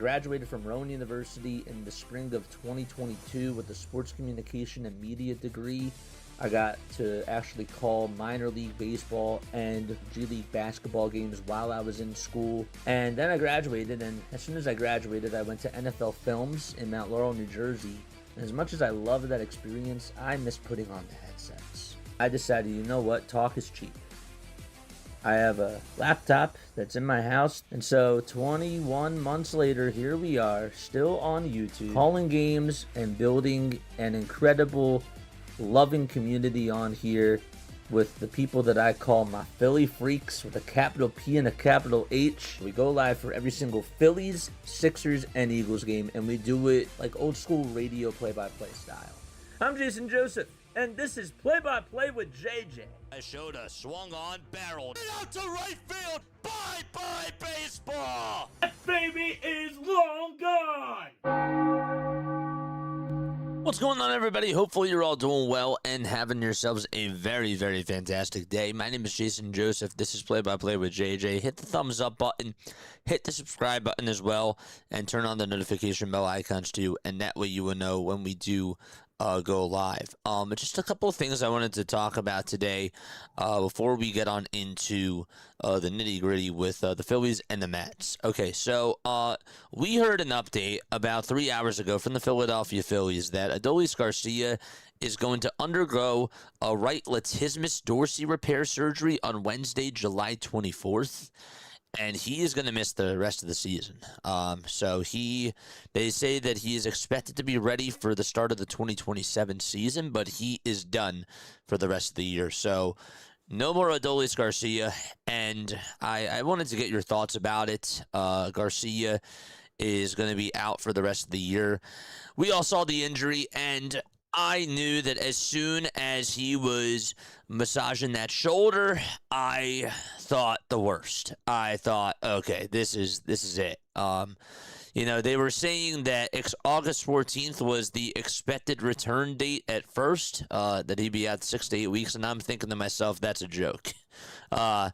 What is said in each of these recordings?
graduated from Rowan University in the spring of 2022 with a sports communication and media degree. I got to actually call minor league baseball and G League basketball games while I was in school. And then I graduated, and as soon as I graduated, I went to NFL Films in Mount Laurel, New Jersey. And as much as I loved that experience, I miss putting on the headsets. I decided, you know what, talk is cheap. I have a laptop that's in my house, and so 21 months later, here we are, still on YouTube, calling games and building an incredible, loving community on here with the people that I call my Philly freaks with a capital P and a capital H. We go live for every single Phillies, Sixers, and Eagles game, and we do it like old school radio play-by-play style. I'm Jason Joseph, and this is Play-by-Play with JJ. I showed a swung on barrel. Get out to right field. Bye-bye baseball. That baby is long gone. What's going on, everybody? Hopefully you're all doing well and having yourselves a very, very fantastic day. My name is Jason Joseph. This is Play-by-Play with JJ. Hit the thumbs up button. Hit the subscribe button as well. And turn on the notification bell icons too. And that way you will know when we do go live. Just a couple of things I wanted to talk about today before we get on into the nitty-gritty with the Phillies and the Mets. Okay, so we heard an update about 3 hours ago from the Philadelphia Phillies that Adolis Garcia is going to undergo a right latissimus dorsi repair surgery on Wednesday, July 24th. And he is going to miss the rest of the season. They say that he is expected to be ready for the start of the 2027 season, but he is done for the rest of the year. So no more Adolis Garcia, and I wanted to get your thoughts about it. Garcia is going to be out for the rest of the year. We all saw the injury, and I knew that as soon as he was massaging that shoulder, I thought the worst. I thought, okay, this is it. They were saying that August 14th was the expected return date at first, that he'd be out 6 to 8 weeks, and I'm thinking to myself, that's a joke. I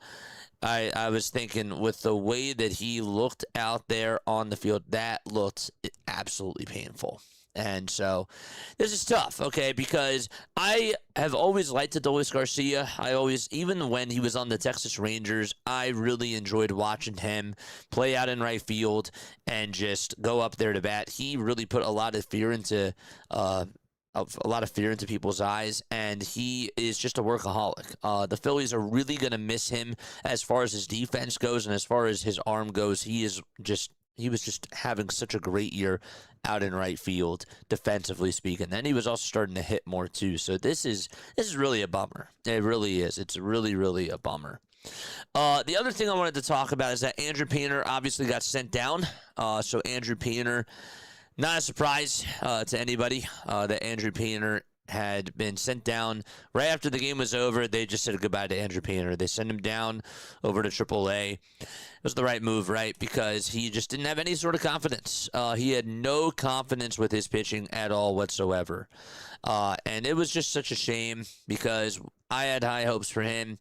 was thinking with the way that he looked out there on the field, that looked absolutely painful. And so this is tough, okay, because I have always liked Adolis Garcia. Even when he was on the Texas Rangers, I really enjoyed watching him play out in right field and just go up there to bat. He really put a lot of fear into people's eyes, and he is just a workaholic. The Phillies are really going to miss him as far as his defense goes and as far as his arm goes. He was just having such a great year out in right field, defensively speaking. Then he was also starting to hit more too. So this is really a bummer. It really is. It's really, really a bummer. The other thing I wanted to talk about is that Andrew Painter obviously got sent down. So Andrew Painter, not a surprise to anybody that Andrew Painter had been sent down right after the game was over. They just said goodbye to Andrew Painter. They sent him down over to AAA. It was the right move, right? Because he just didn't have any sort of confidence. He had no confidence with his pitching at all whatsoever. And it was just such a shame because I had high hopes for him,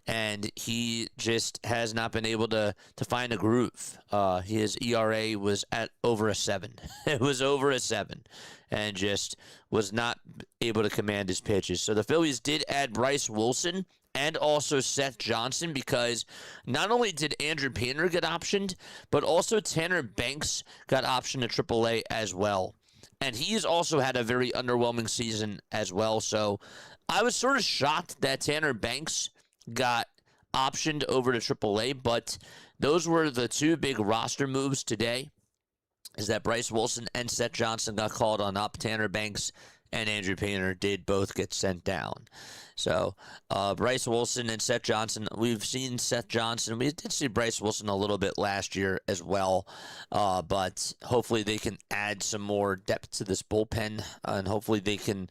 and he just has not been able to find a groove. His ERA was at over a 7. It was over a 7, and just was not able to command his pitches. So the Phillies did add Bryce Wilson and also Seth Johnson, because not only did Andrew Painter get optioned, but also Tanner Banks got optioned to AAA as well. And he's also had a very underwhelming season as well. So I was sort of shocked that Tanner Banks got optioned over to AAA, but those were the two big roster moves today, is that Bryce Wilson and Seth Johnson got called on up. Tanner Banks and Andrew Painter did both get sent down. So Bryce Wilson and Seth Johnson, we've seen Seth Johnson. We did see Bryce Wilson a little bit last year as well. But hopefully they can add some more depth to this bullpen, and hopefully they can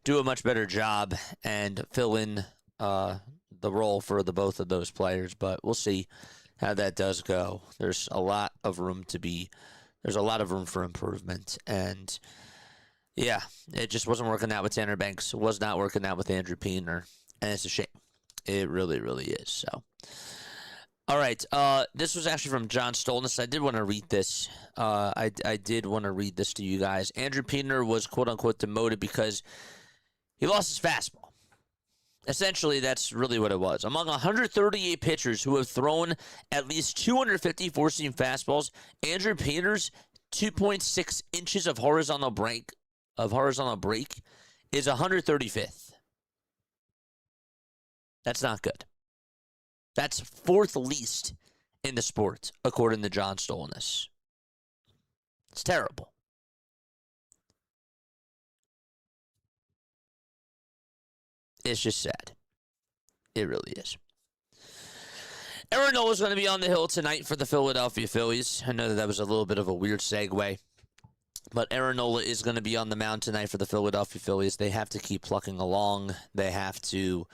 do a much better job and fill in the role for the both of those players. But we'll see how that does go. There's a lot of room for improvement, and yeah, it just wasn't working out with Tanner Banks. It was not working out with Andrew Painter, and it's a shame. It really, really is. So All right. This was actually from John Stolness. I did want to read this. I did want to read this to you guys. Andrew Piener was quote unquote demoted because he lost his fastball. Essentially, that's really what it was. Among 138 pitchers who have thrown at least 250 four-seam fastballs, Andrew Piener's 2.6 inches of horizontal break is 135th. That's not good. That's fourth least in the sport, according to John Stolness. It's terrible. It's just sad. It really is. Aaron Nola is going to be on the hill tonight for the Philadelphia Phillies. I know that was a little bit of a weird segue, but Aaron Nola is going to be on the mound tonight for the Philadelphia Phillies. They have to keep plucking along. They have to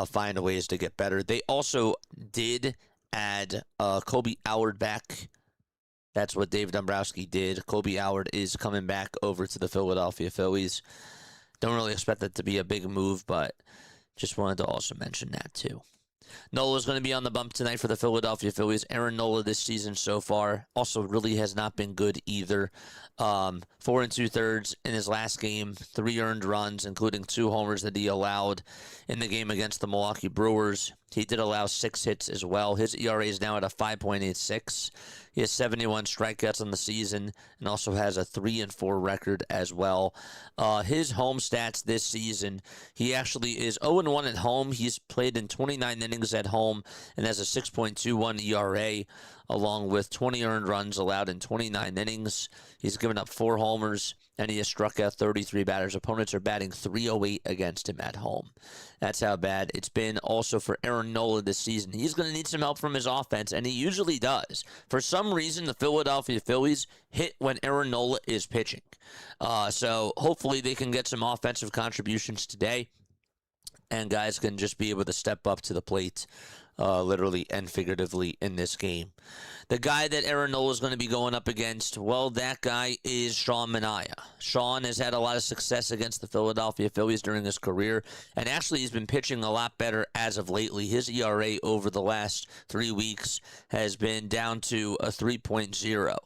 find ways to get better. They also did add Kobe Howard back. That's what Dave Dombrowski did. Kobe Howard is coming back over to the Philadelphia Phillies. Don't really expect that to be a big move, but just wanted to also mention that too. Nola is going to be on the bump tonight for the Philadelphia Phillies. Aaron Nola this season so far also really has not been good either. 4 2/3 in his last game, 3 earned runs, including 2 homers that he allowed in the game against the Milwaukee Brewers. He did allow 6 hits as well. His ERA is now at a 5.86. He has 71 strikeouts on the season and also has a 3-4 record as well. His home stats this season, he actually is 0-1 at home. He's played in 29 innings at home and has a 6.21 ERA, along with 20 earned runs allowed in 29 innings. He's given up 4 homers, and he has struck out 33 batters. Opponents are batting .308 against him at home. That's how bad it's been. Also for Aaron Nola this season, he's going to need some help from his offense, and he usually does. For some reason, the Philadelphia Phillies hit when Aaron Nola is pitching. So hopefully they can get some offensive contributions today, and guys can just be able to step up to the plate, literally and figuratively, in this game. The guy that Aaron Nola is going to be going up against, well, that guy is Sean Manaea. Sean has had a lot of success against the Philadelphia Phillies during his career, and actually he's been pitching a lot better as of lately. His ERA over the last 3 weeks has been down to a 3.0,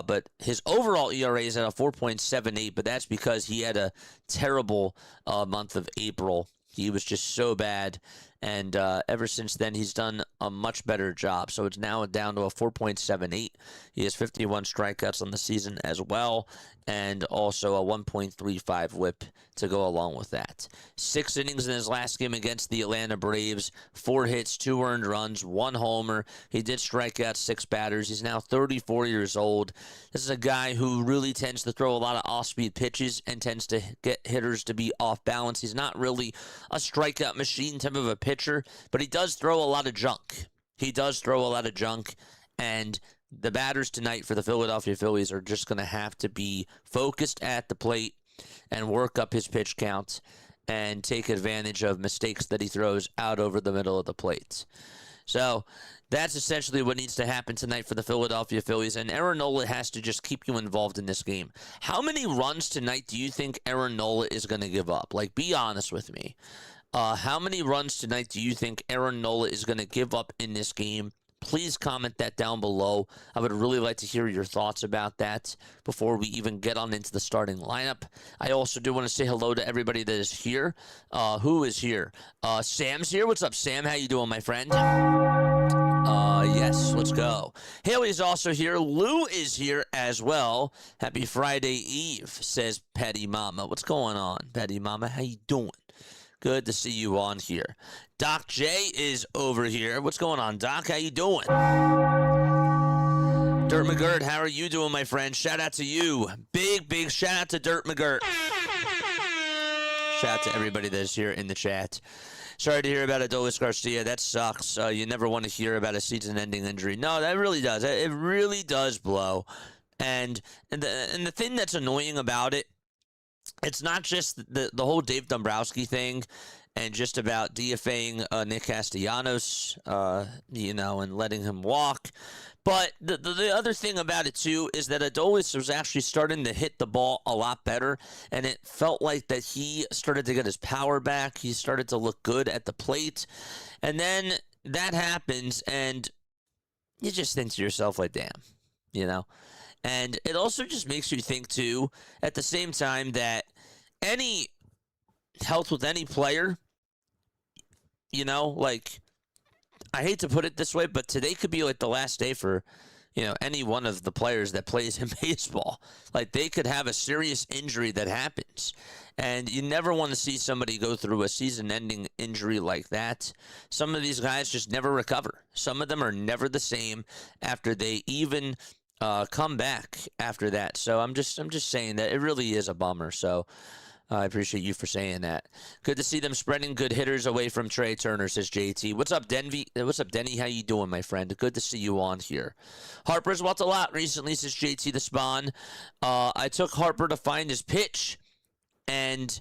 but his overall ERA is at a 4.78, but that's because he had a terrible month of April. He was just so bad, and ever since then, he's done a much better job. So it's now down to a 4.78. He has 51 strikeouts on the season as well, and also a 1.35 whip to go along with that. 6 innings in his last game against the Atlanta Braves, 4 hits, 2 earned runs, 1 homer. He did strike out 6 batters. He's now 34 years old. This is a guy who really tends to throw a lot of off-speed pitches and tends to get hitters to be off balance. He's not really a strikeout machine type of a pitcher, but he does throw a lot of junk. And the batters tonight for the Philadelphia Phillies are just going to have to be focused at the plate and work up his pitch count and take advantage of mistakes that he throws out over the middle of the plate. So that's essentially what needs to happen tonight for the Philadelphia Phillies, and Aaron Nola has to just keep you involved in this game. How many runs tonight do you think Aaron Nola is going to give up? Like, be honest with me. How many runs tonight do you think Aaron Nola is going to give up in this game? Please comment that down below. I would really like to hear your thoughts about that before we even get on into the starting lineup. I also do want to say hello to everybody that is here. Who is here? Sam's here. What's up, Sam? How you doing, my friend? Yes, let's go. Haley's also here. Lou is here as well. Happy Friday Eve, says Patty Mama. What's going on, Patty Mama? How you doing? Good to see you on here. Doc J is over here. What's going on, Doc? How you doing? Dirt McGirt, how are you doing, my friend? Shout out to you. Big shout out to Dirt McGirt. Shout out to everybody that is here in the chat. Sorry to hear about Adolis Garcia. That sucks. You never want to hear about a season-ending injury. No, that really does. It really does blow. And the thing that's annoying about it, it's not just the whole Dave Dombrowski thing and just about DFAing Nick Castellanos, and letting him walk. But the other thing about it, too, is that Adolis was actually starting to hit the ball a lot better, and it felt like that he started to get his power back. He started to look good at the plate. And then that happens, and you just think to yourself, like, damn, you know? And it also just makes you think, too, at the same time, that any health with any player, you know, like, I hate to put it this way, but today could be like the last day for, you know, any one of the players that plays in baseball. Like, they could have a serious injury that happens. And you never want to see somebody go through a season-ending injury like that. Some of these guys just never recover. Some of them are never the same after they even come back after that. So I'm just saying that it really is a bummer. So I appreciate you for saying that. Good to see them spreading good hitters away from Trey Turner, says JT. What's up, Denby? What's up, Denny? How you doing, my friend? Good to see you on here. Harper's walked a lot recently, says JT the Spawn. I took Harper to find his pitch and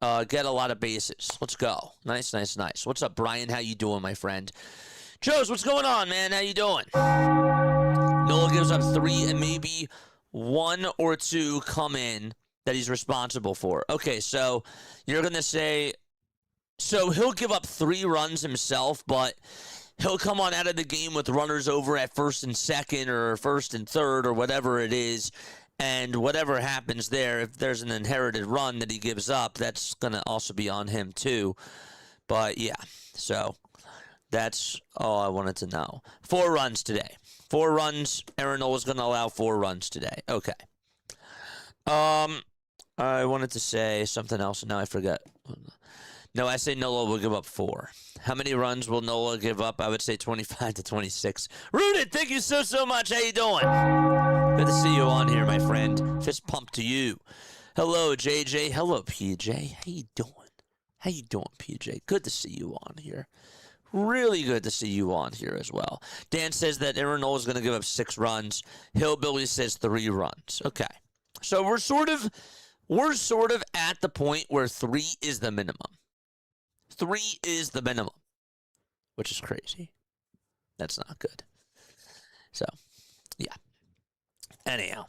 get a lot of bases. Let's go. Nice. What's up, Brian? How you doing, my friend? Joe's, what's going on, man? How you doing? Nola gives up 3 and maybe 1 or 2 come in that he's responsible for. Okay, so you're going to say, so he'll give up 3 runs himself, but he'll come on out of the game with runners over at first and second or first and third or whatever it is, and whatever happens there, if there's an inherited run that he gives up, that's going to also be on him too. But yeah, so that's all I wanted to know. 4 runs today. 4 runs. Aaron Nola is going to allow 4 runs today. Okay. I wanted to say something else, and now I forgot. No, I say Nola will give up 4. How many runs will Nola give up? I would say 25 to 26. Rooted, thank you so much. How you doing? Good to see you on here, my friend. Fist pump to you. Hello, JJ. Hello, PJ. How you doing? How you doing, PJ? Good to see you on here. Really good to see you on here as well. Dan says that Aaron Nola is going to give up 6 runs. Hillbilly says 3 runs. Okay. So we're sort of at the point where 3 is the minimum. 3 is the minimum, which is crazy. That's not good. So, yeah. Anyhow,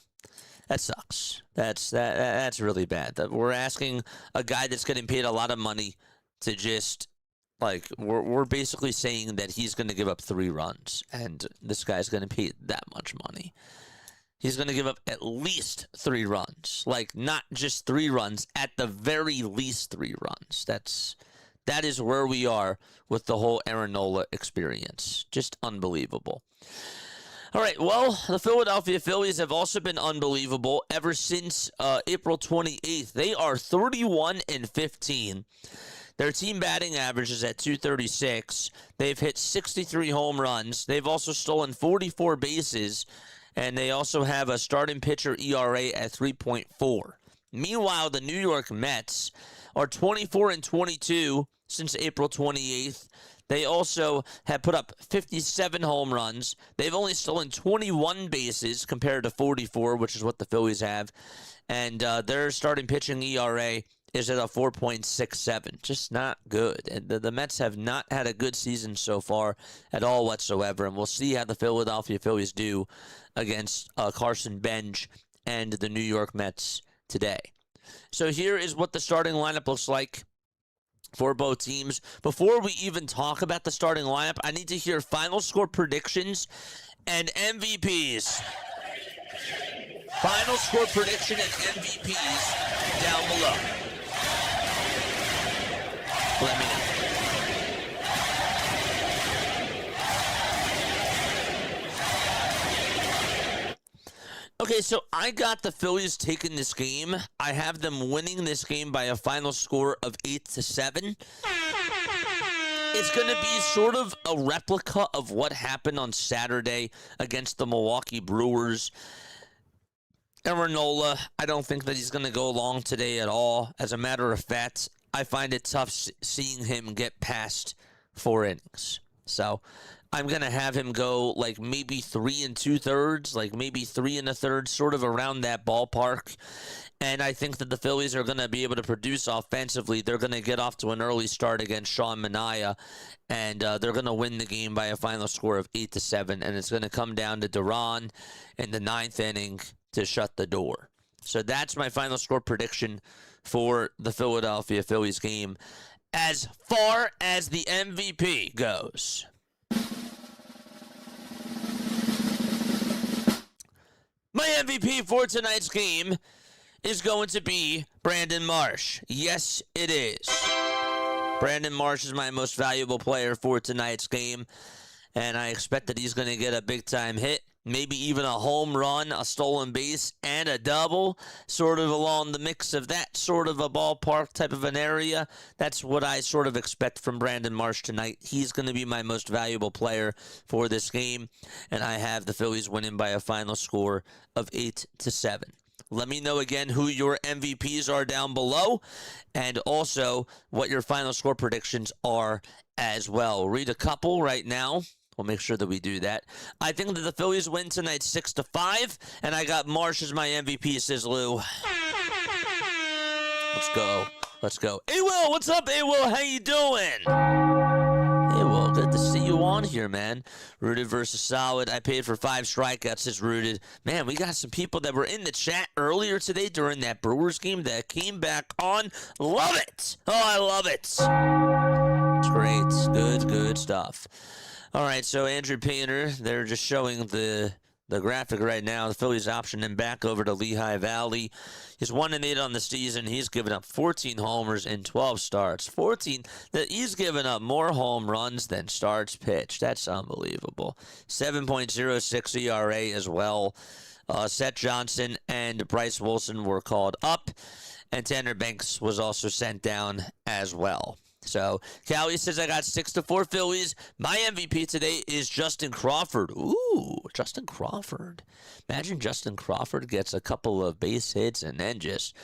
that sucks. That's really bad. That we're asking a guy that's getting paid a lot of money to just, like, we're basically saying that he's going to give up 3 runs, and this guy's going to pay that much money. He's going to give up at least 3 runs. Like, not just 3 runs, at the very least 3 runs. That is where we are with the whole Aaron Nola experience. Just unbelievable. All right, well, the Philadelphia Phillies have also been unbelievable ever since April 28th. They are 31-15. Their team batting average is at 236. They've hit 63 home runs. They've also stolen 44 bases. And they also have a starting pitcher ERA at 3.4. Meanwhile, the New York Mets are 24-22 since April 28th. They also have put up 57 home runs. They've only stolen 21 bases compared to 44, which is what the Phillies have. And their starting pitching ERA is at a 4.67. Just not good. And the Mets have not had a good season so far at all whatsoever. And we'll see how the Philadelphia Phillies do against Carson Bench and the New York Mets today. So here is what the starting lineup looks like for both teams. Before we even talk about the starting lineup, I need to hear final score predictions and MVPs. Final score prediction and MVPs down below. Let me know. Okay, so I got the Phillies taking this game. I have them winning this game by a final score of 8-7. It's going to be sort of a replica of what happened on Saturday against the Milwaukee Brewers. Aaron Nola, I don't think that he's going to go long today at all. As a matter of fact, I find it tough seeing him get past 4 innings. So I'm going to have him go like maybe 3 2/3, like maybe 3 1/3, sort of around that ballpark. And I think that the Phillies are going to be able to produce offensively. They're going to get off to an early start against Sean Manaea, and they're going to win the game by a final score of 8-7. And it's going to come down to Duran in the 9th inning to shut the door. So that's my final score prediction for the Philadelphia Phillies game. As far as the MVP goes, My MVP for tonight's game is going to be Brandon Marsh. Yes, it is. Brandon Marsh is my most valuable player for tonight's game, and I expect that he's going to get a big-time hit, maybe even a home run, a stolen base, and a double, sort of along the mix of that sort of a ballpark type of an area. That's what I sort of expect from Brandon Marsh tonight. He's going to be my most valuable player for this game, and I have the Phillies winning by a final score of 8-7. Let me know again who your MVPs are down below, and also what your final score predictions are as well. We'll read a couple right now. We'll make sure that we do that. I think that the Phillies win tonight 6-5, and I got Marsh as my MVP, says Lou. Let's go. Let's go. Hey, Will, what's up, hey, Will? How you doing? Hey, Will, good to see you on here, man. Rooted versus Solid. I paid for 5 strikeouts, says Rooted. Man, we got some people that were in the chat earlier today during that Brewers game that came back on. Love it. Oh, I love it. It's great. Good stuff. All right, so Andrew Painter, they're just showing the graphic right now. The Phillies option him back over to Lehigh Valley. He's 1-8 on the season. He's given up 14 homers in 12 starts. 14. He's given up more home runs than starts pitched. That's unbelievable. 7.06 ERA as well. Seth Johnson and Bryce Wilson were called up, and Tanner Banks was also sent down as well. So, Callie says I got 6-4 Phillies. My MVP today is Justin Crawford. Ooh, Justin Crawford. Imagine Justin Crawford gets a couple of base hits and then just,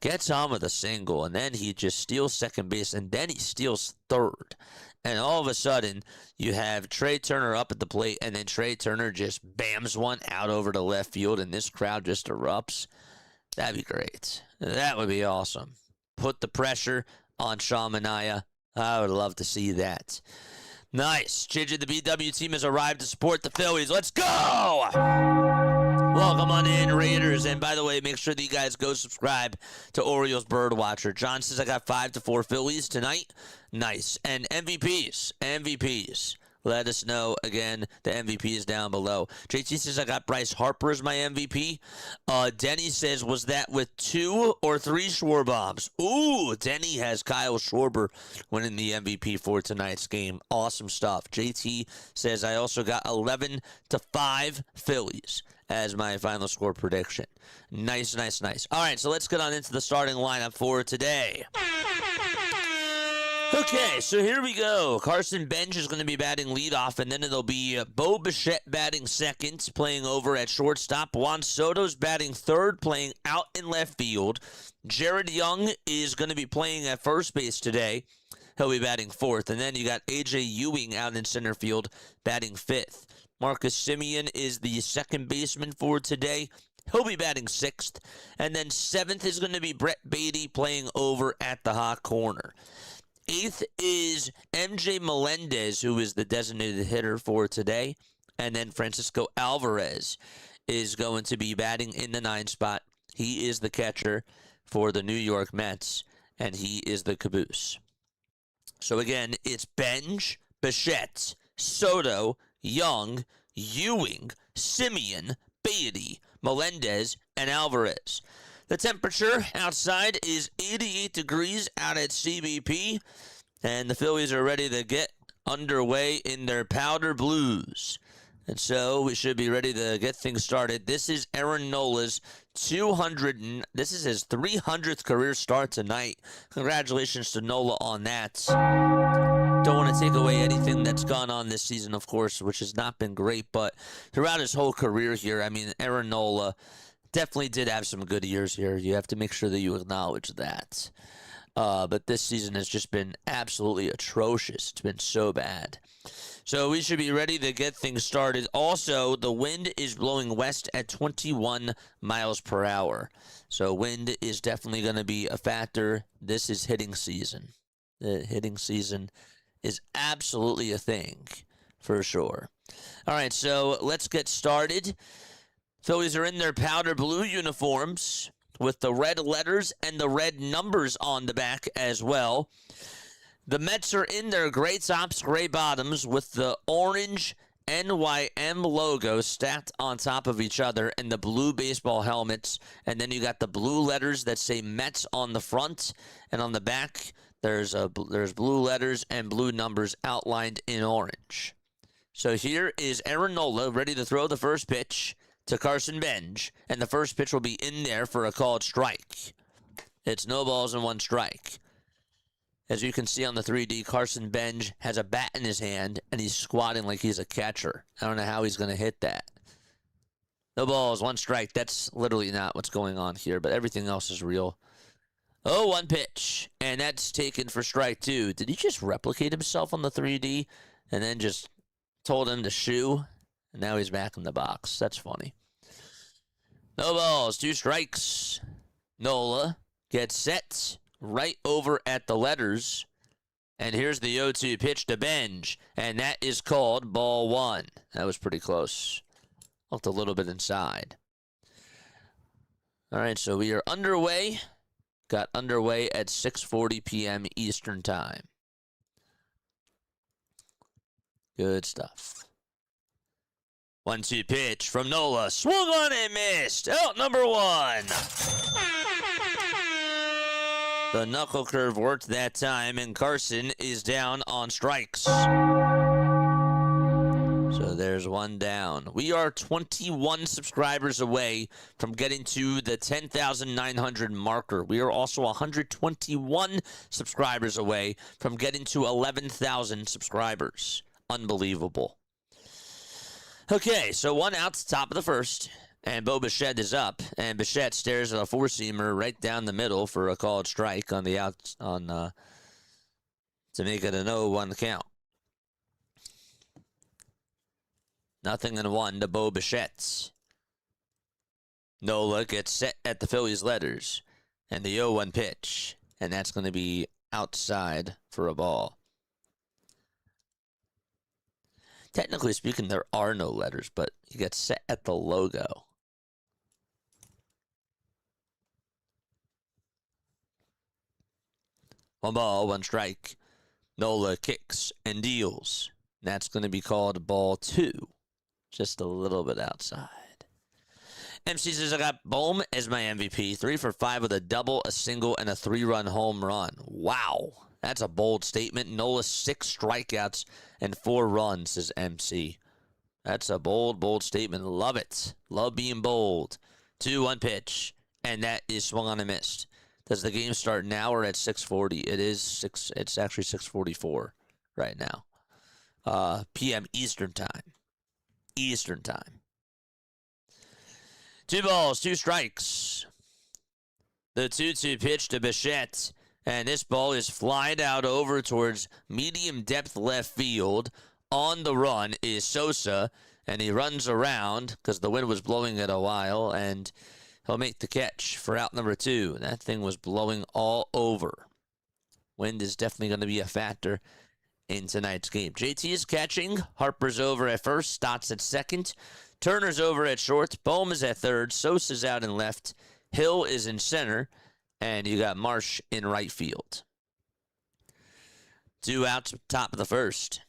gets on with a single. And then he just steals second base. And then he steals third. And all of a sudden, you have Trey Turner up at the plate. And then Trey Turner just bams one out over to left field. And this crowd just erupts. That'd be great. That would be awesome. Put the pressure on Sean Manaea. I would love to see that. Nice. JJ, the BW team has arrived to support the Phillies. Let's go! Welcome on in, Raiders. And by the way, make sure that you guys go subscribe to Orioles Birdwatcher. John says I got 5-4 Phillies tonight. Nice. And MVPs. Let us know, again, the MVP is down below. JT says I got Bryce Harper as my MVP. Denny says, was that with 2 or 3 Schwarbers? Ooh, Denny has Kyle Schwarber winning the MVP for tonight's game. Awesome stuff. JT says I also got 11-5 Phillies as my final score prediction. Nice. All right, so let's get on into the starting lineup for today. Okay, so here we go. Carson Bench is going to be batting leadoff, and then it'll be Bo Bichette batting second, playing over at shortstop. Juan Soto's batting third, playing out in left field. Jared Young is going to be playing at first base today. He'll be batting fourth. And then you got A.J. Ewing out in center field, batting fifth. Marcus Semien is the second baseman for today. He'll be batting sixth. And then seventh is going to be Brett Beatty playing over at the hot corner. Eighth is MJ Melendez, who is the designated hitter for today. And then Francisco Alvarez is going to be batting in the 9th spot. He is the catcher for the New York Mets, and he is the caboose. So again, it's Bench, Bichette, Soto, Young, Ewing, Semien, Beatty, Melendez, and Alvarez. The temperature outside is 88 degrees out at CBP, and the Phillies are ready to get underway in their powder blues. And so we should be ready to get things started. This is Aaron Nola's this is his 300th career start tonight. Congratulations to Nola on that. Don't want to take away anything that's gone on this season, of course, which has not been great, but throughout his whole career here, I mean, Aaron Nola definitely did have some good years here. You have to make sure that you acknowledge that. But this season has just been absolutely atrocious. It's been so bad. So we should be ready to get things started. Also, the wind is blowing west at 21 miles per hour. So wind is definitely going to be a factor. This is hitting season. The hitting season is absolutely a thing, for sure. All right, so let's get started. Phillies are in their powder blue uniforms with the red letters and the red numbers on the back as well. The Mets are in their gray tops, gray bottoms with the orange NYM logo stacked on top of each other and the blue baseball helmets. And then you got the blue letters that say Mets on the front. And on the back, there's blue letters and blue numbers outlined in orange. So here is Aaron Nola ready to throw the first pitch to Carson Benj. And the first pitch will be in there for a called strike. It's no balls and one strike. As you can see on the 3D, Carson Benj has a bat in his hand, and he's squatting like he's a catcher. I don't know how he's going to hit that. No balls, one strike. That's literally not what's going on here, but everything else is real. Oh, one pitch, and that's taken for strike two. Did he just replicate himself on the 3D and then just told him to shoo? And now he's back in the box. That's funny. No balls, two strikes. Nola gets set right over at the letters. And here's the 0-2 pitch to Benj. And that is called ball one. That was pretty close. Looked a little bit inside. All right, so we are underway. Got underway at 6:40 p.m. Eastern Time. Good stuff. 1-2 pitch from Nola. Swung on and missed. Out number one. The knuckle curve worked that time, and Carson is down on strikes. So there's one down. We are 21 subscribers away from getting to the 10,900 marker. We are also 121 subscribers away from getting to 11,000 subscribers. Unbelievable. Okay, so one out, top of the first. And Bo Bichette is up, and Bichette stares at a four-seamer right down the middle for a called strike on the out to make it a 0-1 count. 0-1 to Bo Bichette. Nola gets set at the Phillies letters, and the 0-1 pitch, and that's going to be outside for a ball. Technically speaking, there are no letters, but he gets set at the logo. One ball, one strike. Nola kicks and deals. That's going to be called ball two. Just a little bit outside. MC says, I got Bohm as my MVP. 3 for 5 with a double, a single, and a 3-run home run. Wow. That's a bold statement. Nola 6 strikeouts and 4 runs, says MC. That's a bold, bold statement. Love it. Love being bold. 2-1 pitch. And that is swung on and missed. Does the game start now or at 6:40? It is 6. It's actually 6:44 right now. PM Eastern Time. Eastern Time. 2 balls, 2 strikes. The 2-2 pitch to Bichette. And this ball is flied out over towards medium depth left field. On the run is Sosa. And he runs around because the wind was blowing it a while. And he'll make the catch for out number 2. That thing was blowing all over. Wind is definitely going to be a factor in tonight's game. JT is catching. Harper's over at first. Stott's at second. Turner's over at short. Bohm is at third. Sosa's out in left. Hill is in center. And you got Marsh in right field. 2 outs, top of the first.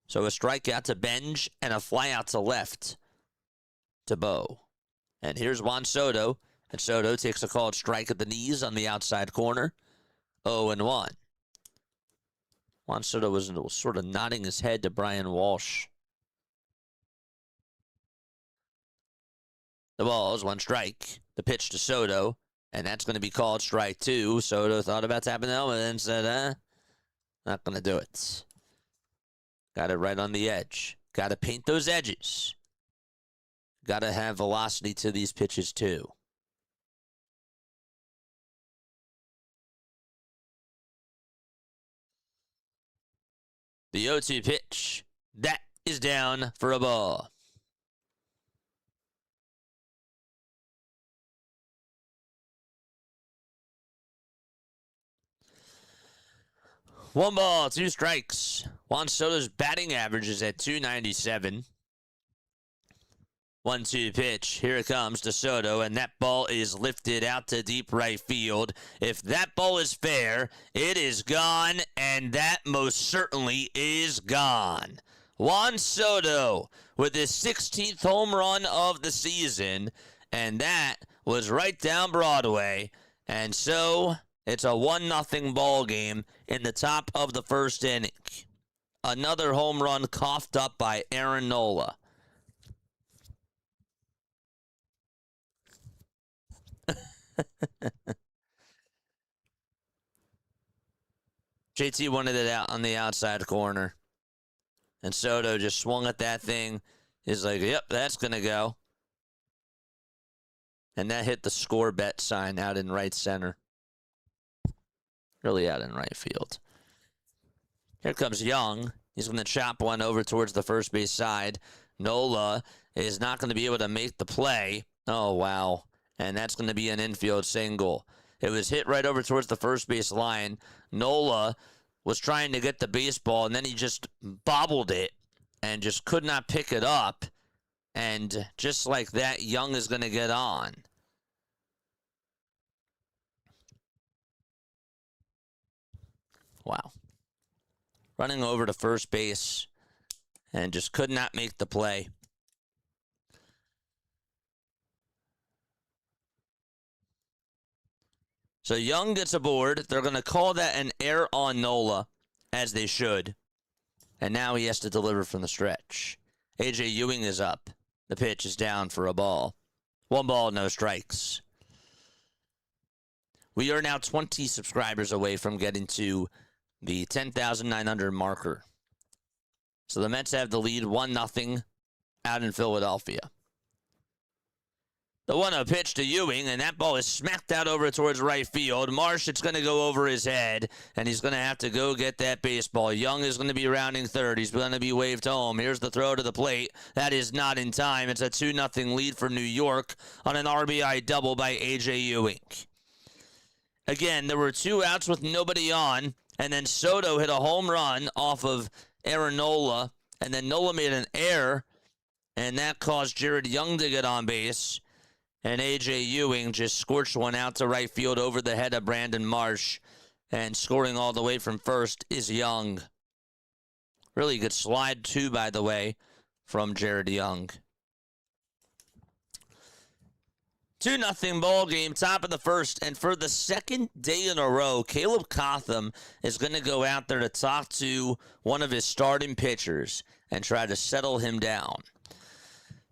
So a strikeout to Benj and a flyout to left to Bo. And here's Juan Soto. And Soto takes a called strike at the knees on the outside corner. 0-1. Juan Soto was sort of nodding his head to Brian Walsh. The ball is 1 strike. The pitch to Soto. And that's going to be called strike 2. Soto thought about tapping the helmet and said, not going to do it. Got it right on the edge. Got to paint those edges. Got to have velocity to these pitches, too. The 0-2 pitch. That is down for a ball. One ball, 2 strikes. Juan Soto's batting average is at .297. 1-2 pitch. Here it comes to Soto, and that ball is lifted out to deep right field. If that ball is fair, it is gone, and that most certainly is gone. Juan Soto with his 16th home run of the season, and that was right down Broadway. And so it's a 1-0 ball game in the top of the first inning. Another home run coughed up by Aaron Nola. JT wanted it out on the outside corner. And Soto just swung at that thing. He's like, yep, that's going to go. And that hit the score bet sign out in right center. Really out in right field. Here comes Young. He's going to chop one over towards the first base side. Nola is not going to be able to make the play. Oh, wow. And that's going to be an infield single. It was hit right over towards the first base line. Nola was trying to get the baseball, and then he just bobbled it and just could not pick it up. And just like that, Young is going to get on. Wow. Running over to first base and just could not make the play. So Young gets aboard. They're going to call that an error on Nola, as they should. And now he has to deliver from the stretch. A.J. Ewing is up. The pitch is down for a ball. 1 ball, no strikes. We are now 20 subscribers away from getting to the 10,900 marker. So the Mets have the lead 1-0 out in Philadelphia. The 1-0 pitch to Ewing, and that ball is smacked out over towards right field. Marsh, it's going to go over his head, and he's going to have to go get that baseball. Young is going to be rounding third. He's going to be waved home. Here's the throw to the plate. That is not in time. It's a 2-0 lead for New York on an RBI double by A.J. Ewing. Again, there were 2 outs with nobody on, and then Soto hit a home run off of Aaron Nola, and then Nola made an error, and that caused Jared Young to get on base. And A.J. Ewing just scorched one out to right field over the head of Brandon Marsh. And scoring all the way from first is Young. Really good slide, too, by the way, from Jared Young. 2-0 ball game, top of the first. And for the second day in a row, Caleb Cotham is going to go out there to talk to one of his starting pitchers and try to settle him down.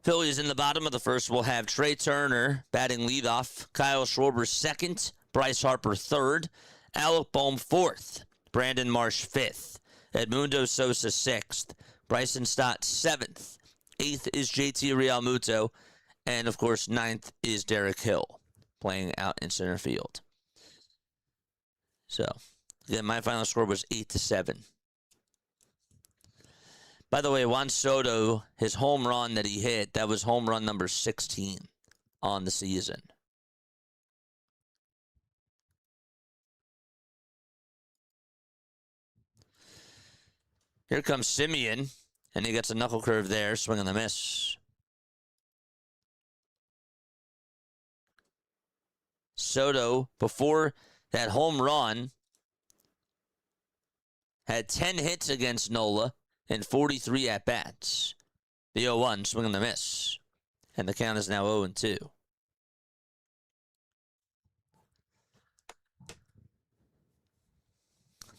Phillies in the bottom of the first will have Trey Turner batting leadoff, Kyle Schwarber second, Bryce Harper third, Alec Bohm fourth, Brandon Marsh fifth, Edmundo Sosa sixth, Bryson Stott seventh, eighth is JT Realmuto, and of course ninth is Derek Hill playing out in center field. So, again, my final score was 8-7. By the way, Juan Soto, his home run that he hit, that was home run number 16 on the season. Here comes Simeon, and he gets a knuckle curve there, swing and a miss. Soto, before that home run, had 10 hits against Nola and 43 at-bats. The 0-1, swing and a miss. And the count is now 0-2.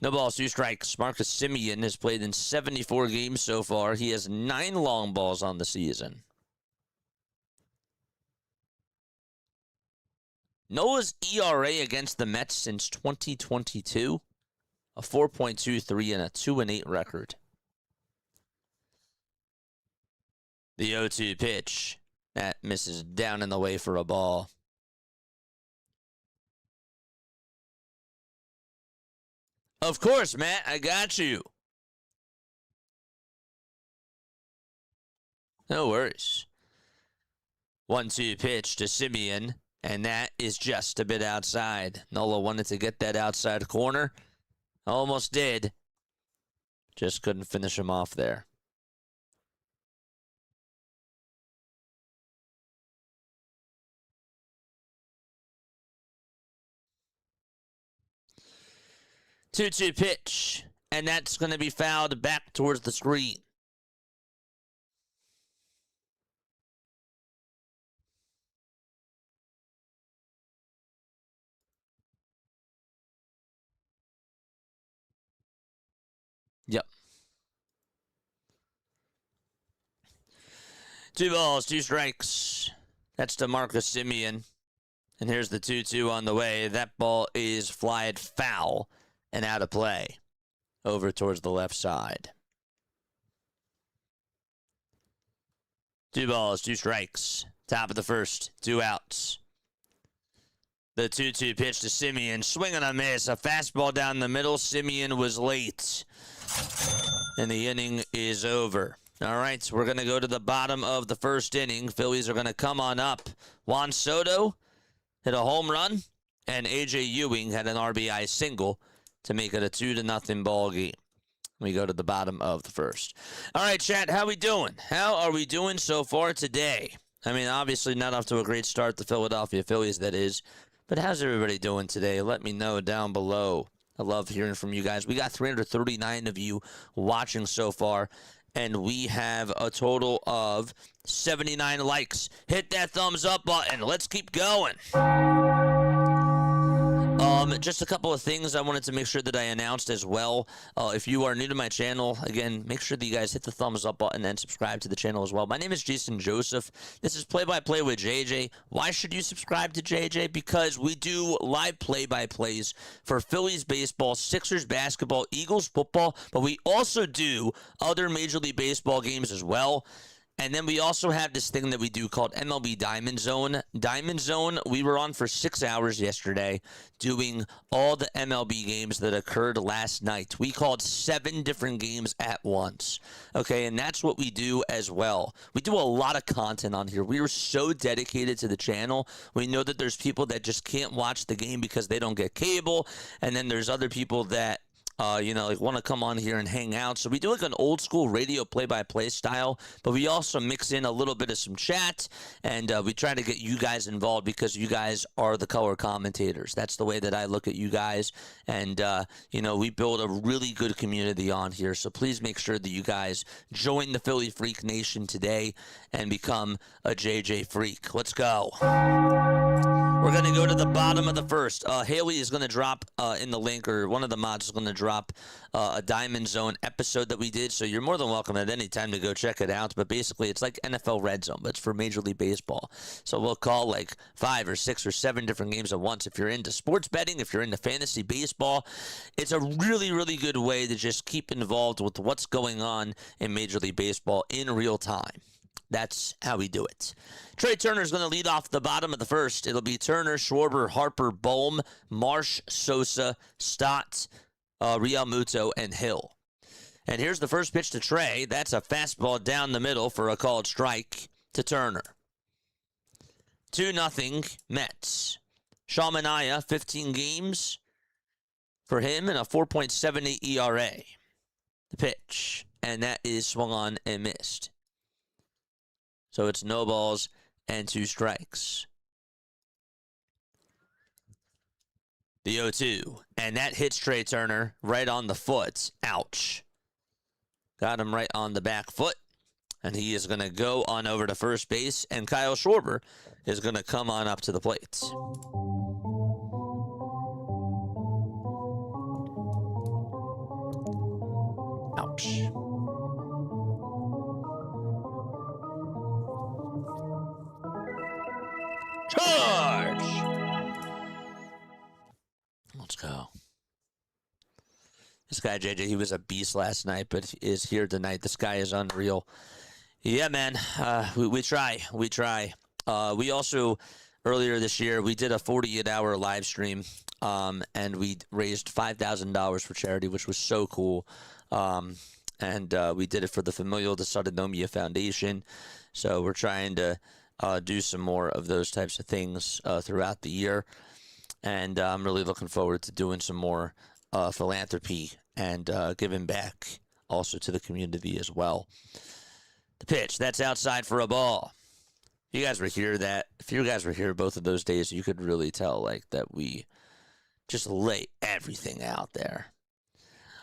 No balls, 2 strikes. Marcus Simeon has played in 74 games so far. He has 9 long balls on the season. Nola's ERA against the Mets since 2022, a 4.23 and a 2-8 record. The 0-2 pitch, that misses down in the way for a ball. Of course, Matt, I got you. No worries. 1-2 pitch to Simeon, and that is just a bit outside. Nola wanted to get that outside corner. Almost did. Just couldn't finish him off there. 2-2 pitch, and that's going to be fouled back towards the screen. Yep. 2 balls, 2 strikes. That's to Marcus Semien. And here's the 2-2 on the way. That ball is flied foul and out of play over towards the left side. 2 balls, 2 strikes. Top of the first, 2 outs. The 2-2 pitch to Semien. Swing and a miss. A fastball down the middle. Semien was late. And the inning is over. All right, we're going to go to the bottom of the first inning. Phillies are going to come on up. Juan Soto hit a home run, and A.J. Ewing had an RBI single to make it a 2-0 ball game. We go to the bottom of the first. All right, chat, how we doing? How are we doing so far today? I mean, obviously not off to a great start, the Philadelphia Phillies, that is. But how's everybody doing today? Let me know down below. I love hearing from you guys. We got 339 of you watching so far, and we have a total of 79 likes. Hit that thumbs up button. Let's keep going. Just a couple of things I wanted to make sure that I announced as well. If you are new to my channel, again, make sure that you guys hit the thumbs up button and subscribe to the channel as well. My name is Jason Joseph. This is Play-by-Play with JJ. Why should you subscribe to JJ? Because we do live play-by-plays for Phillies baseball, Sixers basketball, Eagles football, but we also do other Major League Baseball games as well. And then we also have this thing that we do called MLB Diamond Zone. Diamond Zone, we were on for 6 hours yesterday doing all the MLB games that occurred last night. We called 7 different games at once. Okay, and that's what we do as well. We do a lot of content on here. We are so dedicated to the channel. We know that there's people that just can't watch the game because they don't get cable. And then there's other people that want to come on here and hang out. So we do like an old school radio play-by-play style, but we also mix in a little bit of some chat, and we try to get you guys involved because you guys are the color commentators. That's the way that I look at you guys, and, we build a really good community on here. So please make sure that you guys join the Philly Freak Nation today and become a JJ Freak. Let's go. We're going to go to the bottom of the first. Haley is going to drop in the link, or one of the mods is going to drop a Diamond Zone episode that we did. So you're more than welcome at any time to go check it out. But basically, it's like NFL Red Zone, but it's for Major League Baseball. So we'll call like 5 or 6 or 7 different games at once. If you're into sports betting, if you're into fantasy baseball, it's a really, really good way to just keep involved with what's going on in Major League Baseball in real time. That's how we do it. Trey Turner's going to lead off the bottom of the first. It'll be Turner, Schwarber, Harper, Bohm, Marsh, Sosa, Stott, Realmuto, and Hill. And here's the first pitch to Trey. That's a fastball down the middle for a called strike to Turner. 2-0 Mets. Sean Manaea, 15 games for him and a 4.78 ERA. The pitch. And that is swung on and missed. So it's no balls and 2 strikes. The 0-2. And that hits Trey Turner right on the foot. Ouch. Got him right on the back foot. And he is going to go on over to first base. And Kyle Schwarber is going to come on up to the plate. Ouch. Charge! Let's go. This guy, JJ, he was a beast last night, but is here tonight. This guy is unreal. Yeah, man. We try. We try. We also, earlier this year, we did a 48-hour live stream, and we raised $5,000 for charity, which was so cool. And we did it for the Familial Dysautonomia Foundation. So we're trying to do some more of those types of things throughout the year. And I'm really looking forward to doing some more philanthropy and giving back also to the community as well. The pitch, that's outside for a ball. If you guys were here both of those days, you could really tell like that we just lay everything out there.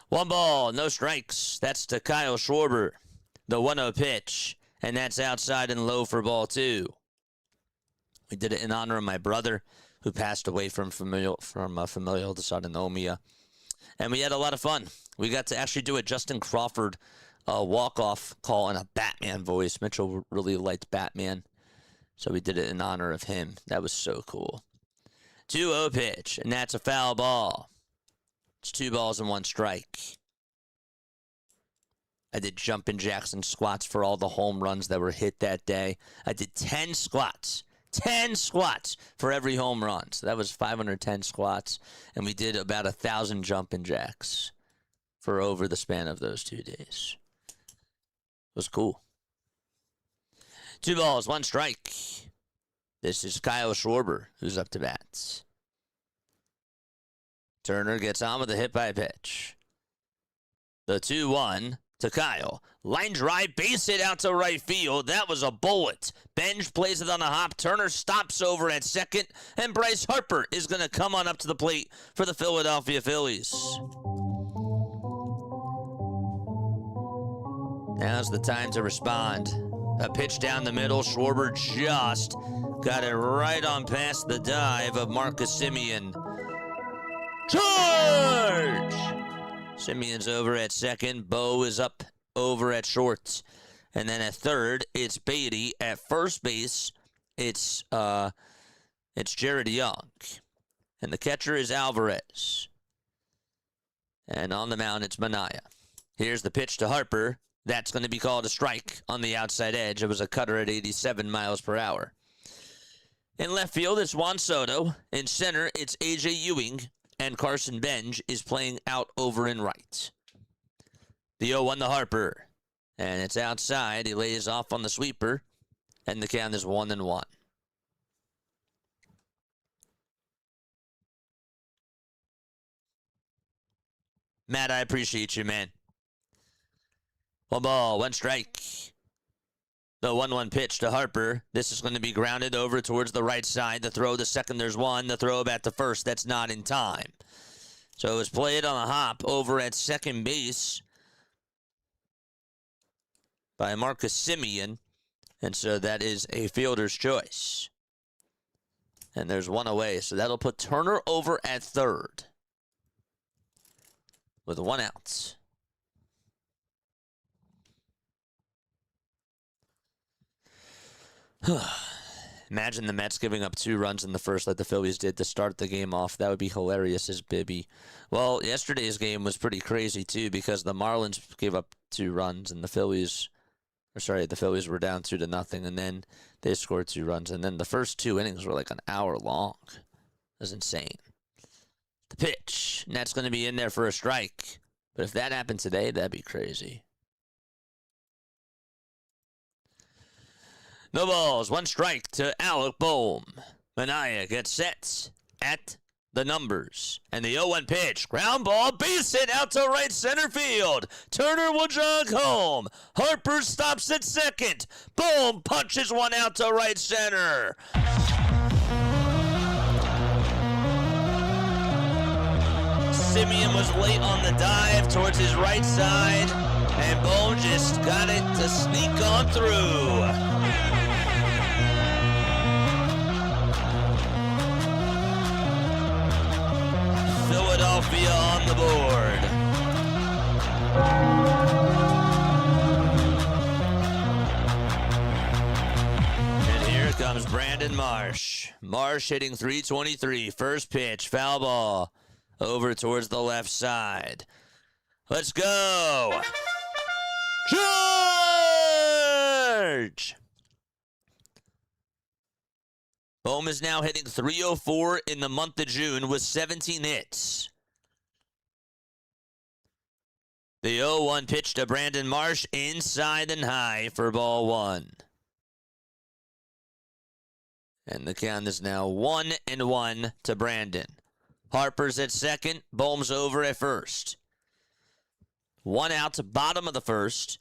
1 ball, no strikes. That's to Kyle Schwarber. The 1-0 pitch, and that's outside and low for ball 2. We did it in honor of my brother, who passed away from familial dysautonomia. And we had a lot of fun. We got to actually do a Justin Crawford walk-off call in a Batman voice. Mitchell really liked Batman, so we did it in honor of him. That was so cool. 2-0 pitch, and that's a foul ball. It's 2 balls and 1 strike. I did jumping jacks and squats for all the home runs that were hit that day. I did 10 squats. 10 squats for every home run. So that was 510 squats. And we did about 1,000 jumping jacks for over the span of those 2 days. It was cool. 2 balls, 1 strike. This is Kyle Schwarber, who's up to bat. Turner gets on with a hit by pitch. The 2-1 to Kyle. Line drive, base hit out to right field. That was a bullet. Benj plays it on a hop. Turner stops over at second. And Bryce Harper is going to come on up to the plate for the Philadelphia Phillies. Now's the time to respond. A pitch down the middle. Schwarber just got it right on past the dive of Marcus Semien. Charge! Simeon's over at second. Bo is up over at short. And then at third, it's Beatty. At first base, it's Jared Young. And the catcher is Alvarez. And on the mound, it's Manaea. Here's the pitch to Harper. That's going to be called a strike on the outside edge. It was a cutter at 87 miles per hour. In left field, it's Juan Soto. In center, it's A.J. Ewing. And Carson Benj is playing out over in right. The 0-1 to Harper. And it's outside. He lays off on the sweeper. And the count is 1-1. Matt, I appreciate you, man. 1 ball, 1 strike. The 1-1 pitch to Harper. This is going to be grounded over towards the right side. The throw to second, there's 1. The throw back to first, that's not in time. So it was played on a hop over at second base by Marcus Semien. And so that is a fielder's choice. And there's 1 away. So that'll put Turner over at third with 1 out. Imagine the Mets giving up 2 runs in the first like the Phillies did to start the game off. That would be hilarious as Bibby. Well, yesterday's game was pretty crazy too because the Marlins gave up 2 runs and the Phillies were down 2-0 and then they scored 2 runs and then the first 2 innings were like an hour long. It was insane. The pitch, and that's going to be in there for a strike. But if that happened today, that'd be crazy. No balls, 1 strike to Alec Boehm. Manaea gets set at the numbers. And the 0-1 pitch, ground ball, base hit out to right center field. Turner will jog home. Harper stops at second. Boehm punches 1 out to right center. Semien was late on the dive towards his right side. And Boehm just got it to sneak on through. Philadelphia on the board. And here comes Brandon Marsh. Marsh hitting .323. First pitch, foul ball. Over towards the left side. Let's go. Charge! Boehm is now hitting .304 in the month of June with 17 hits. The 0-1 pitch to Brandon Marsh inside and high for ball 1. And the count is now 1-1 to Brandon. Harper's at second. Boehm's over at first. 1 out to bottom of the first.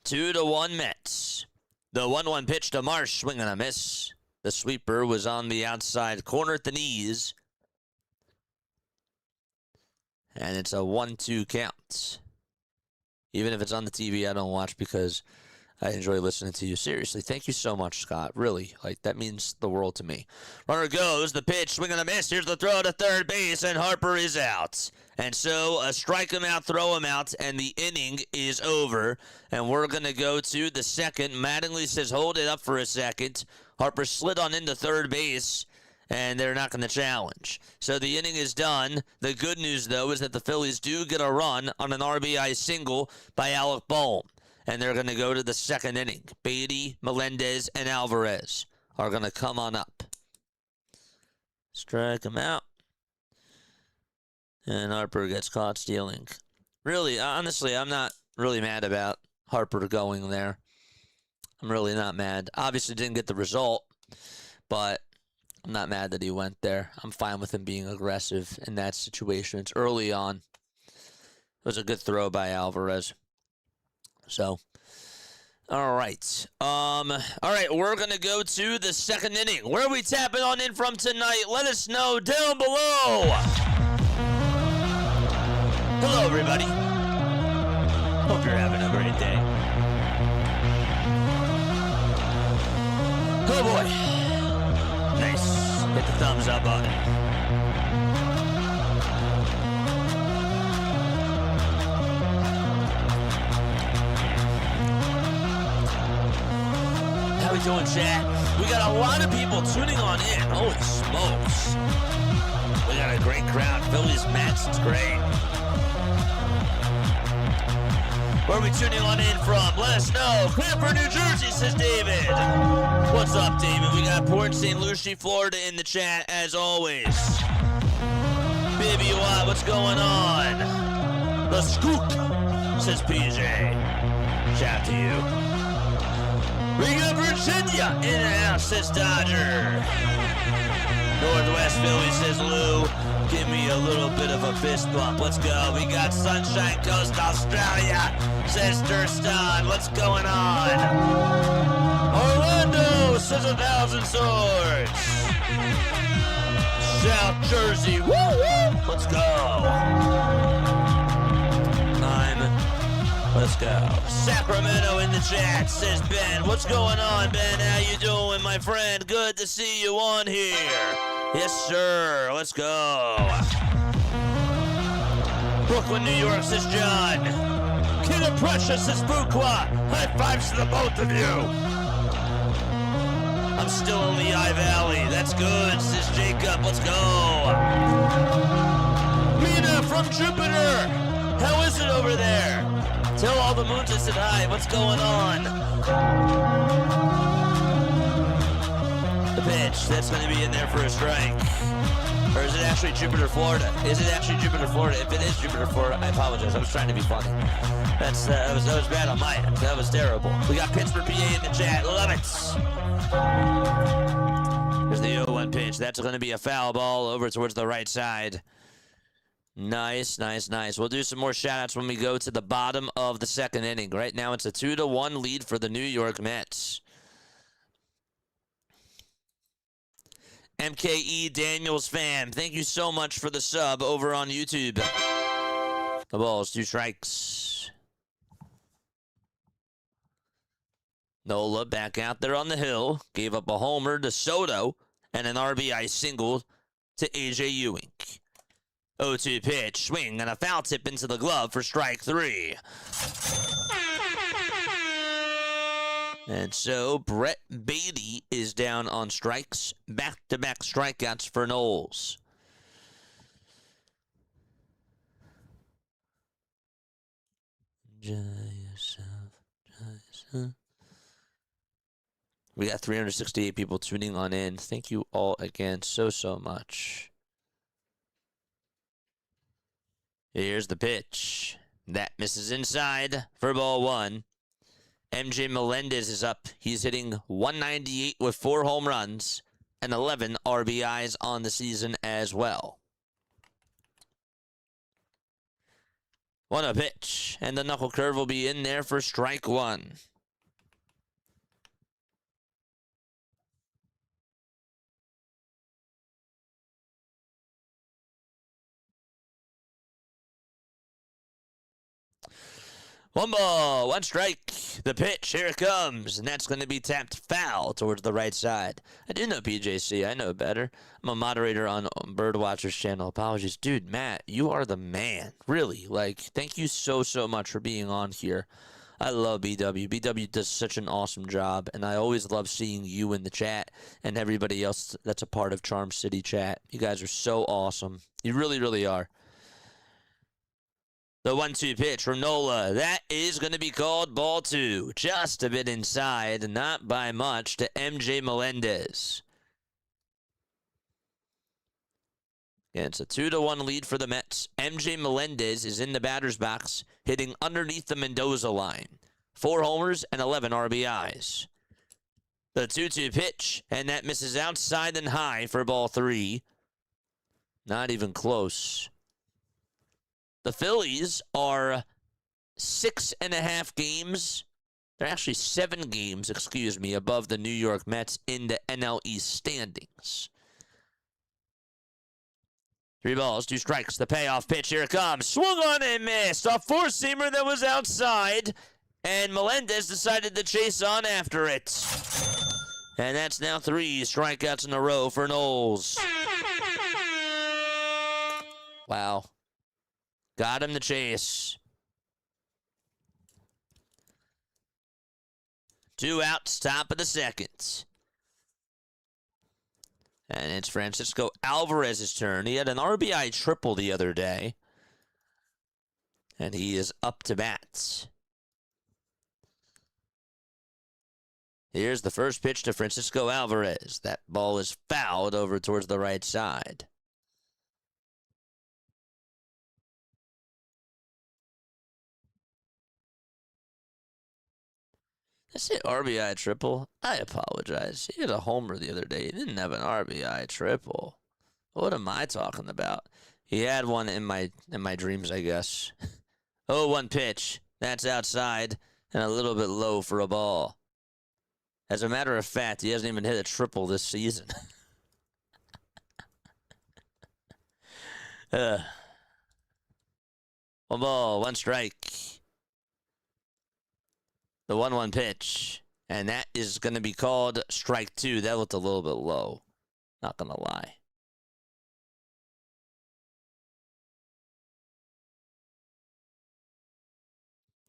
2-1 Mets. The 1-1 pitch to Marsh, swing and a miss. The sweeper was on the outside corner at the knees. And it's a 1-2 count. Even if it's on the TV, I don't watch because I enjoy listening to you. Seriously, thank you so much, Scott. Really, that means the world to me. Runner goes, the pitch, swing and a miss. Here's the throw to third base, and Harper is out. And so, strike him out, throw him out, and the inning is over. And we're going to go to the second. Mattingly says, hold it up for a second. Harper slid on into third base, and they're not going to challenge. So the inning is done. The good news, though, is that the Phillies do get a run on an RBI single by Alec Bohm. And they're going to go to the second inning. Beatty, Melendez, and Alvarez are going to come on up. Strike him out. And Harper gets caught stealing. Really, honestly, I'm not really mad about Harper going there. I'm really not mad. Obviously didn't get the result, but I'm not mad that he went there. I'm fine with him being aggressive in that situation. It's early on. It was a good throw by Alvarez. So, all right. All right, we're going to go to the second inning. Where are we tapping on in from tonight? Let us know down below. Hello, everybody. Hope you're having a great day. Oh, boy. Nice. Hit the thumbs up button. How we doing, chat? We got a lot of people tuning on in. Holy smokes. We got a great crowd. Phillies Mets. It's great. Where are we tuning on in from? Let us know. Cranford, New Jersey, says David. What's up, David? We got Port St. Lucie, Florida in the chat, as always. Baby Watt, what's going on? The Scoop, says PJ. Shout out to you. We got Virginia in the house, says Dodger. Northwest Philly, says Lou. Give me a little bit of a fist bump. Let's go. We got Sunshine Coast, Australia, says Durston. What's going on? Orlando, says 1,000 Swords. South Jersey, woo woo. Let's go. Let's go. Sacramento in the chat, says Ben. What's going on, Ben? How you doing, my friend? Good to see you on here. Yes, sir. Let's go. Brooklyn, New York, says John. King of Prussia, says Fuqua. High fives to the both of you. I'm still in the Lehigh Valley. That's good, says Jacob. Let's go. Mina from Jupiter. How is it over there? Tell all the moons I said hi. What's going on? The pitch. That's going to be in there for a strike. Or is it actually Jupiter, Florida? Is it actually Jupiter, Florida? If it is Jupiter, Florida, I apologize. I was trying to be funny. That was bad on my end. That was terrible. We got Pittsburgh, PA in the chat. Love it. There's the 0-1 pitch. That's going to be a foul ball over towards the right side. Nice, nice, nice. We'll do some more shout-outs when we go to the bottom of the second inning. Right now, it's a 2-1 lead for the New York Mets. MKE Daniels fam, thank you so much for the sub over on YouTube. The ball's 2 strikes. Nola back out there on the hill. Gave up a homer to Soto and an RBI single to AJ Ewing. 0-2 pitch, swing, and a foul tip into the glove for strike 3. And so Brett Beatty is down on strikes. Back-to-back strikeouts for Knowles. We got 368 people tuning on in. Thank you all again so much. Here's the pitch. That misses inside for ball 1. MJ Melendez is up. He's hitting 198 with 4 home runs and 11 RBIs on the season as well. 1-0 pitch, and the knuckle curve will be in there for strike 1. One ball, one strike. The pitch, here it comes. And that's going to be tapped foul towards the right side. I do know PJC. I know better. I'm a moderator on Birdwatcher's channel. Apologies. Dude, Matt, you are the man. Really. Like, thank you so much for being on here. I love BW. BW does such an awesome job, and I always love seeing you in the chat and everybody else that's a part of Charm City chat. You guys are so awesome. You really, really are. The 1-2 pitch from Nola. That is going to be called ball 2. Just a bit inside, not by much, to MJ Melendez. Yeah, it's a 2-1 lead for the Mets. MJ Melendez is in the batter's box, hitting underneath the Mendoza line. 4 homers and 11 RBIs. The 2-2 pitch, and that misses outside and high for ball 3. Not even close. The Phillies are 6.5 games. They're actually 7 games, excuse me, above the New York Mets in the NL East standings. 3 balls, 2 strikes. The payoff pitch, here it comes. Swung on and missed. A 4-seamer that was outside. And Melendez decided to chase on after it. And that's now 3 strikeouts in a row for Knowles. Wow. Got him to chase. 2 outs, top of the second. And it's Francisco Alvarez's turn. He had an RBI triple the other day. And he is up to bat. Here's the first pitch to Francisco Alvarez. That ball is fouled over towards the right side. I say RBI triple. I apologize. He had a homer the other day. He didn't have an RBI triple. What am I talking about? He had one in my dreams, I guess. 0-1 pitch. That's outside and a little bit low for a ball. As a matter of fact, he hasn't even hit a triple this season. 1 ball, 1 strike. The 1-1 pitch. And that is going to be called strike 2. That looked a little bit low. Not going to lie.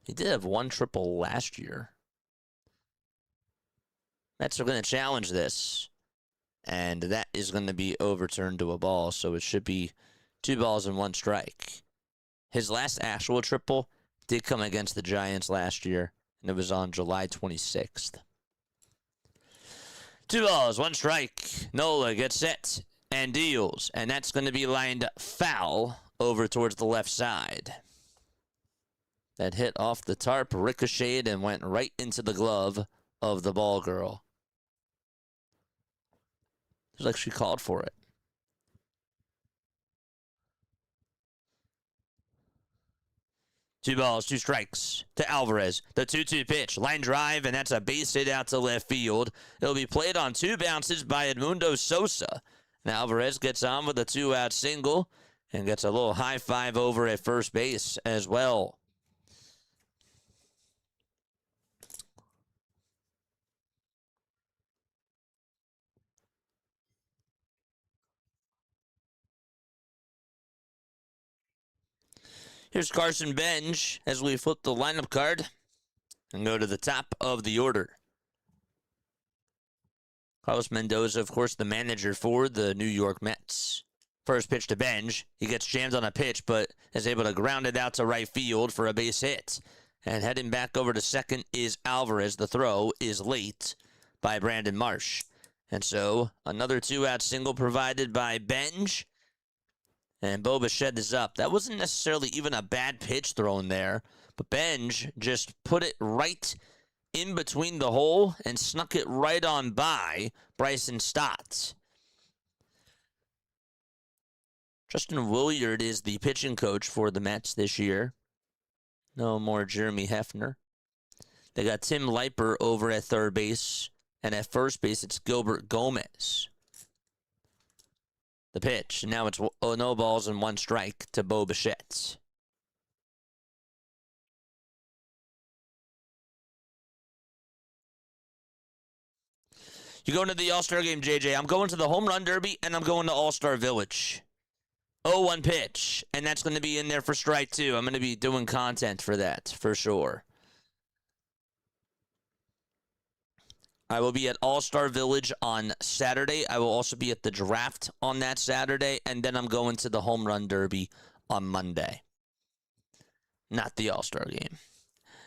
He did have 1 triple last year. Mets are going to challenge this. And that is going to be overturned to a ball. So it should be 2 balls and 1 strike. His last actual triple did come against the Giants last year. And it was on July 26th. 2 balls, 1 strike. Nola gets set and deals. And that's going to be lined foul over towards the left side. That hit off the tarp, ricocheted, and went right into the glove of the ball girl. It's like she called for it. Two balls, 2 strikes to Alvarez. The 2-2 pitch, line drive, and that's a base hit out to left field. It'll be played on 2 bounces by Edmundo Sosa. And Alvarez gets on with a 2-out single and gets a little high five over at first base as well. Here's Carson Bench as we flip the lineup card and go to the top of the order. Carlos Mendoza, of course, the manager for the New York Mets. First pitch to Bench. He gets jammed on a pitch, but is able to ground it out to right field for a base hit. And heading back over to second is Alvarez. The throw is late by Brandon Marsh. And so another 2-out single provided by Bench. And Bo Bichette is up. That wasn't necessarily even a bad pitch thrown there. But Benj just put it right in between the hole and snuck it right on by Bryson Stott. Justin Williard is the pitching coach for the Mets this year. No more Jeremy Hefner. They got Tim Leiper over at third base. And at first base, it's Gilbert Gomez. The pitch. Now it's no balls and 1 strike to Bo Bichette. You going to the All-Star game, JJ? I'm going to the Home Run Derby, and I'm going to All-Star Village. 0-1 pitch, and that's going to be in there for strike 2. I'm going to be doing content for that, for sure. I will be at All-Star Village on Saturday. I will also be at the draft on that Saturday, and then I'm going to the Home Run Derby on Monday. Not the All-Star game.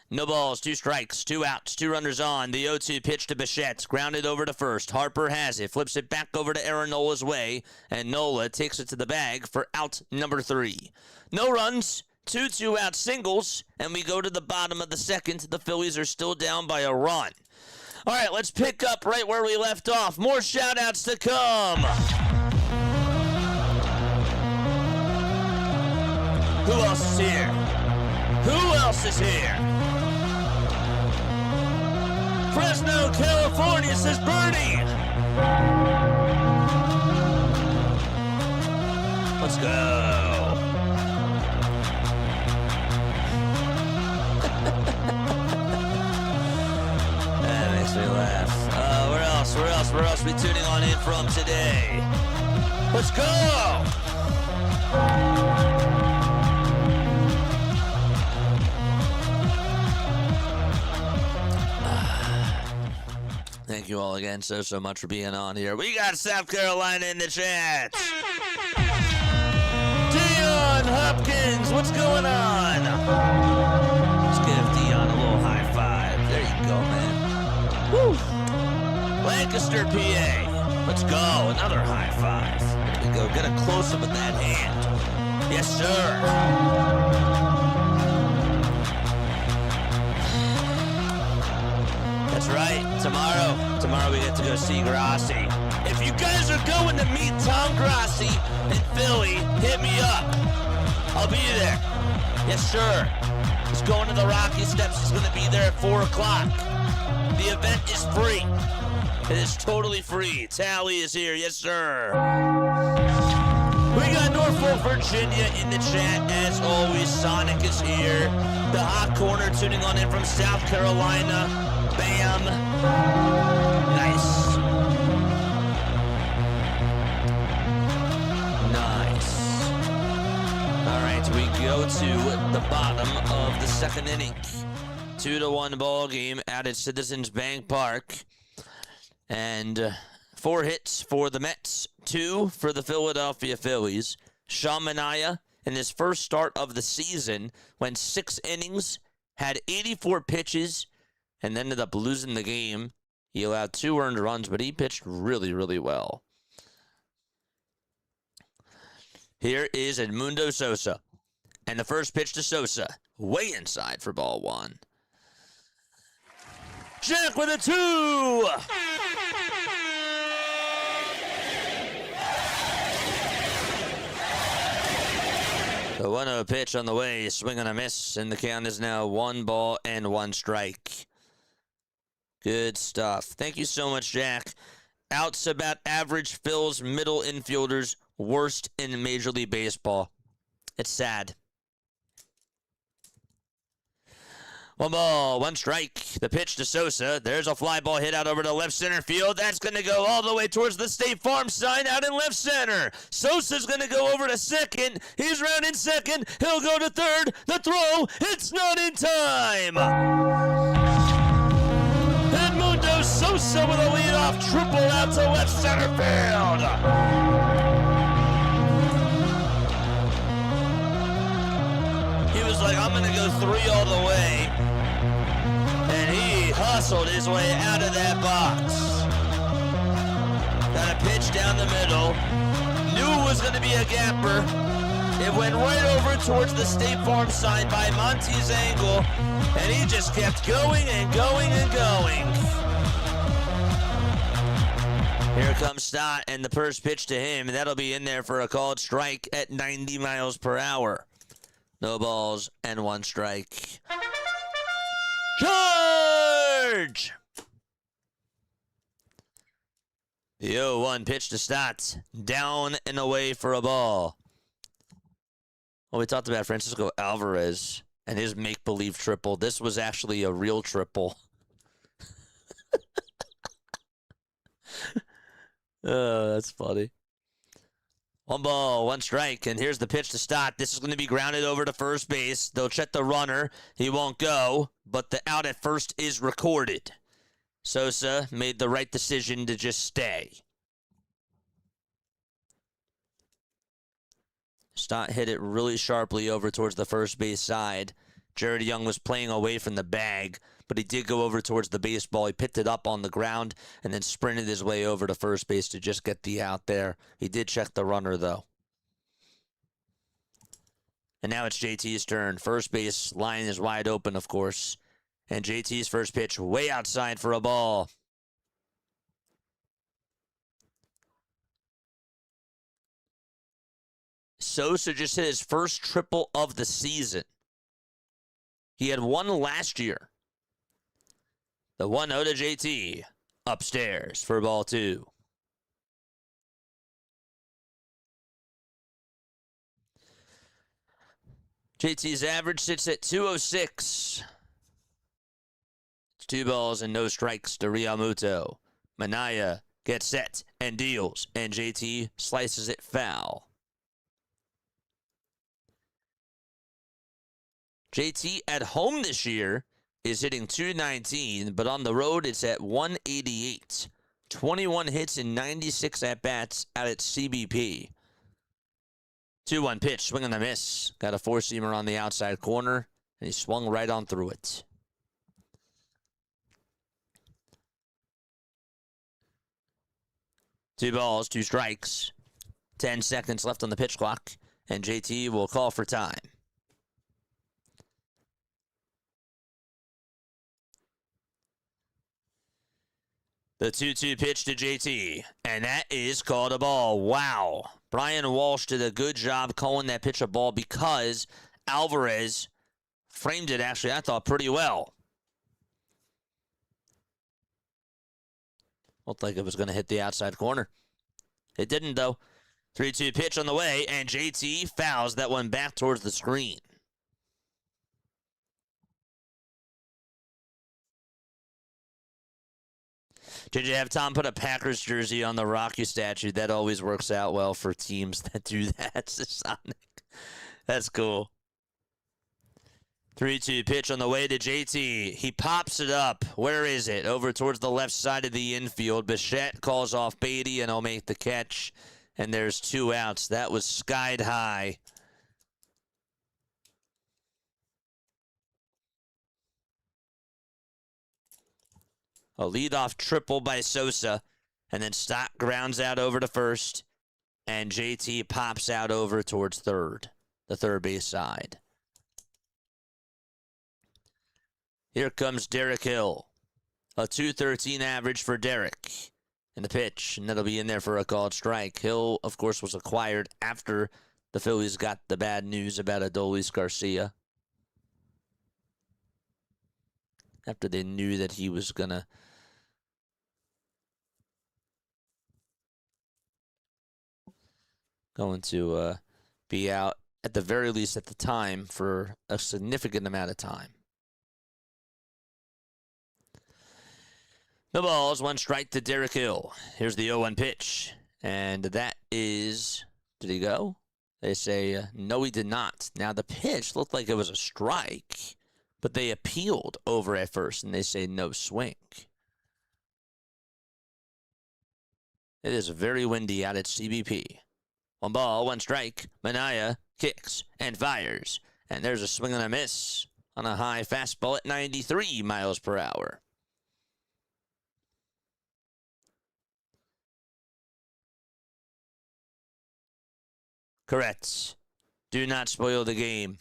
No balls, 2 strikes, 2 outs, 2 runners on. The 0-2 pitch to Bichette, grounded over to first. Harper has it, flips it back over to Aaron Nola's way, and Nola takes it to the bag for out number 3. No runs, 2 2-out singles, and we go to the bottom of the second. The Phillies are still down by a run. All right, let's pick up right where we left off. More shout-outs to come. Who else is here? Who else is here? Fresno, California, says Bernie. Let's go. That makes me laugh. Where else we tuning on in from today? Let's go. Thank you all again so much for being on here. We got South Carolina in the chat. Dion Hopkins, what's going on? Let's give Dion a little high five. There you go, man. Woo! Lancaster, PA. Let's go. Another high five. There we go. Get a close-up with that hand. Yes, sir. That's right. Tomorrow we get to go see Grassi. If you guys are going to meet Tom Grassi in Philly, hit me up. I'll be there. Yes, sir. He's going to the Rocky Steps. He's going to be there at 4 o'clock. The event is free. It is totally free. Tally is here. Yes, sir. We got Norfolk, Virginia in the chat. As always, Sonic is here. The Hot Corner tuning on in from South Carolina. Bam. Nice. All right, we go to the bottom of the second inning. 2-1 ball game out at Citizens Bank Park. And 4 hits for the Mets, 2 for the Philadelphia Phillies. Sean Manaea, in his first start of the season, went 6 innings, had 84 pitches, and ended up losing the game. He allowed 2 earned runs, but he pitched really, really well. Here is Edmundo Sosa. And the first pitch to Sosa, way inside for ball 1. Jack with a 2! The 1-0 pitch on the way, swing and a miss, and the count is now 1 ball and 1 strike. Good stuff. Thank you so much, Jack. Outs about average Phil's middle infielders, worst in Major League Baseball. It's sad. 1 ball, 1 strike. The pitch to Sosa. There's a fly ball hit out over to left center field. That's going to go all the way towards the State Farm sign out in left center. Sosa's going to go over to second. He's rounding second. He'll go to third. The throw. It's not in time. Edmundo Sosa with a leadoff triple out to left center field. He was like, I'm going to go 3 all the way. And he hustled his way out of that box. Got a pitch down the middle. Knew it was going to be a gapper. It went right over towards the State Farm sign by Monty's angle. And he just kept going and going and going. Here comes Stott and the first pitch to him. And that'll be in there for a called strike at 90 miles per hour. No balls and 1 strike. Charge! The 0-1 pitch to Stott. Down and away for a ball. Well, we talked about Francisco Alvarez and his make-believe triple. This was actually a real triple. Oh, that's funny. 1 ball, 1 strike, and here's the pitch to start. This is going to be grounded over to first base. They'll check the runner. He won't go, but the out at first is recorded. Sosa made the right decision to just stay. Stott hit it really sharply over towards the first base side. Jared Young was playing away from the bag, but he did go over towards the baseball. He picked it up on the ground and then sprinted his way over to first base to just get the out there. He did check the runner, though. And now it's JT's turn. First base line is wide open, of course. And JT's first pitch way outside for a ball. Sosa just hit his first triple of the season. He had one last year. The 1-0 to JT. Upstairs for ball 2. JT's average sits at 206. It's 2 balls and no strikes to Realmuto. Manaya gets set and deals, and JT slices it foul. JT at home this year is hitting 219, but on the road it's at 188. 21 hits and 96 at-bats out at CBP. 2-1 pitch, swing and a miss. Got a four-seamer on the outside corner, and he swung right on through it. Two balls, 2 strikes. 10 seconds left on the pitch clock, and JT will call for time. The 2-2 pitch to JT, and that is called a ball. Wow. Brian Walsh did a good job calling that pitch a ball because Alvarez framed it, actually, I thought, pretty well. Looked like it was going to hit the outside corner. It didn't, though. 3-2 pitch on the way, and JT fouls that one back towards the screen. Did you have Tom put a Packers jersey on the Rocky statue? That always works out well for teams that do that. Sonic. That's cool. 3-2 pitch on the way to JT. He pops it up. Where is it? Over towards the left side of the infield. Bichette calls off Beatty, and he'll make the catch. And there's 2 outs. That was skied high. A leadoff triple by Sosa, and then Stott grounds out over to first, and JT pops out over towards third, the third base side. Here comes Derek Hill. A 213 average for Derek in the pitch, and that'll be in there for a called strike. Hill, of course, was acquired after the Phillies got the bad news about Adolis Garcia. After they knew that he was going to be out, at the very least at the time, for a significant amount of time. No balls, 1 strike to Derek Hill. Here's the 0-1 pitch. And that is, did he go? They say, no, he did not. Now, the pitch looked like it was a strike, but they appealed over at first, and they say no swing. It is very windy out at CBP. 1 ball, 1 strike. Manaya kicks and fires. And there's a swing and a miss on a high fastball at 93 miles per hour. Correct. Do not spoil the game.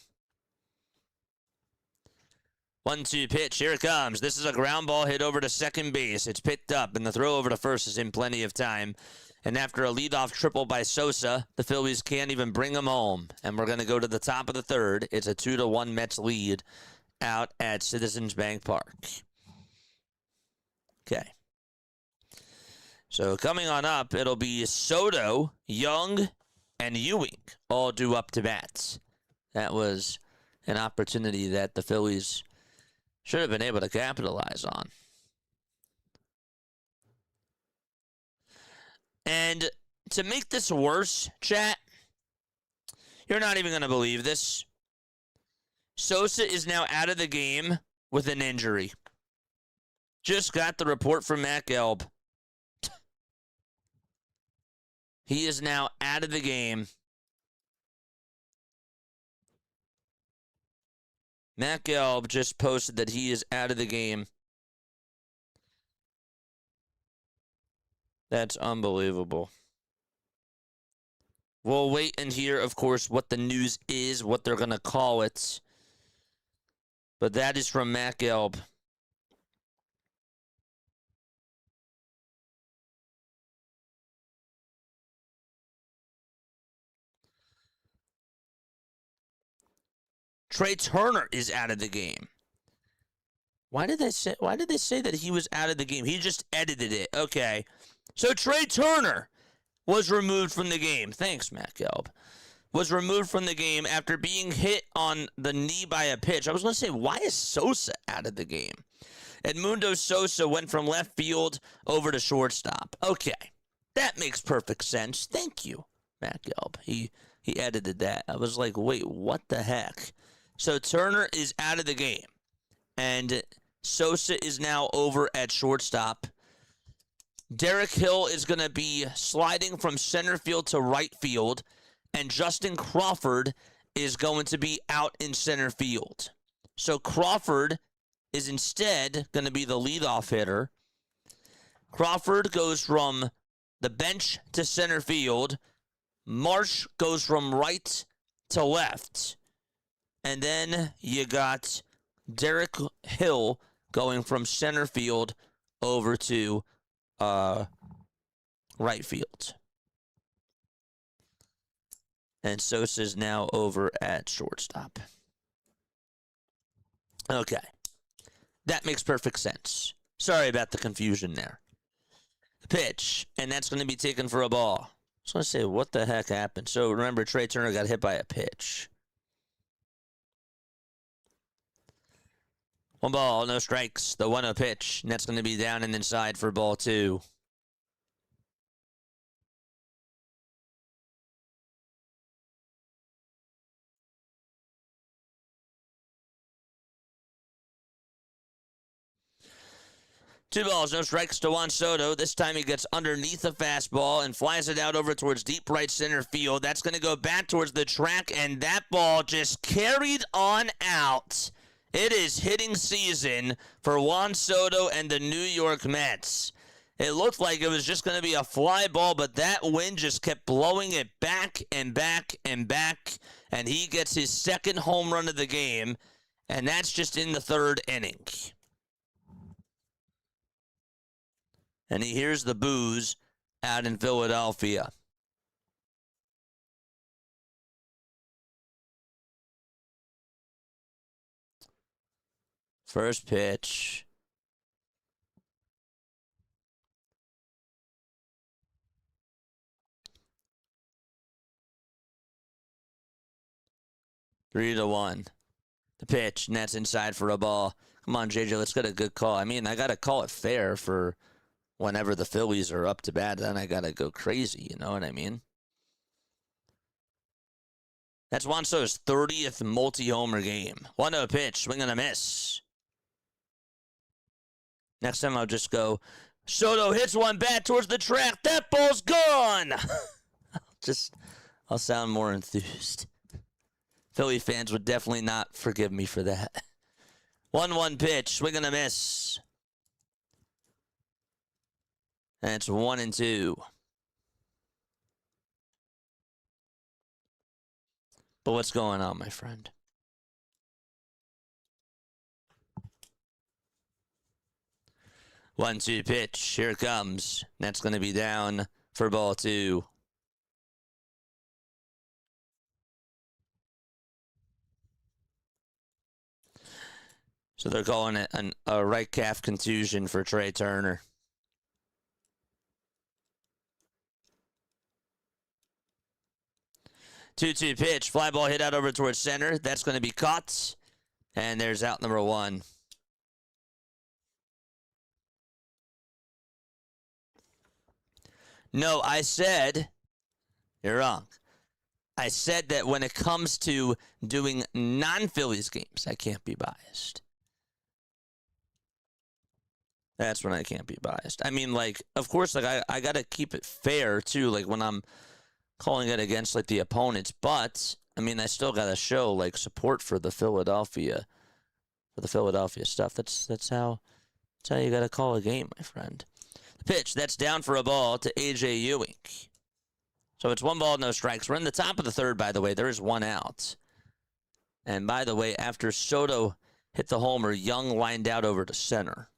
1-2 pitch. Here it comes. This is a ground ball hit over to second base. It's picked up, and the throw over to first is in plenty of time. And after a leadoff triple by Sosa, the Phillies can't even bring him home. And we're going to go to the top of the third. It's a 2-1 Mets lead out at Citizens Bank Park. Okay. So coming on up, it'll be Soto, Young, and Ewing all due up to bats. That was an opportunity that the Phillies should have been able to capitalize on. And to make this worse, chat, you're not even going to believe this. Sosa is now out of the game with an injury. Just got the report from Matt Gelb. He is now out of the game. Matt Gelb just posted that he is out of the game. That's unbelievable. We'll wait and hear, of course, what the news is, what they're going to call it. But that is from Matt Gelb. Trey Turner is out of the game. Why did they say that he was out of the game? He just edited it. Okay. So Trey Turner was removed from the game. Thanks, Matt Gelb. Was removed from the game after being hit on the knee by a pitch. I was going to say, why is Sosa out of the game? Edmundo Sosa went from left field over to shortstop. Okay. That makes perfect sense. Thank you, Matt Gelb. He edited that. I was like, wait, what the heck? So Turner is out of the game. And Sosa is now over at shortstop. Derek Hill is going to be sliding from center field to right field. And Justin Crawford is going to be out in center field. So Crawford is instead going to be the leadoff hitter. Crawford goes from the bench to center field. Marsh goes from right to left. And then you got Derek Hill going from center field over to right field. And Sosa's now over at shortstop. Okay. That makes perfect sense. Sorry about the confusion there. Pitch, and that's going to be taken for a ball. I was going to say, what the heck happened? So remember, Trey Turner got hit by a pitch. 1 ball, no strikes. The 1-0 pitch, and that's going to be down and inside for ball 2. Two balls, no strikes to Juan Soto. This time he gets underneath the fastball and flies it out over towards deep right center field. That's going to go back towards the track, and that ball just carried on out. It is hitting season for Juan Soto and the New York Mets. It looked like it was just going to be a fly ball, but that wind just kept blowing it back and back and back, and he gets his second home run of the game, and that's just in the 3rd inning. And he hears the boos out in Philadelphia. First pitch. Three to 1. The pitch, and that's inside for a ball. Come on, JJ, let's get a good call. I mean, I got to call it fair for whenever the Phillies are up to bat, then I got to go crazy, you know what I mean? That's Juan Soto's 30th multi-homer game. 1-0 pitch, swing and a miss. Next time I'll just go, Soto hits one bat towards the track. That ball's gone. I'll sound more enthused. Philly fans would definitely not forgive me for that. 1-1 pitch, swing and a miss. And it's 1-2. But what's going on, my friend? One-two pitch. Here it comes. That's going to be down for ball 2. So they're calling it a right calf contusion for Trey Turner. 2-2 pitch. Fly ball hit out over towards center. That's going to be caught. And there's out number 1. No, I said, you're wrong. I said that when it comes to doing non-Phillies games, I can't be biased. That's when I can't be biased. I mean, like, of course, like, I got to keep it fair, too, like, when I'm calling it against, like, the opponents. But, I mean, I still got to show, like, support for the Philadelphia stuff. That's how you got to call a game, my friend. The pitch, that's down for a ball to A.J. Ewing. So it's 1 ball, no strikes. We're in the top of the third, by the way. There is 1 out. And by the way, after Soto hit the homer, Young lined out over to center.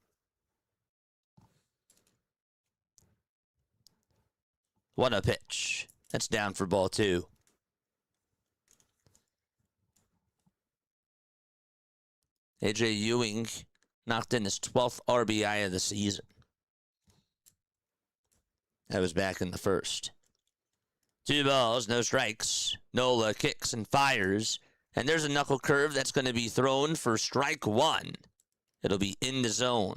1-0 pitch. That's down for ball 2. A.J. Ewing knocked in his 12th RBI of the season. That was back in the first. 2 balls, no strikes. Nola kicks and fires. And there's a knuckle curve that's going to be thrown for strike 1. It'll be in the zone.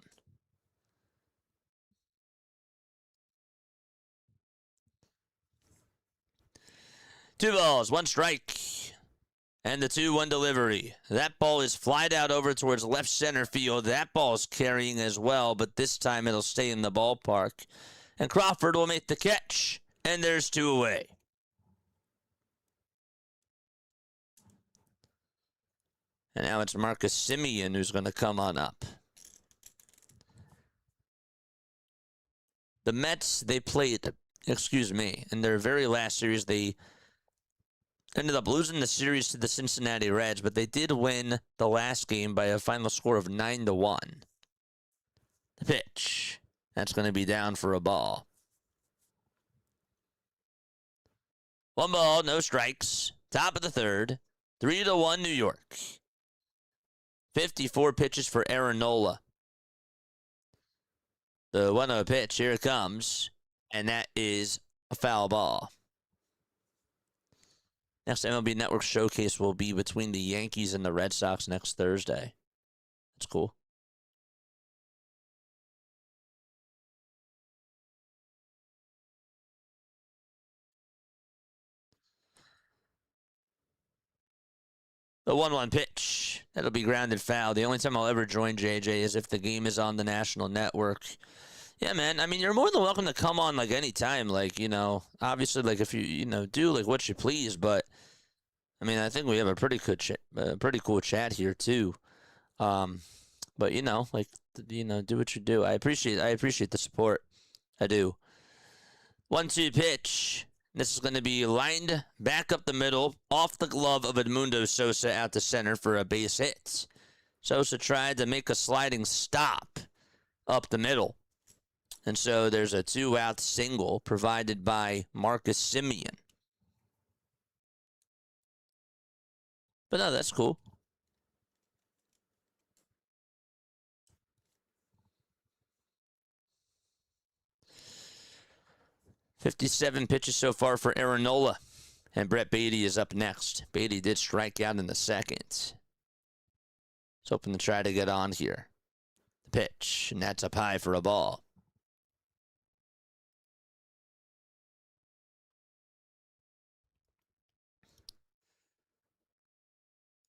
Two balls, 1 strike. And the 2-1 delivery. That ball is flied out over towards left center field. That ball's carrying as well, but this time it'll stay in the ballpark. And Crawford will make the catch. And there's 2 away. And now it's Marcus Semien who's going to come on up. The Mets, they played, in their very last series, they ended up losing the series to the Cincinnati Reds, but they did win the last game by a final score of 9-1. The pitch, that's going to be down for a ball. 1 ball, no strikes. Top of the third. 3-1 New York. 54 pitches for Aaron Nola. The 1-0 pitch, here it comes. And that is a foul ball. Next MLB Network showcase will be between the Yankees and the Red Sox next Thursday. That's cool. The 1-1 pitch. That'll be grounded foul. The only time I'll ever join JJ is if the game is on the national network. Yeah, man. I mean, you're more than welcome to come on, like, anytime. Like, you know, obviously, like, if you do, like, what you please. But, I mean, I think we have a pretty cool chat here, too. But, you know, like, do what you do. I appreciate the support. I do. 1-2 pitch. This is going to be lined back up the middle, off the glove of Edmundo Sosa out to center for a base hit. Sosa tried to make a sliding stop up the middle. And so there's a 2-out single provided by Marcus Semien. But no, that's cool. .57 pitches so far for Aaron Nola. And Brett Beatty is up next. Beatty did strike out in the second. He's hoping to try to get on here. The pitch, and that's up high for a ball.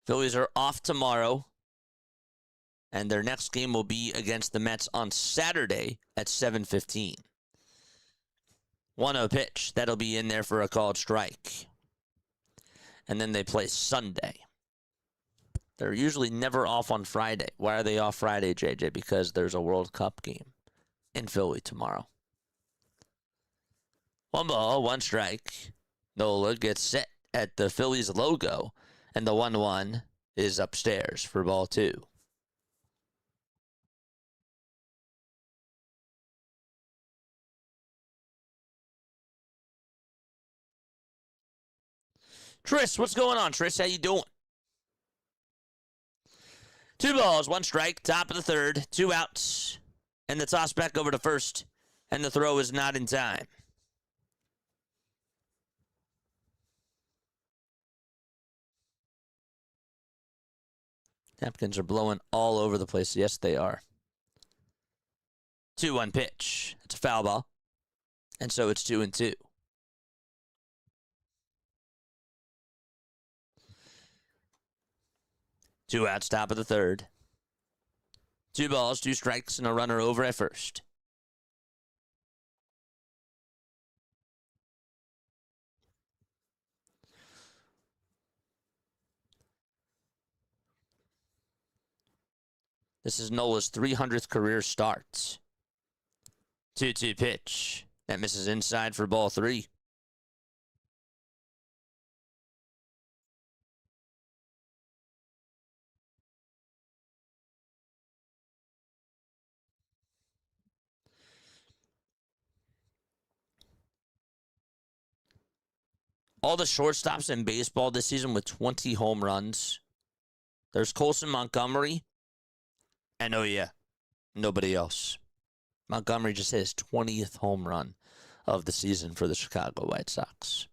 Phillies are off tomorrow. And their next game will be against the Mets on Saturday at 7:15. 1-0 pitch. That'll be in there for a called strike. And then they play Sunday. They're usually never off on Friday. Why are they off Friday, JJ? Because there's a World Cup game in Philly tomorrow. 1 ball, 1 strike. Nola gets set at the Phillies logo. And the 1-1 is upstairs for ball 2. Tris, what's going on, Tris? How you doing? 2 balls, 1 strike, top of the third, 2 outs, and the toss back over to first, and the throw is not in time. Napkins are blowing all over the place. Yes, they are. 2-1 pitch. It's a foul ball. And so it's 2-2. Two outs, top of the third. 2 balls, 2 strikes, and a runner over at first. This is Nola's 300th career start. 2-2 pitch. That misses inside for ball 3. All the shortstops in baseball this season with 20 home runs. There's Colson Montgomery. And oh yeah, nobody else. Montgomery just hit his 20th home run of the season for the Chicago White Sox.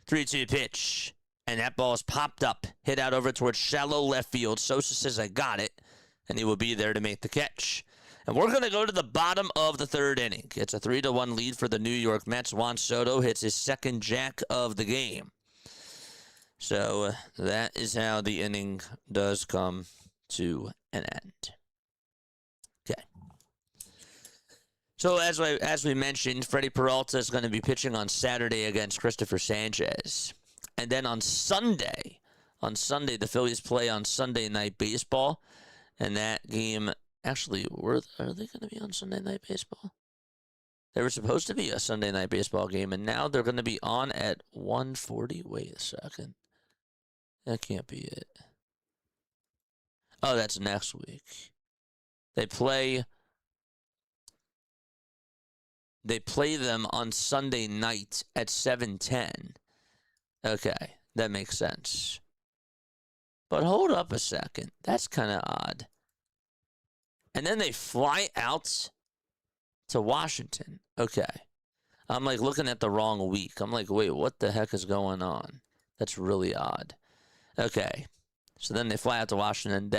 3-2 pitch. And that ball is popped up, hit out over towards shallow left field. Sosa says, I got it. And he will be there to make the catch. And we're going to go to the bottom of the third inning. It's a 3-1 lead for the New York Mets. Juan Soto hits his second jack of the game. So that is how the inning does come to an end. Okay. So as we mentioned, Freddie Peralta is going to be pitching on Saturday against Christopher Sanchez. And then on Sunday, the Phillies play on Sunday Night Baseball. And that game, actually, are they going to be on Sunday Night Baseball? They were supposed to be a Sunday Night Baseball game, and now they're going to be on at 1:40. Wait a second. That can't be it. Oh, that's next week. They play them on Sunday night at 7:10. Okay, that makes sense. But hold up a second. That's kind of odd. And then they fly out to Washington. Okay. I'm like looking at the wrong week. I'm like, wait, what the heck is going on? That's really odd. Okay. So then they fly out to Washington,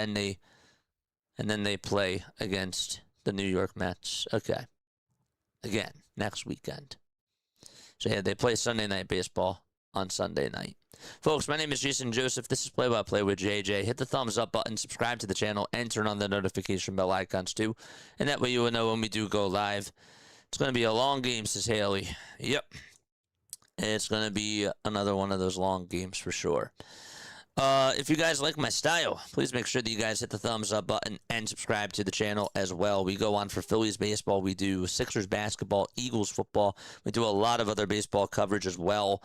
and then they play against the New York Mets. Okay. Again, next weekend. So yeah, they play Sunday Night Baseball on Sunday night. Folks, my name is Jason Joseph. This is Play by Play with JJ. Hit the thumbs up button, subscribe to the channel, and turn on the notification bell icons too. And that way you will know when we do go live. It's going to be a long game, says Haley. Yep. It's going to be another one of those long games for sure. If you guys like my style, please make sure that you guys hit the thumbs up button and subscribe to the channel as well. We go on for Phillies baseball. We do Sixers basketball, Eagles football. We do a lot of other baseball coverage as well.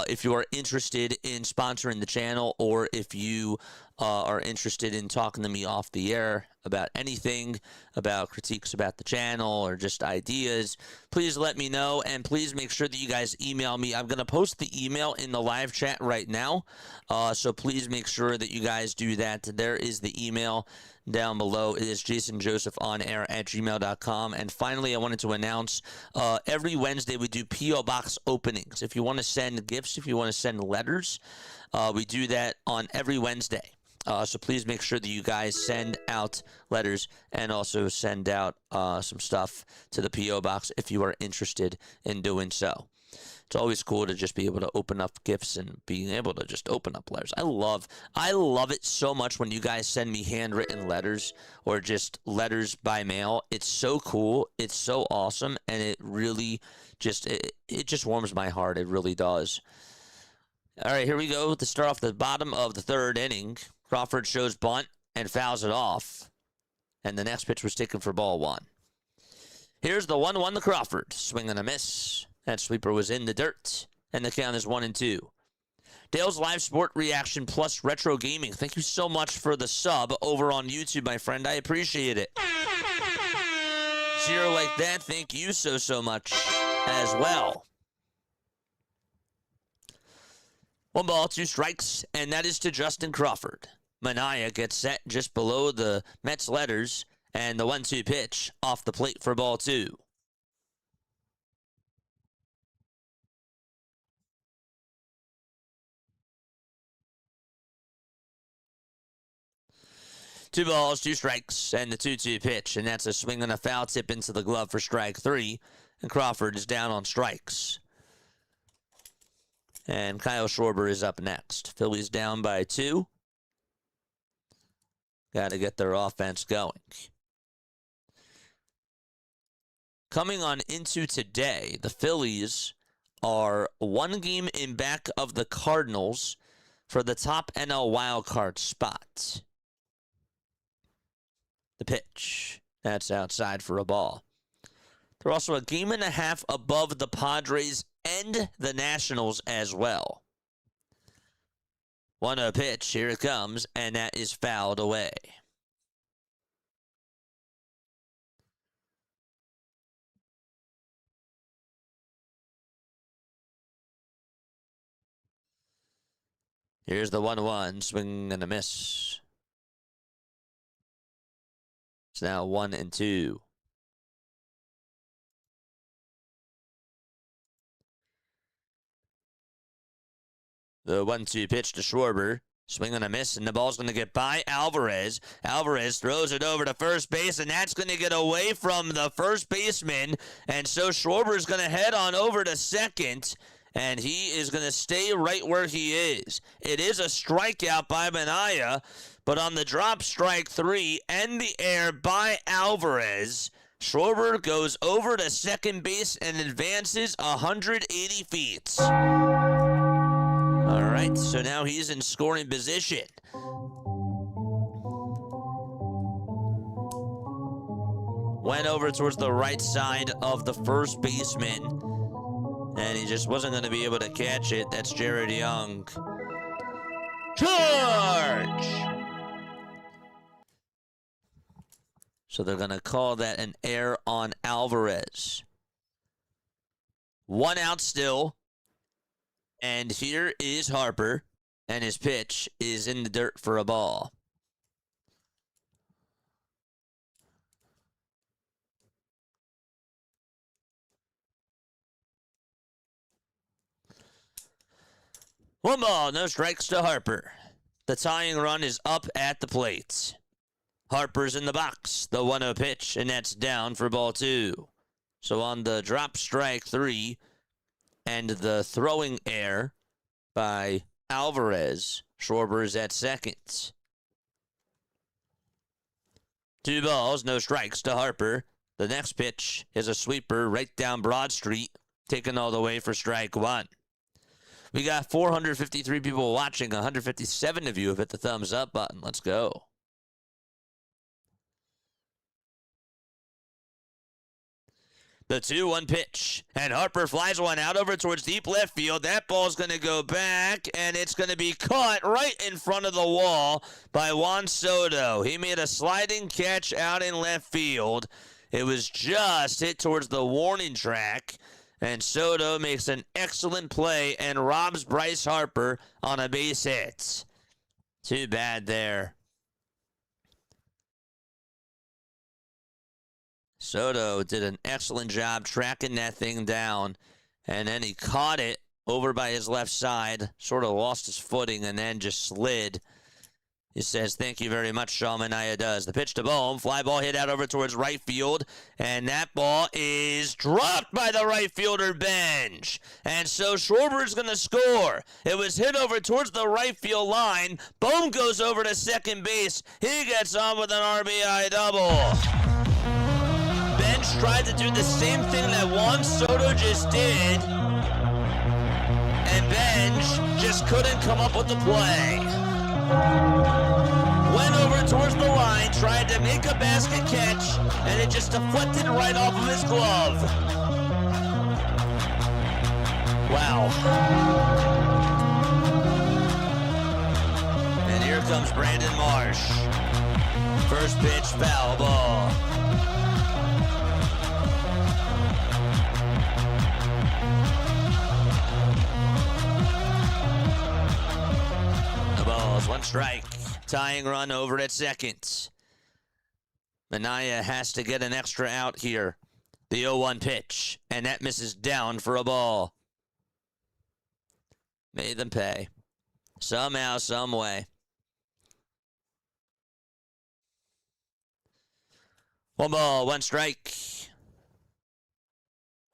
If you are interested in sponsoring the channel, or if you are interested in talking to me off the air about anything, about critiques about the channel or just ideas, please let me know, and please make sure that you guys email me. I'm going to post the email in the live chat right now, so please make sure that you guys do that. There is the email down below. It is jasonjosephonair@gmail.com. And finally, I wanted to announce every Wednesday we do P.O. Box openings. If you want to send gifts, if you want to send letters, we do that on every Wednesday. So please make sure that you guys send out letters and also send out some stuff to the P.O. Box if you are interested in doing so. It's always cool to just be able to open up gifts and being able to just open up letters. I love it so much when you guys send me handwritten letters or just letters by mail. It's so cool. It's so awesome. And it really just, it just warms my heart. It really does. All right, here we go to start off the bottom of the third inning. Crawford shows bunt and fouls it off. And the next pitch was taken for ball 1. Here's the 1-1 to Crawford. Swing and a miss. That sweeper was in the dirt. And the count is 1-2. Dale's Live Sport Reaction Plus Retro Gaming. Thank you so much for the sub over on YouTube, my friend. I appreciate it. Zero like that. Thank you so much as well. 1 ball, 2 strikes, and that is to Justin Crawford. Mania gets set just below the Mets letters, and the 1-2 pitch off the plate for ball 2. Two balls, 2 strikes, and the 2-2 pitch, and that's a swing and a foul tip into the glove for strike 3. And Crawford is down on strikes. And Kyle Schwarber is up next. Phillies down by 2. Got to get their offense going. Coming on into today, the Phillies are 1 game in back of the Cardinals for the top NL wildcard spot. The pitch. That's outside for a ball. They're also a game and a half above the Padres and the Nationals as well. 1-0 pitch. Here it comes, and that is fouled away. Here's the 1-1. Swing and a miss. It's now 1-2. The 1-2 pitch to Schwarber. Swing and a miss, and the ball's going to get by Alvarez. Alvarez throws it over to first base, and that's going to get away from the first baseman. And so Schwarber's going to head on over to second, and he is going to stay right where he is. It is a strikeout by Minaya, but on the drop, strike 3, and the air by Alvarez, Schwarber goes over to second base and advances 180 feet. All right, so now he's in scoring position. Went over towards the right side of the first baseman, and he just wasn't going to be able to catch it. That's Jared Young. Charge! So they're going to call that an error on Alvarez. 1 out still. And here is Harper, and his pitch is in the dirt for a ball. One ball, no strikes to Harper. The tying run is up at the plate. Harper's in the box, the 1-0 pitch, and that's down for ball 2. So on the drop, strike 3, and the throwing error by Alvarez, Schwarber is at second. 2 balls, no strikes to Harper. The next pitch is a sweeper right down Broad Street, taken all the way for strike 1. We got 453 people watching. 157 of you have hit the thumbs up button. Let's go. The 2-1 pitch, and Harper flies one out over towards deep left field. That ball's going to go back, and it's going to be caught right in front of the wall by Juan Soto. He made a sliding catch out in left field. It was just hit towards the warning track, and Soto makes an excellent play and robs Bryce Harper on a base hit. Too bad there. Soto did an excellent job tracking that thing down, and then he caught it over by his left side, sort of lost his footing, and then just slid. He says, "Thank you very much," Sean Minaya does. The pitch to Bohm, fly ball hit out over towards right field, and that ball is dropped by the right fielder bench. And so Schwarber's going to score. It was hit over towards the right field line. Bohm goes over to second base. He gets on with an RBI double. Bench tried to do the same thing that Juan Soto just did, and Bench just couldn't come up with the play. Went over towards the line, tried to make a basket catch, and it just deflected right off of his glove. Wow. And here comes Brandon Marsh. First pitch, foul ball. One strike. Tying run over at second. Minaya has to get an extra out here. The 0-1 pitch, and that misses down for a ball. Made them pay. Somehow, some way. One ball, one strike.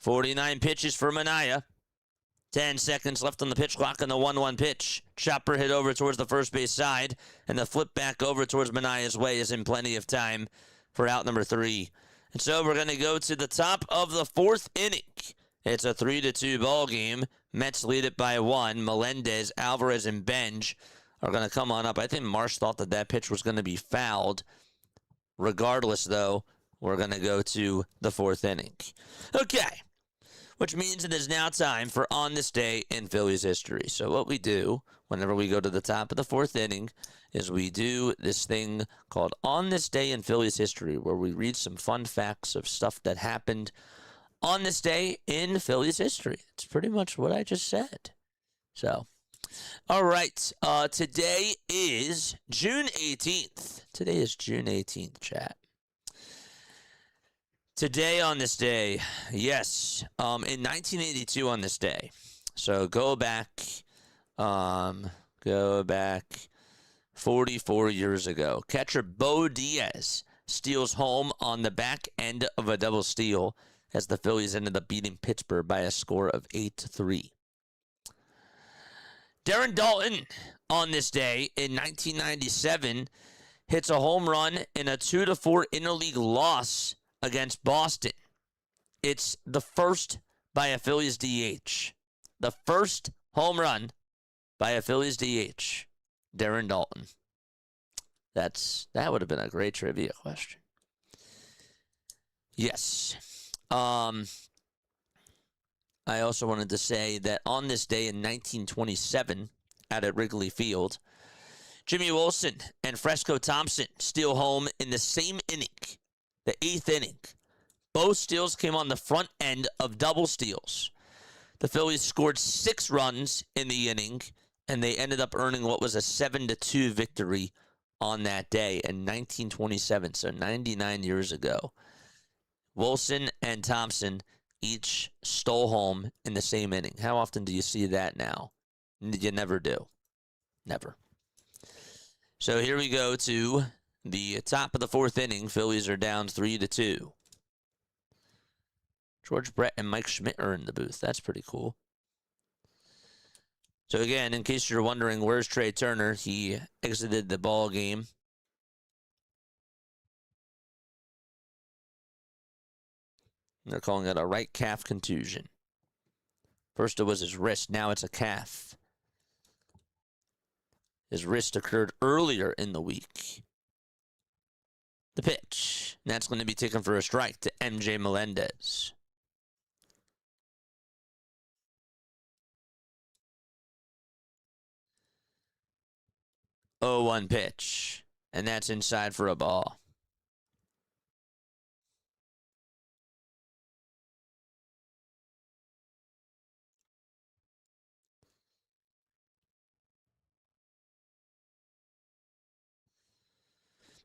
49 pitches for Manaea. 10 seconds left on the pitch clock and the 1-1 pitch. Chopper hit over towards the first base side, and the flip back over towards Manaea's way is in plenty of time for out number 3. And so we're going to go to the top of the 4th inning. It's a 3-2 ball game. Mets lead it by 1. Melendez, Alvarez, and Benj are going to come on up. I think Marsh thought that pitch was going to be fouled. Regardless, though, we're going to go to the 4th inning. Okay. Which means it is now time for On This Day in Phillies History. So what we do whenever we go to the top of the 4th inning is we do this thing called On This Day in Phillies History, where we read some fun facts of stuff that happened on this day in Phillies history. It's pretty much what I just said. So, all right. Today is June 18th. Today is June 18th, chat. Today on this day, yes, in 1982 on this day. So go back 44 years ago. Catcher Bo Diaz steals home on the back end of a double steal as the Phillies ended up beating Pittsburgh by a score of 8-3. Darren Daulton on this day in 1997 hits a home run in a 2-4 interleague loss against Boston. It's the first by a Phillies DH. The first home run by a Phillies DH. Darren Daulton. That would have been a great trivia question. Yes. I also wanted to say that on this day in 1927 out at Wrigley Field, Jimmy Wilson and Fresco Thompson steal home in the same inning. The 8th inning. Both steals came on the front end of double steals. The Phillies scored 6 runs in the inning, and they ended up earning what was a 7-2 victory on that day in 1927, so 99 years ago. Wilson and Thompson each stole home in the same inning. How often do you see that now? You never do. Never. So here we go to the top of the 4th inning. Phillies are down 3-2. George Brett and Mike Schmidt are in the booth. That's pretty cool. So again, in case you're wondering, where's Trey Turner? He exited the ball game. They're calling it a right calf contusion. First it was his wrist. Now it's a calf. His wrist occurred earlier in the week. The pitch. And that's going to be taken for a strike to MJ Melendez. Oh, 1 pitch. And that's inside for a ball.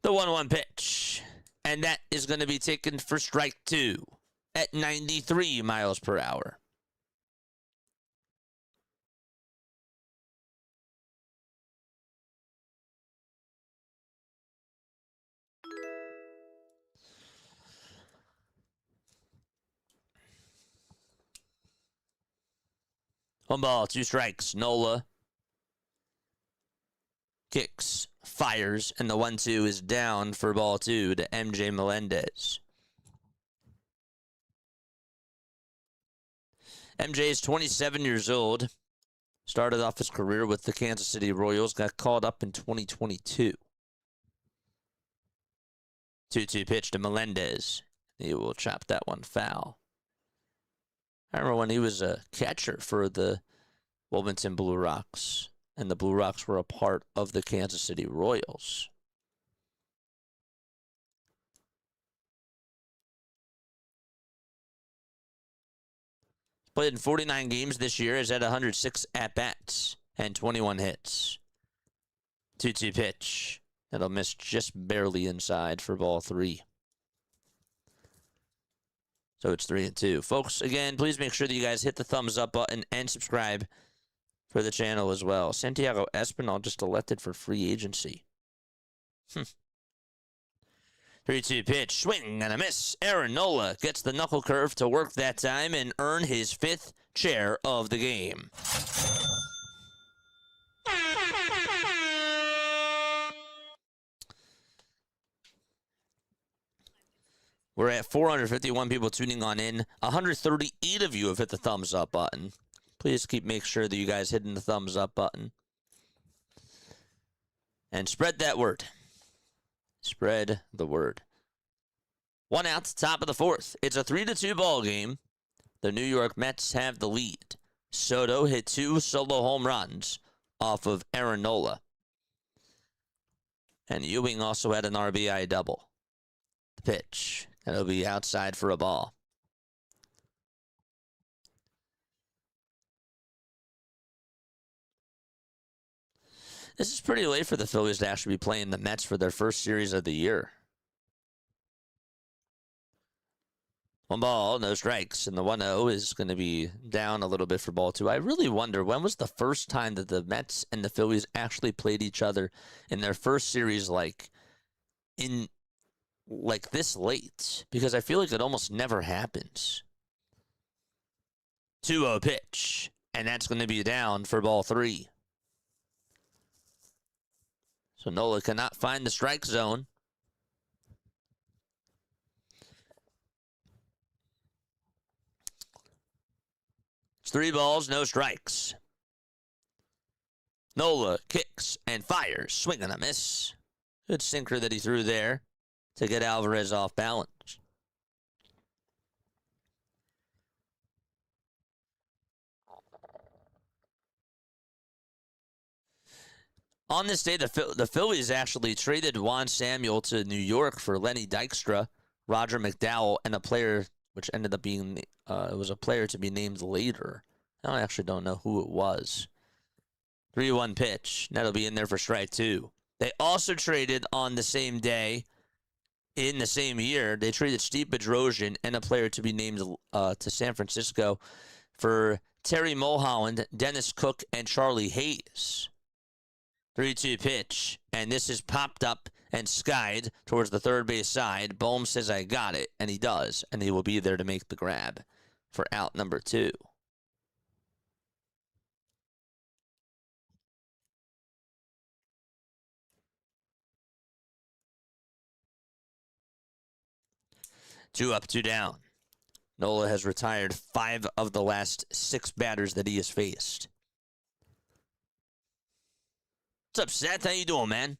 The 1-1 pitch. And that is going to be taken for strike 2 at 93 miles per hour. One ball, 2 strikes. Nola kicks, fires, and the 1-2 is down for ball 2 to MJ Melendez. MJ is 27 years old. Started off his career with the Kansas City Royals. Got called up in 2022. 2-2 pitch to Melendez. He will chop that one foul. I remember when he was a catcher for the Wilmington Blue Rocks, and the Blue Rocks were a part of the Kansas City Royals. Played in 49 games this year. Has had 106 at-bats and 21 hits. 2-2 pitch. That'll miss just barely inside for ball 3. So it's 3-2. Folks, again, please make sure that you guys hit the thumbs up button and subscribe for the channel as well. Santiago Espinal just elected for free agency. 3-2 pitch, swing and a miss. Aaron Nola gets the knuckle curve to work that time and earn his 5th chair of the game. We're at 451 people tuning on in. 138 of you have hit the thumbs up button. Please make sure that you guys hitting the thumbs up button. And spread that word. Spread the word. 1 out, top of the 4th. It's a 3-2 ball game. The New York Mets have the lead. Soto hit 2 solo home runs off of Aaron Nola. And Ewing also had an RBI double. The pitch. That'll be outside for a ball. This is pretty late for the Phillies to actually be playing the Mets for their first series of the year. 1 ball, no strikes, and the 1-0 is going to be down a little bit for ball 2. I really wonder, when was the first time that the Mets and the Phillies actually played each other in their first series this late? Because I feel like it almost never happens. 2-0 pitch, and that's going to be down for ball 3. So Nola cannot find the strike zone. It's 3 balls, no strikes. Nola kicks and fires. Swing and a miss. Good sinker that he threw there to get Alvarez off balance. On this day, the Phillies actually traded Juan Samuel to New York for Lenny Dykstra, Roger McDowell, and a player which ended up being it was a player to be named later. I actually don't know who it was. 3-1 pitch. That'll be in there for strike 2. They also traded on the same day, in the same year, they traded Steve Bedrosian and a player to be named to San Francisco for Terry Mulholland, Dennis Cook, and Charlie Hayes. 3-2 pitch, and this is popped up and skied towards the third base side. Bohm says, I got it, and he does, and he will be there to make the grab for out number 2. Two up, 2 down. Nola has retired 5 of the last 6 batters that he has faced. What's up, Seth? How you doing, man?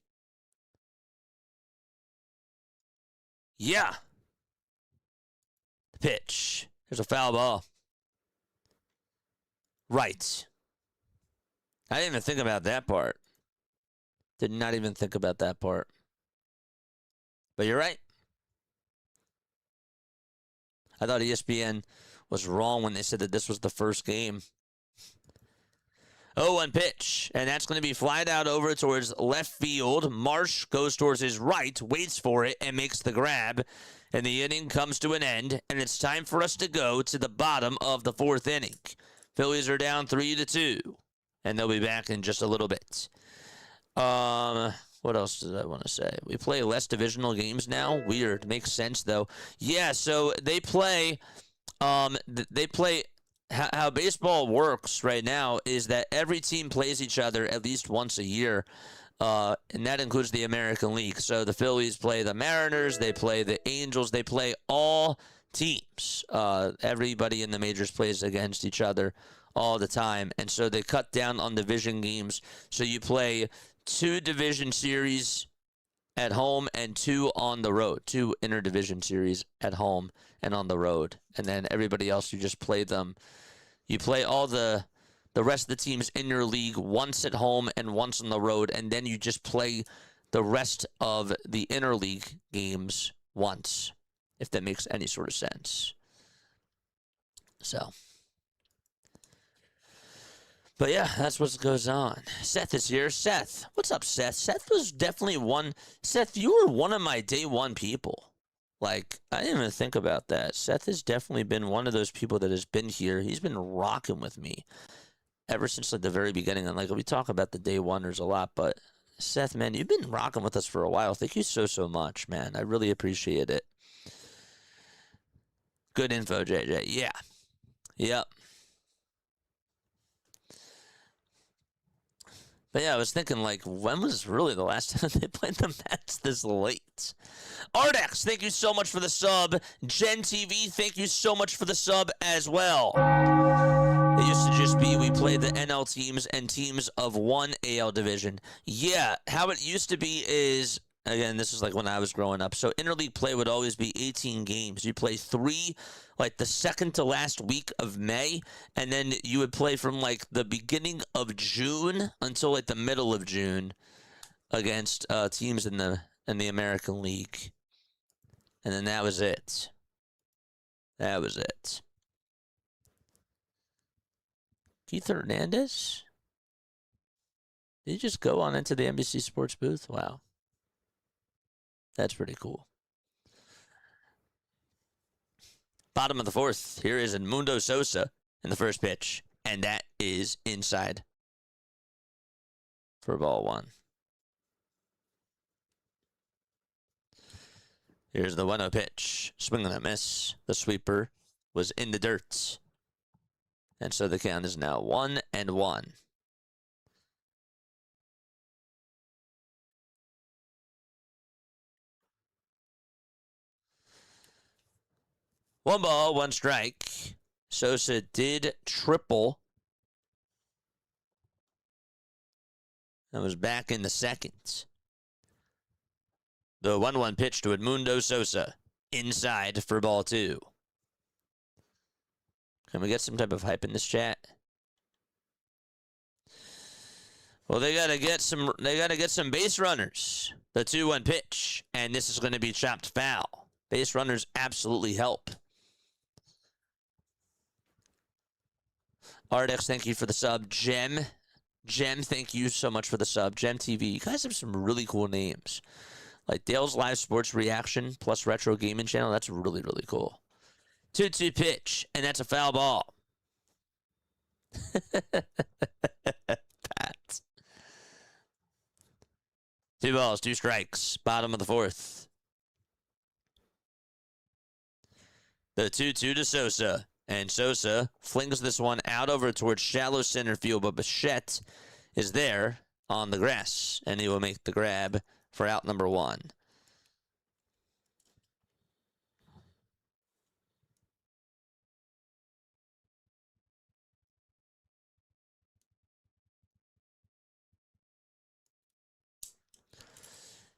Yeah. The pitch. There's a foul ball. Right. I didn't even think about that part. Did not even think about that part. But you're right. I thought ESPN was wrong when they said that this was the first game. 0-1 pitch, and that's going to be flied out over towards left field. Marsh goes towards his right, waits for it, and makes the grab. And the inning comes to an end, and it's time for us to go to the bottom of the 4th inning. Phillies are down 3-2, and they'll be back in just a little bit. What else did I want to say? We play less divisional games now. Weird. Makes sense, though. Yeah, so they play how baseball works right now is that every team plays each other at least once a year, and that includes the American League. So the Phillies play the Mariners, they play the Angels, they play all teams. Everybody in the majors plays against each other all the time, and so they cut down on division games. So you play 2 division series at home and 2 on the road, 2 interdivision series at home and on the road, and then everybody else, you just play them. You play all the rest of the teams in your league once at home and once on the road, and then you just play the rest of the interleague games once, if that makes any sort of sense. So, but yeah, that's what goes on. Seth is here. Seth, what's up, Seth? Seth was definitely Seth, you were one of my day one people. Like, I didn't even think about that. Seth has definitely been one of those people that has been here. He's been rocking with me ever since like the very beginning. And like we talk about the day oneers a lot, but Seth, man, you've been rocking with us for a while. Thank you so much, man. I really appreciate it. Good info, JJ. Yeah. Yep. But yeah, I was thinking, like, when was really the last time they played the Mets this late? Ardex, thank you so much for the sub. Gen TV, thank you so much for the sub as well. It used to just be we played the NL teams and teams of one AL division. Yeah, how it used to be is, again, this is like when I was growing up. So interleague play would always be 18 games. You play 3, like the second to last week of May, and then you would play from like the beginning of June until like the middle of June against teams in the American League. And then that was it. That was it. Keith Hernandez? Did he just go on into the NBC Sports booth? Wow. That's pretty cool. Bottom of the 4th. Here is Edmundo Sosa in the first pitch. And that is inside for ball 1. Here's the 1-0 pitch. Swing and a miss. The sweeper was in the dirt. And so the count is now 1-1. One ball, one strike. Sosa did triple. That was back in the second. The 1-1 pitch to Edmundo Sosa. Inside for ball 2. Can we get some type of hype in this chat? Well, they gotta get some base runners. The 2-1 pitch. And this is gonna be chopped foul. Base runners absolutely help. Ardex, thank you for the sub. Gem, thank you so much for the sub. Gem TV, you guys have some really cool names. Like Dale's Live Sports Reaction plus Retro Gaming Channel. That's really, really cool. 2-2 pitch, and that's a foul ball. Pat. 2 balls, 2 strikes. Bottom of the 4th. The 2-2 to Sosa. And Sosa flings this one out over towards shallow center field, but Bichette is there on the grass, and he will make the grab for out number 1.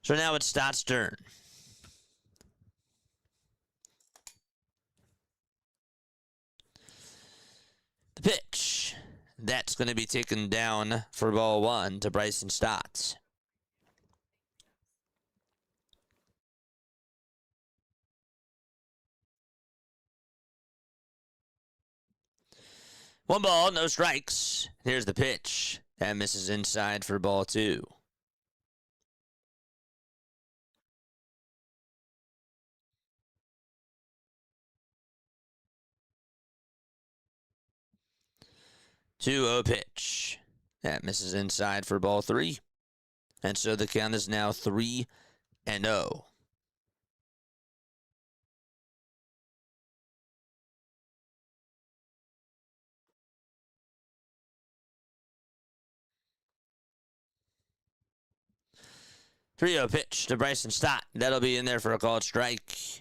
So now it's Stott's turn. The pitch. That's going to be taken down for ball 1 to Bryson Stott. One ball, no strikes. Here's the pitch. That misses inside for ball 2. Two-oh pitch. That misses inside for ball 3. And so the count is now 3-0. 3-0 pitch to Bryson Stott. That'll be in there for a called strike.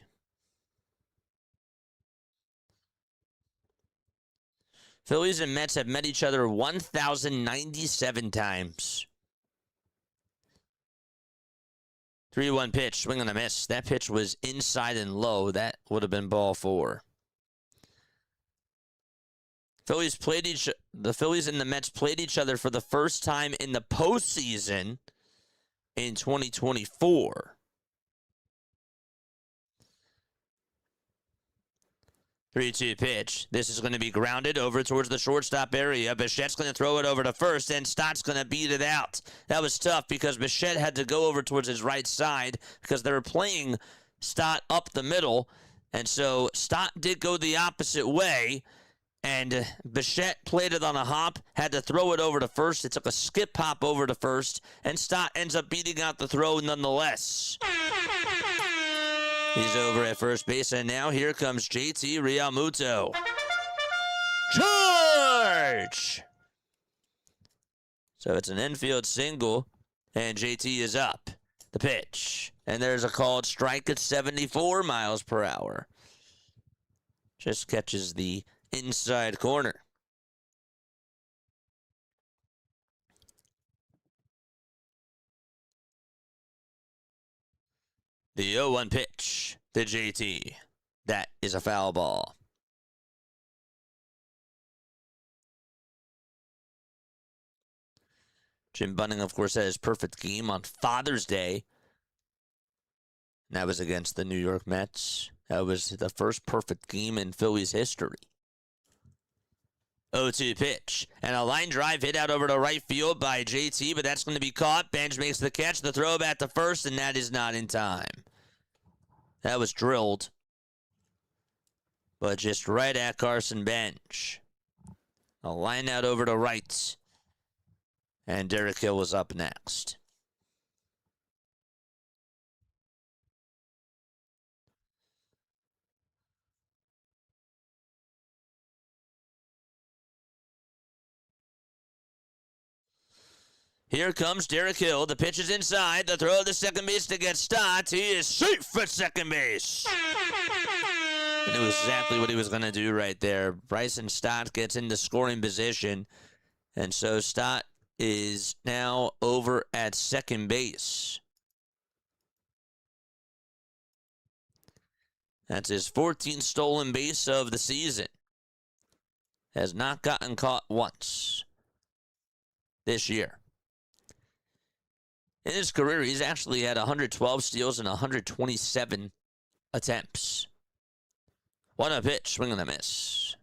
Phillies and Mets have met each other 1,097 times. 3-1 pitch, swing and a miss. That pitch was inside and low. That would have been ball 4. The Phillies and the Mets played each other for the first time in the postseason in 2024. 3-2 pitch. This is going to be grounded over towards the shortstop area. Bichette's going to throw it over to first, and Stott's going to beat it out. That was tough because Bichette had to go over towards his right side because they were playing Stott up the middle. And so Stott did go the opposite way, And Bichette played it on a hop, had to throw it over to first. It took a skip hop over to first, and Stott ends up beating out the throw nonetheless. He's over at first base, and now here comes JT Realmuto. Charge! So it's an infield single, and JT is up. The pitch. And there's a called strike at 74 miles per hour. Just catches the inside corner. The 0-1 pitch to JT. That is a foul ball. Jim Bunning, of course, had his perfect game on Father's Day. And that was against the New York Mets. That was the first perfect game in Phillies history. 0-2 pitch. And a line drive hit out over to right field by JT, but that's going to be caught. Bench makes the catch. The throw back to first, and that is not in time. That was drilled. But just right at Carson Bench. A line out over to right. And Derek Hill was up next. Here comes Derek Hill. The pitch is inside. The throw to second base to get Stott. He is safe at second base. And it was exactly what he was going to do right there. Bryson Stott gets into scoring position. And so Stott is now over at second base. That's his 14th stolen base of the season. Has not gotten caught once this year. In his career, he's actually had 112 steals and 127 attempts. 1-0 pitch, swing and a miss.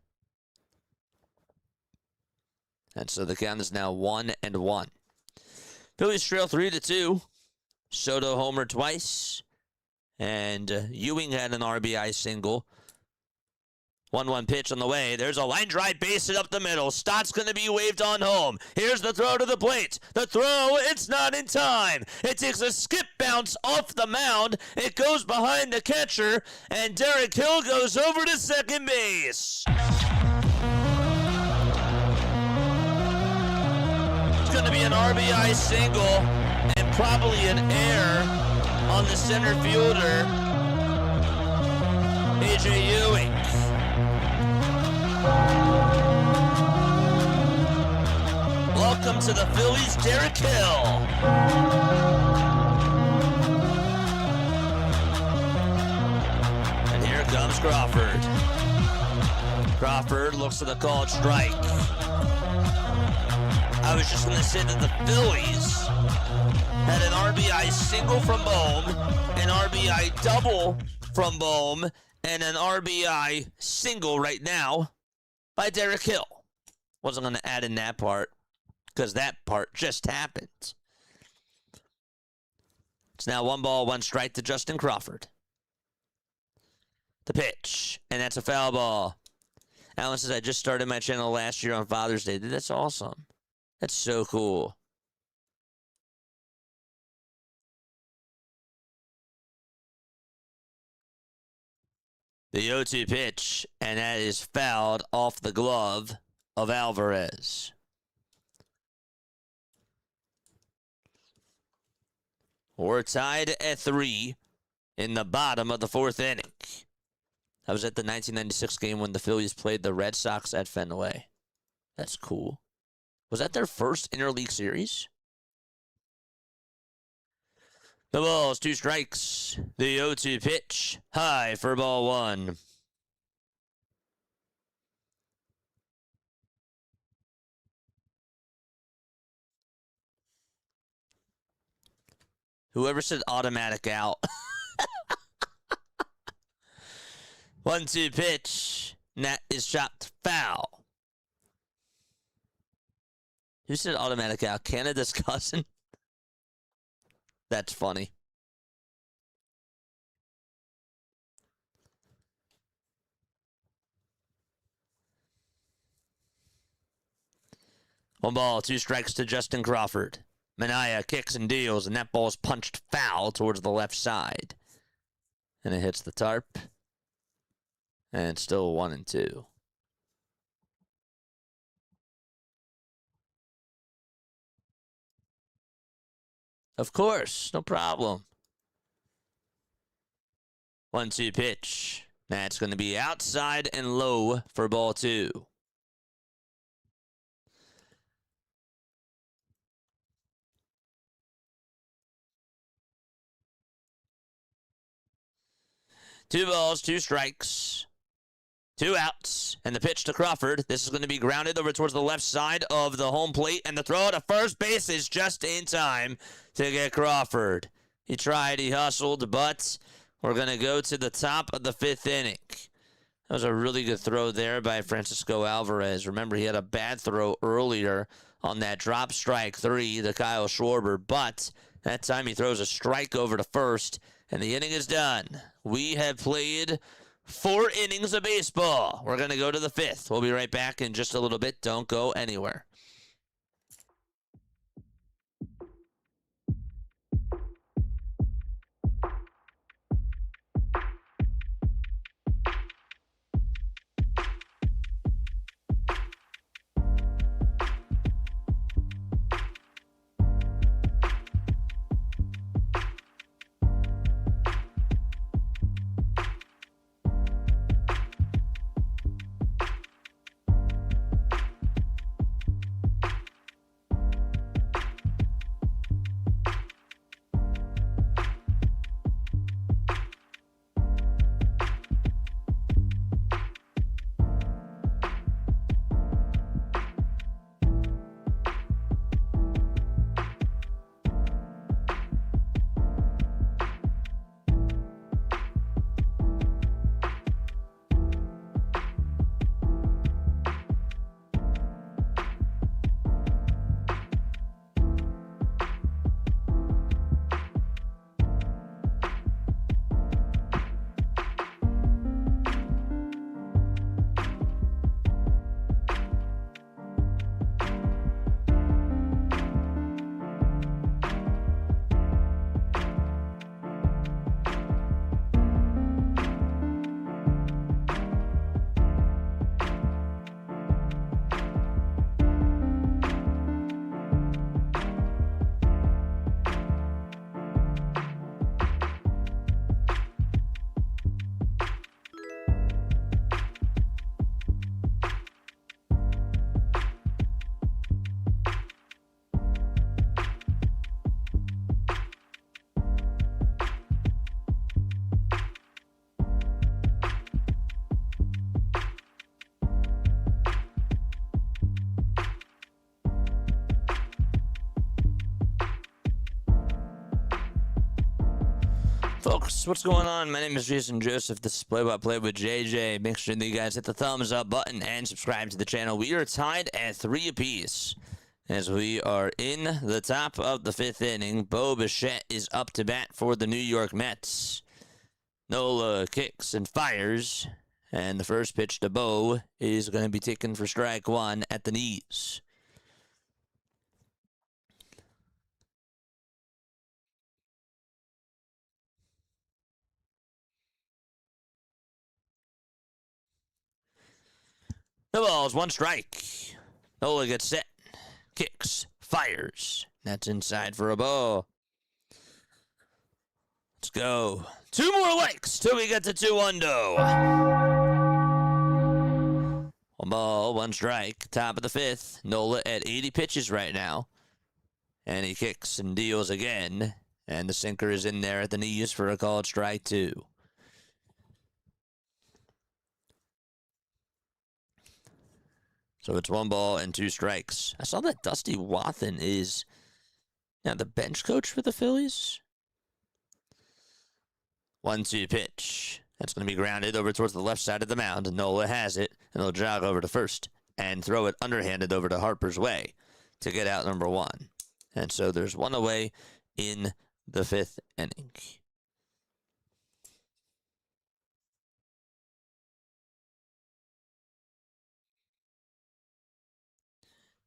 And so the count is now 1-1. Phillies trail 3-2. Soto homered twice. And Ewing had an RBI single. 1-1 pitch on the way. There's a line drive base hit up the middle. Stott's going to be waved on home. Here's the throw to the plate. The throw, it's not in time. It takes a skip bounce off the mound. It goes behind the catcher, and Derek Hill goes over to second base. It's going to be an RBI single and probably an error on the center fielder, A.J. Ewing. Welcome to the Phillies, Derek Hill. And here comes Crawford. Crawford looks at the called strike. I was just going to say that the Phillies had an RBI single from Bohm, an RBI double from Bohm, and an RBI single right now by Derek Hill. Wasn't going to add in that part because that part just happened. It's now 1-1 strike to Justin Crawford. The pitch, and that's a foul ball. Alan says, I just started my channel last year on Father's Day. Dude, that's awesome. That's so cool. The 0-2 pitch, and that is fouled off the glove of Alvarez. We're tied at 3 in the bottom of the 4th inning. I was at the 1996 game when the Phillies played the Red Sox at Fenway. That's cool. Was that their first interleague series? The ball's 2 strikes. The 0-2 pitch. High for ball 1. Whoever said automatic out. 1-2 pitch. And that is chopped foul. Who said automatic out? Canada's cousin? That's funny. One ball, 2 strikes to Justin Crawford. Minaya kicks and deals, and that ball's punched foul towards the left side. And it hits the tarp. And it's still 1-2. Of course, no problem. 1-2 pitch. That's going to be outside and low for ball 2. Two balls, 2 strikes, 2 outs, and the pitch to Crawford. This is going to be grounded over towards the left side of the home plate, and the throw to first base is just in time to get Crawford. He tried, he hustled, but we're going to go to the top of the 5th inning. That was a really good throw there by Francisco Alvarez. Remember, he had a bad throw earlier on that drop strike 3 to Kyle Schwarber, but that time he throws a strike over to first, and the inning is done. We have played 4 innings of baseball. We're going to go to the 5th. We'll be right back in just a little bit. Don't go anywhere. Folks, what's going on? My name is Jason Joseph. This is Play-by-Play with JJ. Make sure that you guys hit the thumbs up button and subscribe to the channel. We are tied at 3 apiece as we are in the top of the 5th inning. Bo Bichette is up to bat for the New York Mets. Nola kicks and fires, and the first pitch to Bo is going to be taken for strike 1 at the knees. No balls, 1 strike. Nola gets set, kicks, fires. That's inside for a ball. Let's go. 2 more likes till we get to 2-1. 1 ball, 1 strike. Top of the 5th. Nola at 80 pitches right now. And he kicks and deals again. And the sinker is in there at the knees for a called strike 2. So it's 1 ball and 2 strikes. I saw that Dusty Wathan is now the bench coach for the Phillies. 1-2 pitch. That's going to be grounded over towards the left side of the mound. Nola has it, and he'll jog over to first and throw it underhanded over to Harper's way to get out number 1. And so there's 1 away in the 5th inning.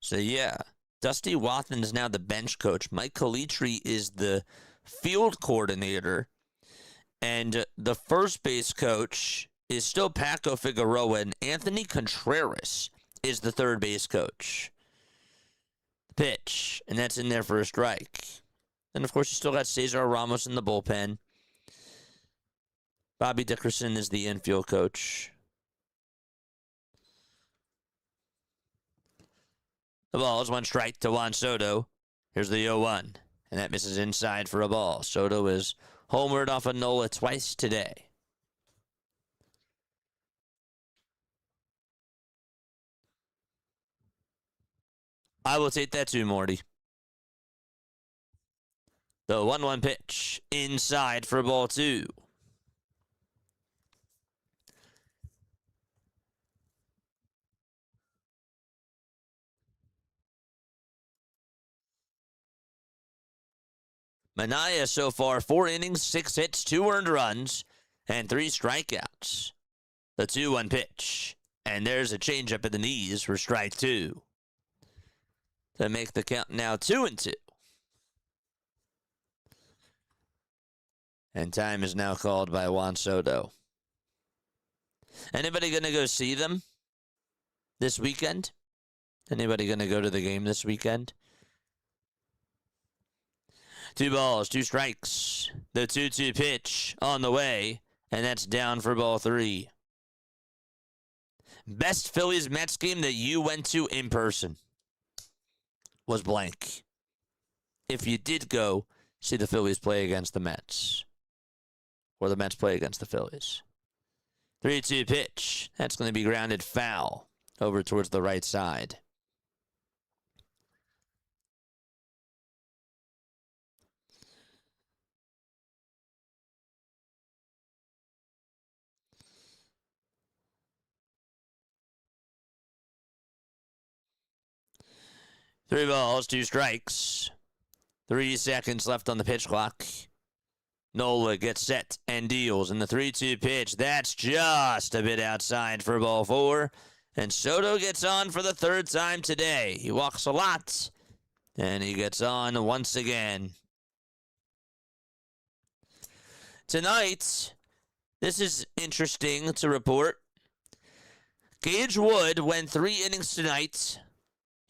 So, yeah, Dusty Wathan is now the bench coach. Mike Calitri is the field coordinator. And the first base coach is still Paco Figueroa, and Anthony Contreras is the third base coach. Pitch, and that's in there for a strike. And, of course, you still got Cesar Ramos in the bullpen. Bobby Dickerson is the infield coach. The ball is one strike to Juan Soto. Here's the 0-1, and that misses inside for a ball. Soto is homered off of Nola twice today. I will take that too, Morty. The 1-1 pitch inside for ball 2. Minaya so far, 4 innings, 6 hits, 2 earned runs, and 3 strikeouts. The 2-1 pitch. And there's a changeup at the knees for strike 2. To make the count now 2-2. And time is now called by Juan Soto. Anybody going to go see them this weekend? Anybody going to go to the game this weekend? 2 balls, 2 strikes. The 2-2 pitch on the way, and that's down for ball 3. Best Phillies Mets game that you went to in person was blank. If you did go see the Phillies play against the Mets, or the Mets play against the Phillies. 3-2 pitch. That's going to be grounded foul over towards the right side. Three balls, 2 strikes. 3 seconds left on the pitch clock. Nola gets set and deals in the 3-2 pitch. That's just a bit outside for ball 4. And Soto gets on for the 3rd time today. He walks a lot, and he gets on once again. Tonight, this is interesting to report. Gage Wood went 3 innings tonight.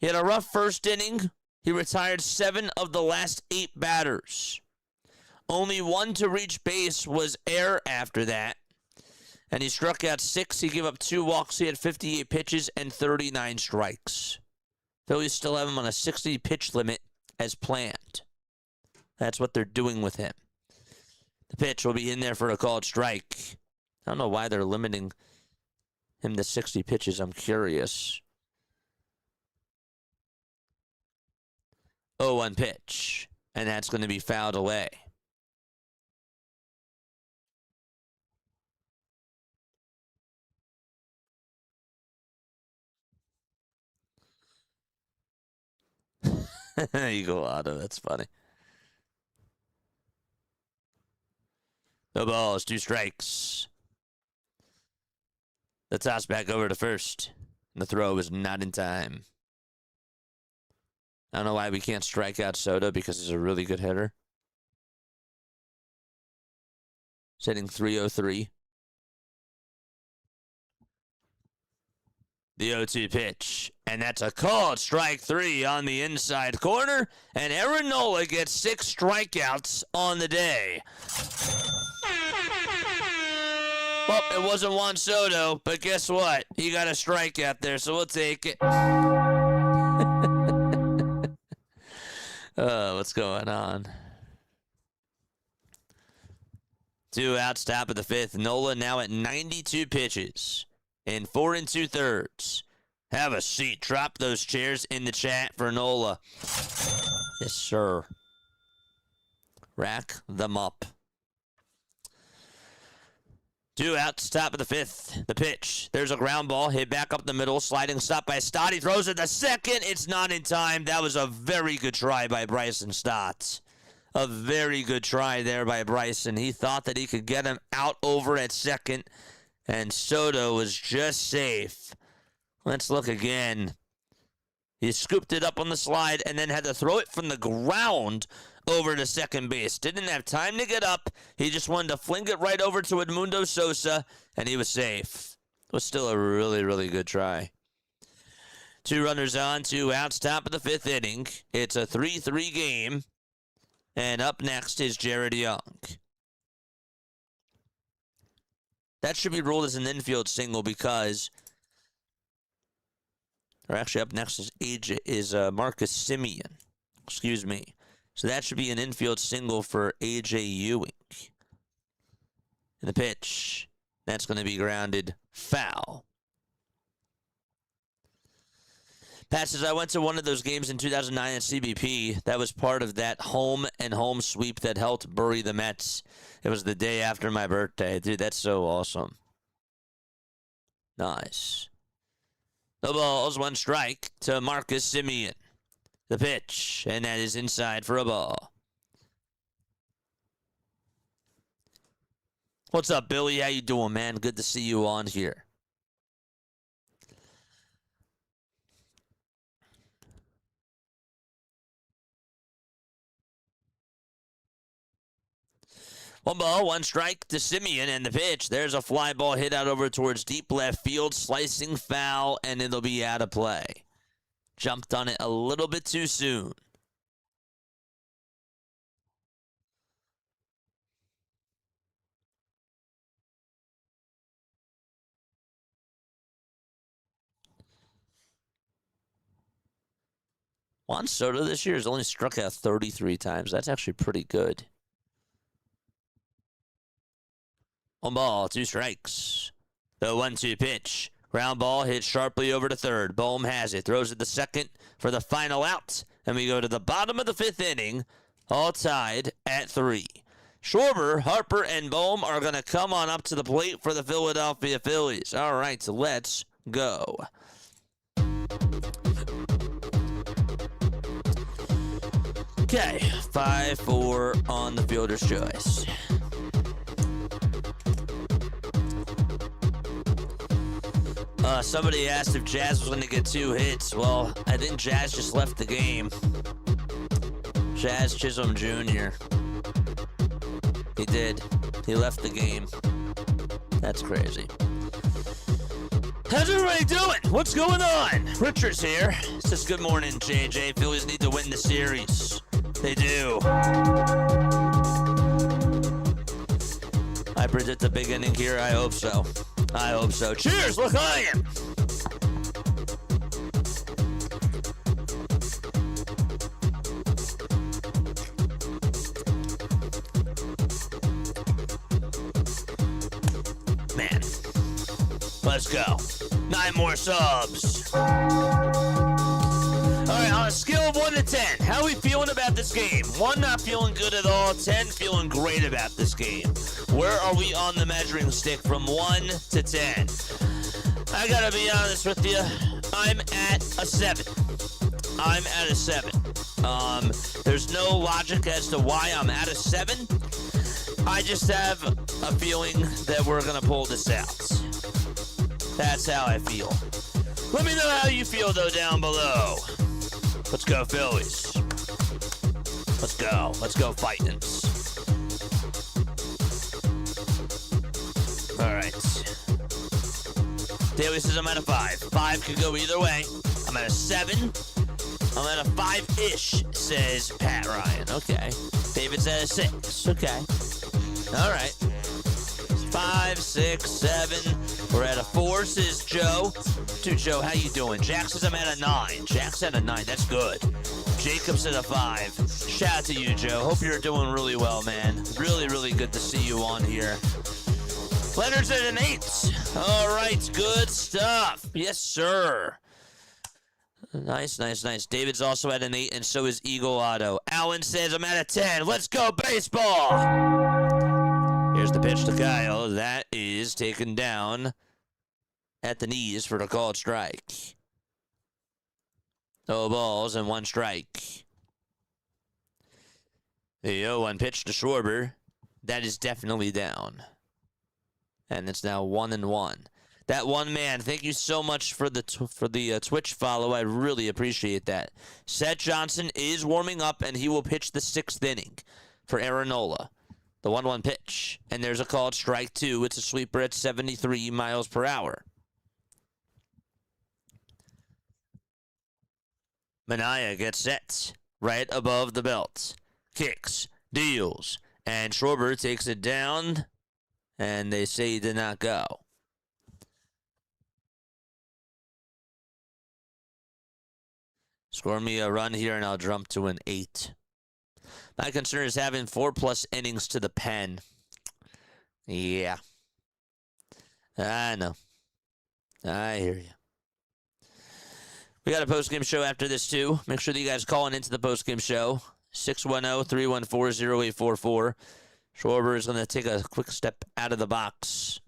He had a rough first inning. He retired 7 of the last 8 batters. Only 1 to reach base was error after that. And he struck out 6. He gave up 2 walks. He had 58 pitches and 39 strikes. Phillies still have him on a 60 pitch limit as planned. That's what they're doing with him. The pitch will be in there for a called strike. I don't know why they're limiting him to 60 pitches. I'm curious. 0-1 pitch. And that's going to be fouled away. Eagle Auto, that's funny. No balls, 2 strikes. The toss back over to first. And the throw is not in time. I don't know why we can't strike out Soto because he's a really good hitter. He's hitting .303. The 0-2 pitch. And that's a called strike 3 on the inside corner. And Aaron Nola gets 6 strikeouts on the day. Well, it wasn't Juan Soto, but guess what? He got a strikeout there, so we'll take it. What's going on? 2 outs, top of the 5th. Nola now at 92 pitches in 4 2/3. Have a seat. Drop those chairs in the chat for Nola. Yes, sir. Rack them up. 2 outs, top of the 5th. The pitch. There's a ground ball. Hit back up the middle. Sliding stop by Stott. He throws it to second. It's not in time. That was a very good try by Bryson Stott. A very good try there by Bryson. He thought that he could get him out over at second. And Soto was just safe. Let's look again. He scooped it up on the slide and then had to throw it from the ground over to second base. Didn't have time to get up. He just wanted to fling it right over to Edmundo Sosa, and he was safe. It was still a really, really good try. 2 runners on, 2 outs, top of the 5th inning. It's a 3-3 game. And up next is Jared Young. That should be ruled as an infield single because, or actually up next is Marcus Semien. Excuse me. So that should be an infield single for A.J. Ewing. And the pitch, that's going to be grounded foul. Passes, I went to one of those games in 2009 at CBP. That was part of that home and home sweep that helped bury the Mets. It was the day after my birthday. Dude, that's so awesome. Nice. No balls, 1 strike to Marcus Semien. The pitch, and that is inside for a ball. What's up, Billy? How you doing, man? Good to see you on here. One ball, 1 strike to Semien, and the pitch. There's a fly ball hit out over towards deep left field, slicing foul, and it'll be out of play. Jumped on it a little bit too soon. Juan Soto this year has only struck out 33 times. That's actually pretty good. 1 ball, 2 strikes. The 1-2 pitch. Ground ball hit sharply over to third. Bohm has it. Throws it to second for the final out. And we go to the bottom of the 5th inning. All tied at 3. Schwarber, Harper, and Bohm are going to come on up to the plate for the Philadelphia Phillies. All right, so let's go. Okay, 5-4 on the fielder's choice. Somebody asked if Jazz was going to get 2 hits. Well, I think Jazz just left the game. Jazz Chisholm Jr. He did. He left the game. That's crazy. How's everybody doing? What's going on? Richard's here. Says good morning, JJ. Phillies need to win the series. They do. I predict a big inning here. I hope so. I hope so. Cheers! Look, I am. Man. Let's go. 9 more subs. All right, on a scale of 1 to 10, how are we feeling about this game? 1, not feeling good at all. 10, feeling great about this game. Where are we on the measuring stick from 1 to 10? I gotta be honest with you. I'm at a 7. I'm at a 7. There's no logic as to why I'm at a 7. I just have a feeling that we're gonna pull this out. That's how I feel. Let me know how you feel, though, down below. Let's go, Phillies. Let's go. Let's go, Fightins. All right. Daly says I'm at a 5. 5 could go either way. I'm at a 7. I'm at a 5-ish, says Pat Ryan. Okay. David's at a 6. Okay. All right. 5, 6, 7. We're at a 4, says Joe. Dude, Joe, how you doing? Jack says I'm at a 9. Jack's at a 9. That's good. Jacob's at a 5. Shout out to you, Joe. Hope you're doing really well, man. Really, really good to see you on here. Leonard's at an 8. All right, good stuff. Yes, sir. Nice, nice, nice. David's also at an 8, and so is Eagle Otto. Alan says I'm at a 10. Let's go, baseball! Here's the pitch to Kyle. That is taken down at the knees for the called strike. No balls and 1 strike. The 0-1 pitch to Schwarber. That is definitely down. And it's now 1-1. That one man, thank you so much for the Twitch follow. I really appreciate that. Seth Johnson is warming up, and he will pitch the 6th inning for Aaron Nola. The 1-1 pitch. And there's a called strike 2. It's a sweeper at 73 miles per hour. Manaea gets set right above the belt. Kicks, deals, and Schwarber takes it down, and they say he did not go. Score me a run here, and I'll jump to an 8. My concern is having 4+ innings to the pen. Yeah. I know. I hear you. We got a post-game show after this, too. Make sure that you guys calling into the post-game show. 610-314-0844. Schwarber is going to take a quick step out of the box.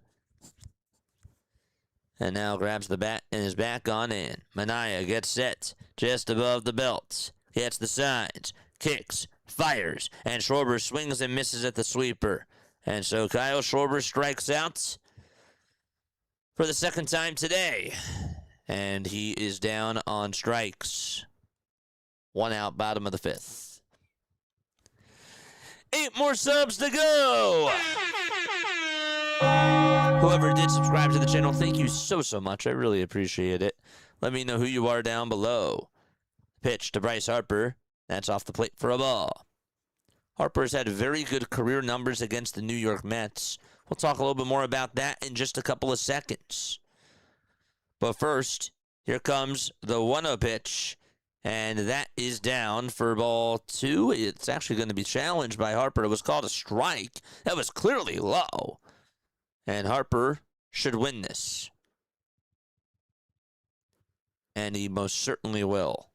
And now grabs the bat and is back on in. Manaea gets set just above the belt. Gets the signs. Kicks. Fires. And Schwarber swings and misses at the sweeper. And so Kyle Schwarber strikes out for the 2nd time today. And he is down on strikes. 1 out, bottom of the 5th. 8 more subs to go. Whoever did subscribe to the channel, thank you so much. I really appreciate it. Let me know who you are down below. Pitch to Bryce Harper. That's off the plate for a ball. Harper's had very good career numbers against the New York Mets. We'll talk a little bit more about that in just a couple of seconds. But first, here comes the 1-0 pitch. And that is down for ball 2. It's actually going to be challenged by Harper. It was called a strike. That was clearly low. And Harper should win this. And he most certainly will.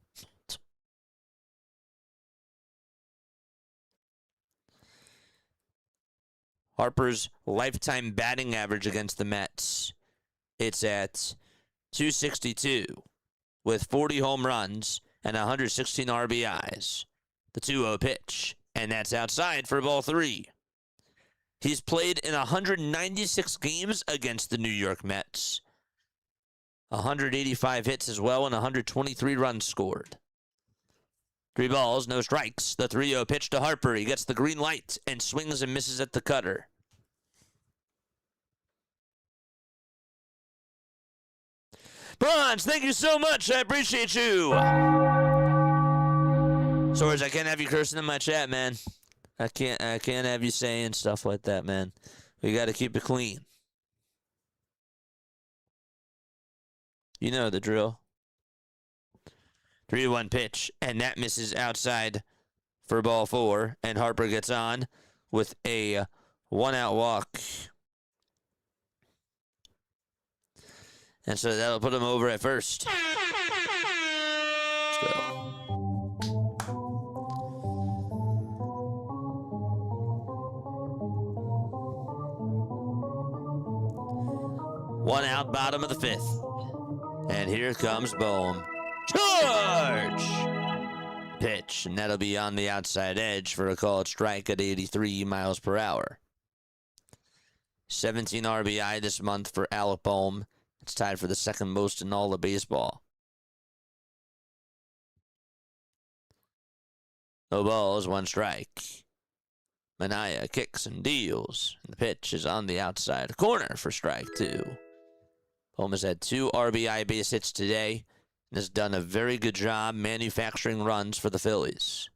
Harper's lifetime batting average against the Mets, it's at .262 with 40 home runs and 116 RBIs. The 2-0 pitch, and that's outside for ball 3. He's played in 196 games against the New York Mets. 185 hits as well and 123 runs scored. 3 balls, no strikes. The 3-0 pitch to Harper. He gets the green light and swings and misses at the cutter. Bronze, thank you so much. I appreciate you. Swords, I can't have you cursing in my chat, man. I can't have you saying stuff like that, man. We got to keep it clean. You know the drill. 3-1 pitch, and that misses outside for ball 4, and Harper gets on with a 1-out walk. And so that'll put him over at first. Let's go. One out, bottom of the 5th. And here comes Bohm. Charge! Pitch, and that'll be on the outside edge for a called strike at 83 miles per hour. 17 RBI this month for Alec Bohm. It's tied for the 2nd most in all of baseball. No balls, 1 strike. Manaea kicks and deals. And the pitch is on the outside corner for strike 2. Bohm has had 2 RBI base hits today and has done a very good job manufacturing runs for the Phillies.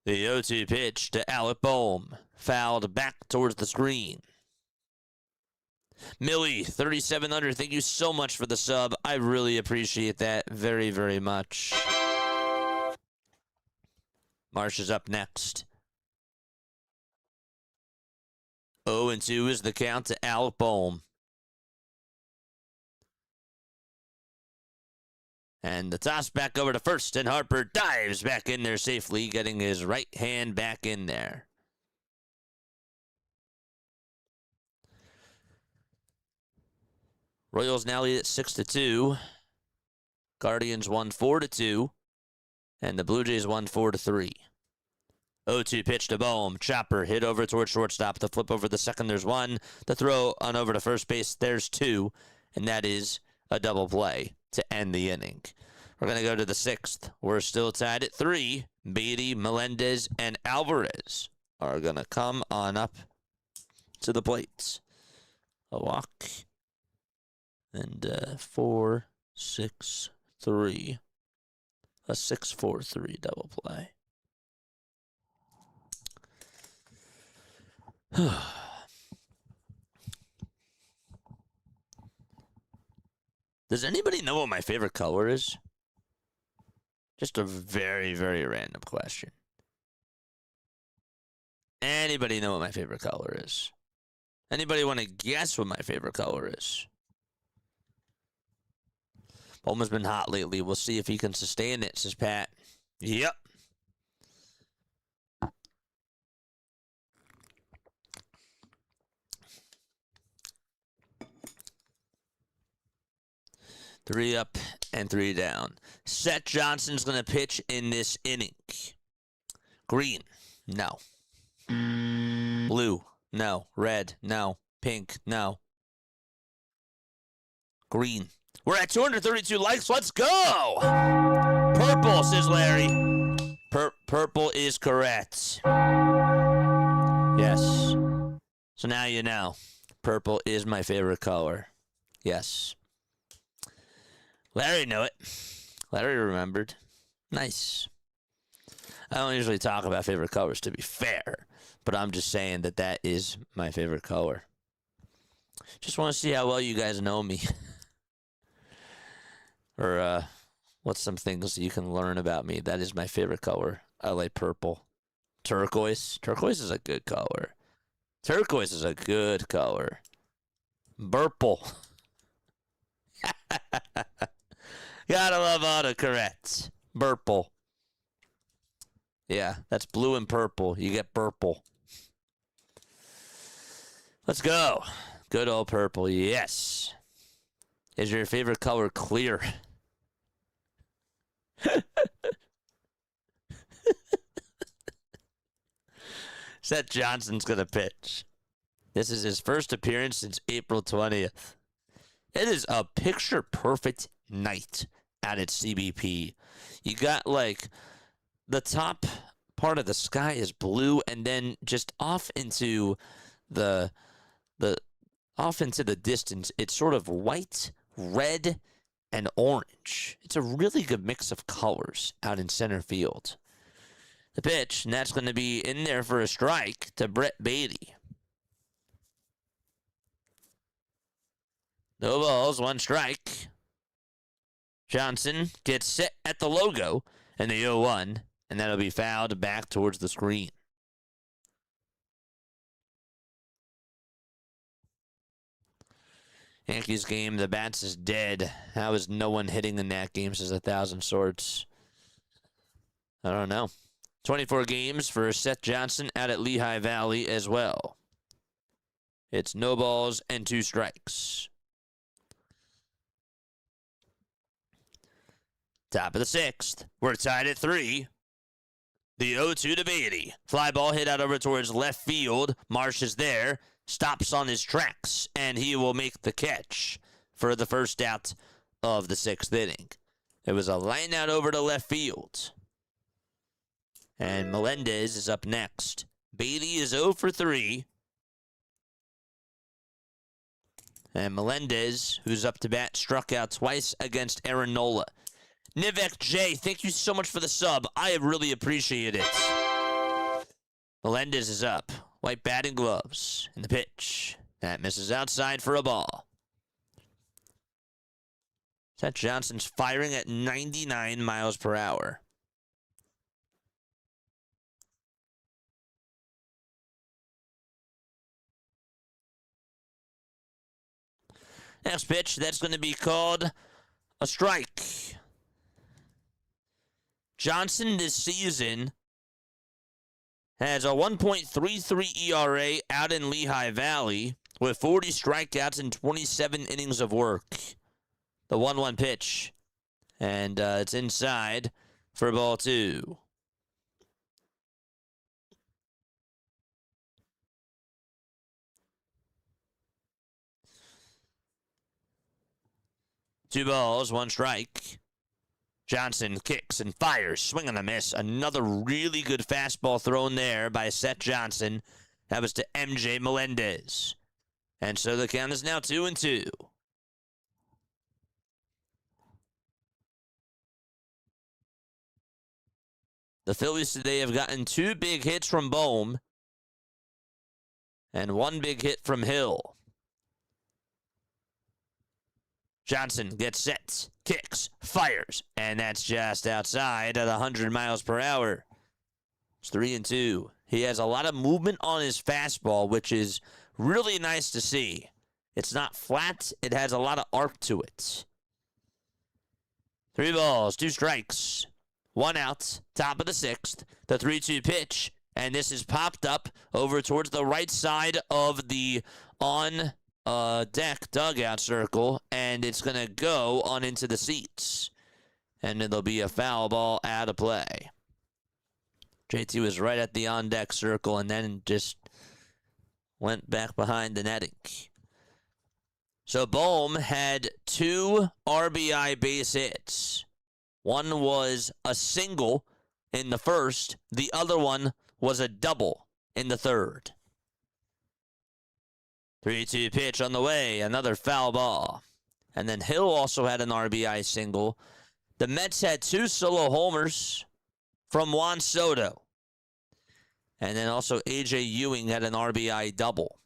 The 0-2 pitch to Alec Bohm. Fouled back towards the screen. Millie, 3700, thank you so much for the sub. I really appreciate that very, very much. Marsh is up next. 0-2 is the count to Alec Bohm. And the toss back over to first, and Harper dives back in there safely, getting his right hand back in there. Royals now lead at 6-2. Guardians won 4-2. And the Blue Jays won 4-3. 0-2 pitch to Bohm. Chopper hit over towards shortstop. The flip over the second, there's one. The throw on over to first base, there's two. And that is a double play to end the inning. We're going to go to the 6th. We're still tied at 3. Beatty, Melendez, and Alvarez are going to come on up to the plates. A walk. And 4-6-3. A 6-4-3 double play. Does anybody know what my favorite color is? Just a very, very random question. Anybody know what my favorite color is? Anybody want to guess what my favorite color is? Bowman's been hot lately. We'll see if he can sustain it, says Pat. Yep. Three up and 3 down. Seth Johnson's going to pitch in this inning. Green, no. Blue, no. Red, no. Pink, no. Green. We're at 232 likes. Let's go! Purple, says Larry. Purple is correct. Yes. So now you know. Purple is my favorite color. Yes. Larry knew it. Larry remembered. Nice. I don't usually talk about favorite colors, to be fair, but I'm just saying that that is my favorite color. Just want to see how well you guys know me. Or what's some things you can learn about me. That is my favorite color. I like purple. Turquoise. Turquoise is a good color. Turquoise is a good color. Purple. Gotta love autocorrects. Purple. Yeah, that's blue and purple. You get purple. Let's go. Good old purple. Yes. Is your favorite color clear? Seth Johnson's going to pitch. This is his first appearance since April 20th. It is a picture-perfect night out at CBP. You got, like, the top part of the sky is blue, and then just off into the distance, it's sort of white, red, and orange. It's a really good mix of colors out in center field. The pitch, and that's going to be in there for a strike to Brett Beatty. No balls, 1 strike. Johnson gets set at the logo in the 0-1, and that'll be fouled back towards the screen. Yankees game, the bats is dead. How is no one hitting in that game, says 1,000 Swords. I don't know. 24 games for Seth Johnson out at Lehigh Valley as well. It's no balls and 2 strikes. Top of the 6th. We're tied at 3. The 0-2 to Beatty. Fly ball hit out over towards left field. Marsh is there. Stops on his tracks, and he will make the catch for the first out of the 6th inning. It was a line out over to left field. And Melendez is up next. Beatty is 0 for 3. And Melendez, who's up to bat, struck out twice against Aaron Nola. Nivek J, thank you so much for the sub. I really appreciate it. Melendez is up. White batting gloves. And the pitch. That misses outside for a ball. Seth Johnson's firing at 99 miles per hour. Next pitch, that's going to be called a strike. Johnson this season has a 1.33 ERA out in Lehigh Valley with 40 strikeouts and 27 innings of work. The 1-1 pitch. And it's inside for ball 2. 2 balls, 1 strike. Johnson kicks and fires. Swing and a miss. Another really good fastball thrown there by Seth Johnson. That was to MJ Melendez. And so the count is now 2-2. The Phillies today have gotten 2 big hits from Bohm and 1 big hit from Hill. Johnson gets set, kicks, fires, and that's just outside at 100 miles per hour. It's 3-2. He has a lot of movement on his fastball, which is really nice to see. It's not flat. It has a lot of arc to it. 3 balls, 2 strikes. 1 out, top of the 6th. The 3-2 pitch, and this is popped up over towards the right side of the on-deck dugout circle, and it's going to go on into the seats. And it'll be a foul ball out of play. JT was right at the on-deck circle and then just went back behind the netting. So Bohm had 2 RBI base hits. One was a single in the first. The other one was a double in the third. 3-2 pitch on the way. Another foul ball. And then Hill also had an RBI single. The Mets had 2 solo homers from Juan Soto. And then also A.J. Ewing had an RBI double.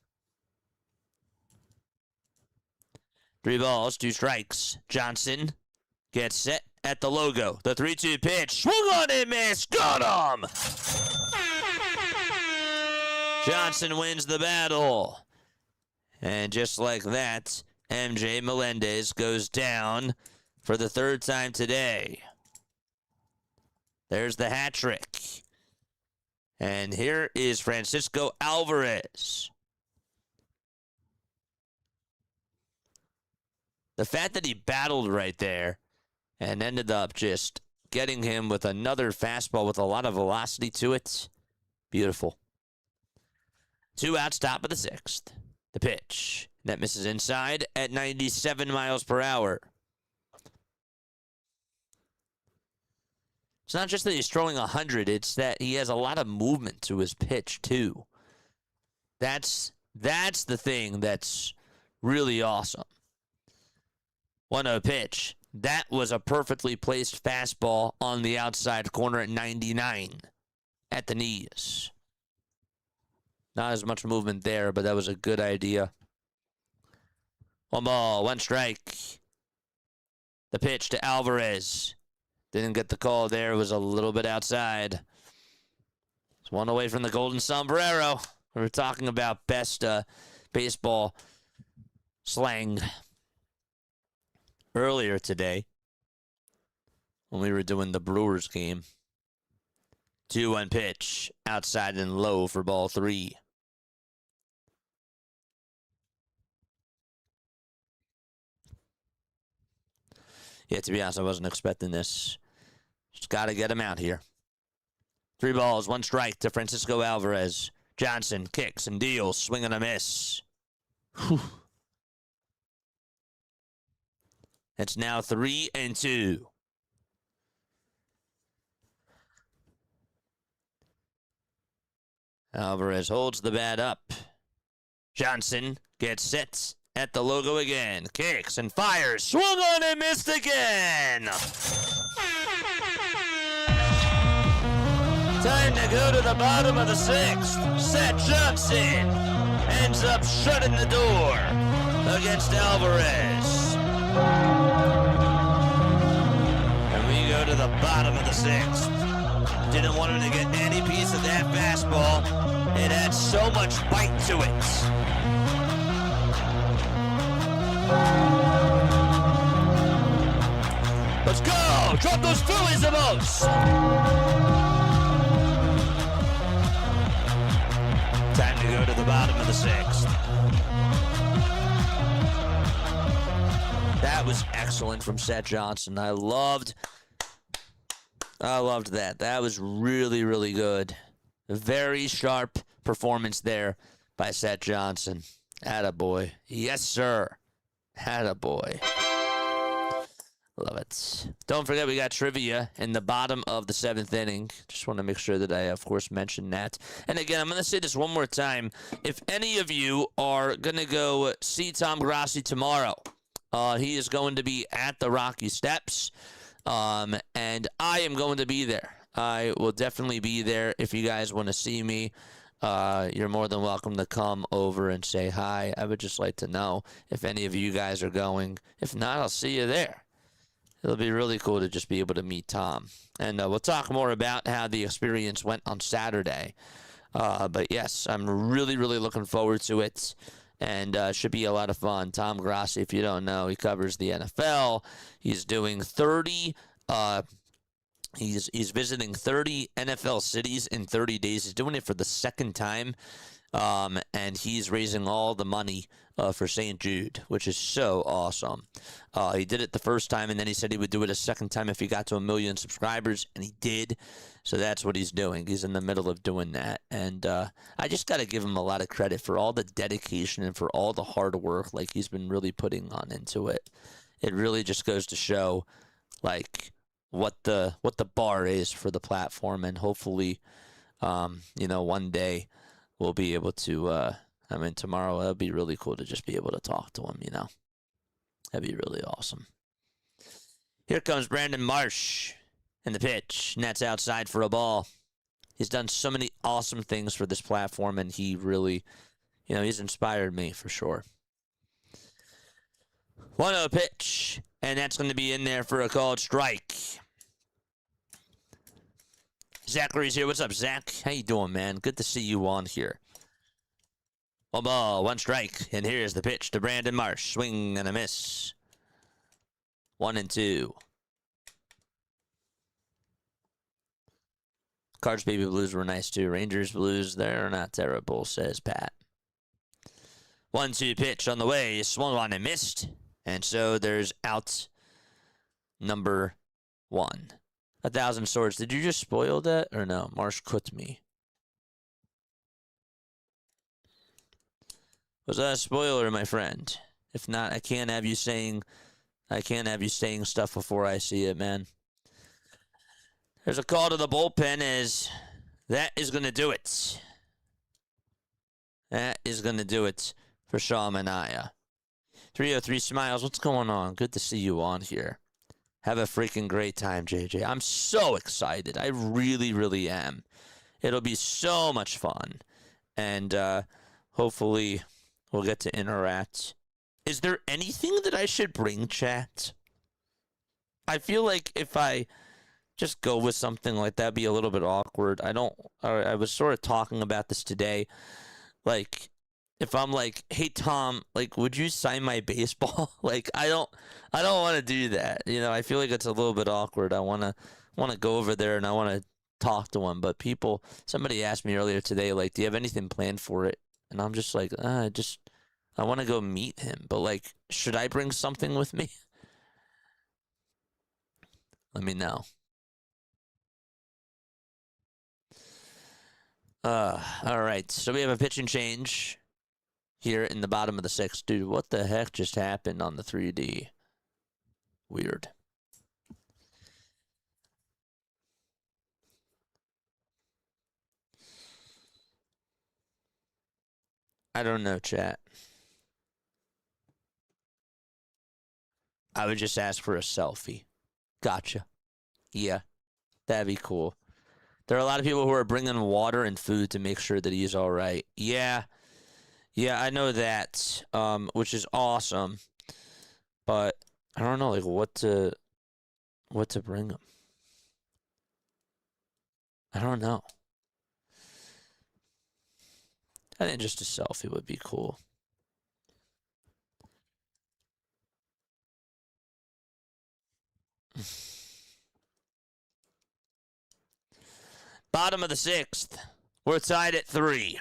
3 balls, 2 strikes. Johnson gets set at the logo. The 3-2 pitch. Swung on and missed. Got him! Johnson wins the battle. And just like that, MJ Melendez goes down for the 3rd time today. There's the hat trick. And here is Francisco Alvarez. The fact that he battled right there and ended up just getting him with another fastball with a lot of velocity to it. Beautiful. 2 outs, top of the 6th. The pitch. That misses inside at 97 miles per hour. It's not just that he's throwing 100, it's that he has a lot of movement to his pitch, too. That's the thing that's really awesome. 1-0 pitch. That was a perfectly placed fastball on the outside corner at 99 at the knees. Not as much movement there, but that was a good idea. 1 ball, 1 strike. The pitch to Alvarez. Didn't get the call there. It was a little bit outside. It's 1 away from the golden sombrero. We were talking about best baseball slang earlier today when we were doing the Brewers game. 2-1 pitch. Outside and low for ball 3. Yeah, to be honest, I wasn't expecting this. Just got to get him out here. 3 balls, 1 strike to Francisco Alvarez. Johnson kicks and deals. Swing and a miss. Whew. It's now 3-2. Alvarez holds the bat up. Johnson gets set at the logo again. Kicks and fires. Swung on and missed again. Time to go to the bottom of the 6th. Seth Johnson ends up shutting the door against Alvarez. And we go to the bottom of the 6th. Didn't want him to get any piece of that fastball. It had so much bite to it. Let's go! Drop those Phillies the most! Time to go to the bottom of the 6th. That was excellent from Seth Johnson. I loved that. That was really, really good. A very sharp performance there by Seth Johnson. Attaboy. Yes, sir. Attaboy. Love it. Don't forget, we got trivia in the bottom of the 7th inning. Just want to make sure that I, of course, mention that. And again, I'm going to say this one more time. If any of you are going to go see Tom Grassi tomorrow, he is going to be at the Rocky Steps, and I am going to be there. I will definitely be there. If you guys want to see me, you're more than welcome to come over and say hi. I would just like to know if any of you guys are going. If not, I'll see you there. It'll be really cool to just be able to meet Tom. And we'll talk more about how the experience went on Saturday. But yes, I'm really, really looking forward to it. And should be a lot of fun. Tom Grassi, if you don't know, he covers the NFL. He's doing 30. He's visiting 30 NFL cities in 30 days. He's doing it for the second time. And he's raising all the money for St. Jude, which is so awesome. He did it the first time, and then he said he would do it a second time if he got to 1 million subscribers, and he did. So that's what he's doing. He's in the middle of doing that. And I just got to give him a lot of credit for all the dedication and for all the hard work like he's been really putting on into it. It really just goes to show like what the bar is for the platform, and hopefully one day we'll be able to tomorrow it'll be really cool to just be able to talk to him, That'd be really awesome. Here comes Brandon Marsh in the pitch, and that's outside for a ball. He's done so many awesome things for this platform, and he really, he's inspired me for sure. 1-0 pitch, and that's going to be in there for a called strike. Zachary's here. What's up, Zach? How you doing, man? Good to see you on here. 1 ball, 1 strike, and here's the pitch to Brandon Marsh. Swing and a miss. 1-2. Cards Baby Blues were nice too. Rangers Blues, they're not terrible, says Pat. 1-2 pitch on the way. Swung on and missed. And so there's out number 1. 1,000 Swords. Did you just spoil that or no? Marsh cooked me. Was that a spoiler, my friend? If not, I can't have you saying stuff before I see it, man. There's a call to the bullpen as that is going to do it. That is going to do it for Shaw Mania. 303 Smiles, what's going on? Good to see you on here. Have a freaking great time, JJ. I'm so excited. I really, really am. It'll be so much fun. And hopefully we'll get to interact. Is there anything that I should bring, chat? I feel like if I just go with something like that, be a little bit awkward. I was sort of talking about this today. Like, if I'm like, hey Tom, like, would you sign my baseball? Like, I don't want to do that. I feel like it's a little bit awkward. I want to go over there and I want to talk to him. But somebody asked me earlier today, like, do you have anything planned for it? And I'm just like, I want to go meet him. But like, should I bring something with me? Let me know. All right. So we have a pitching change here in the bottom of the 6th. Dude, what the heck just happened on the 3D? Weird. I don't know, chat. I would just ask for a selfie. Gotcha. Yeah, that'd be cool. There are a lot of people who are bringing water and food to make sure that he's all right. Yeah, I know that, which is awesome. But I don't know, like, what to bring him. I don't know. I think just a selfie would be cool. Bottom of the 6th. We're tied at 3.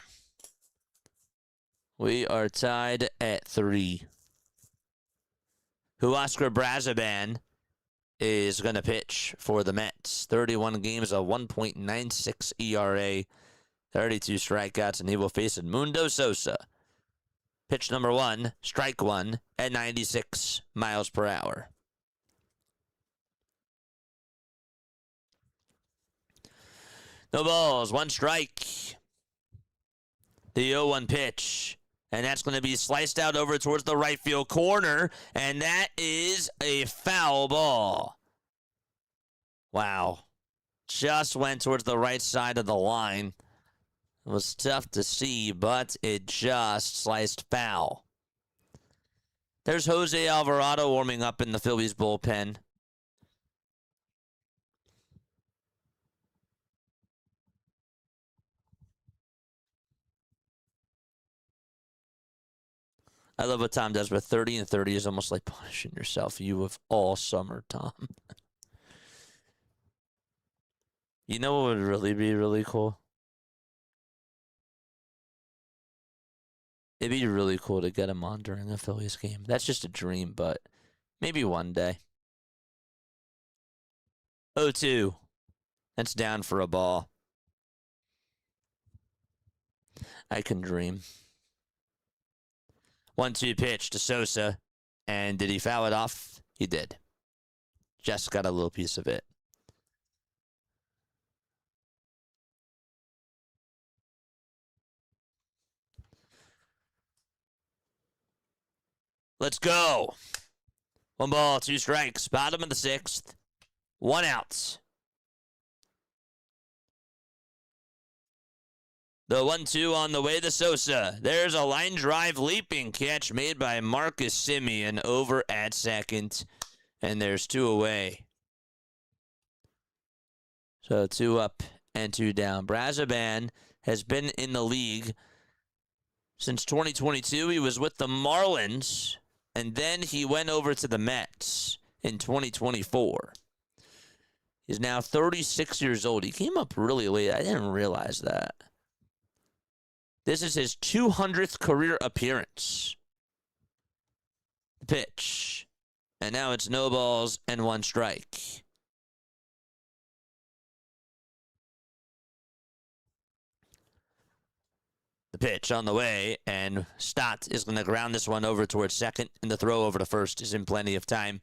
We are tied at 3. Huascar Brazaban is going to pitch for the Mets. 31 games, a 1.96 ERA, 32 strikeouts, and he will face Edmundo Sosa. Pitch number 1, strike 1 at 96 miles per hour. No balls, 1 strike. The 0-1 pitch. And that's going to be sliced out over towards the right field corner. And that is a foul ball. Wow. Just went towards the right side of the line. It was tough to see, but it just sliced foul. There's Jose Alvarado warming up in the Phillies bullpen. I love what Tom does, but 30 and 30 is almost like punishing yourself. You have all summer, Tom. You know what would really be really cool? It'd be really cool to get him on during a Phillies game. That's just a dream, but maybe one day. 0-2. That's down for a ball. I can dream. 1-2 pitch to Sosa. And did he foul it off? He did. Just got a little piece of it. Let's go. 1 ball, 2 strikes. Bottom of the 6th. 1 out. The 1-2 on the way to Sosa. There's a line drive leaping catch made by Marcus Semien over at second. And there's 2 away. So 2 up and 2 down. Brazoban has been in the league since 2022. He was with the Marlins, and then he went over to the Mets in 2024. He's now 36 years old. He came up really late. I didn't realize that. This is his 200th career appearance. The pitch. And now it's no balls and 1 strike. The pitch on the way, and Stott is going to ground this one over towards second, and the throw over to first is in plenty of time.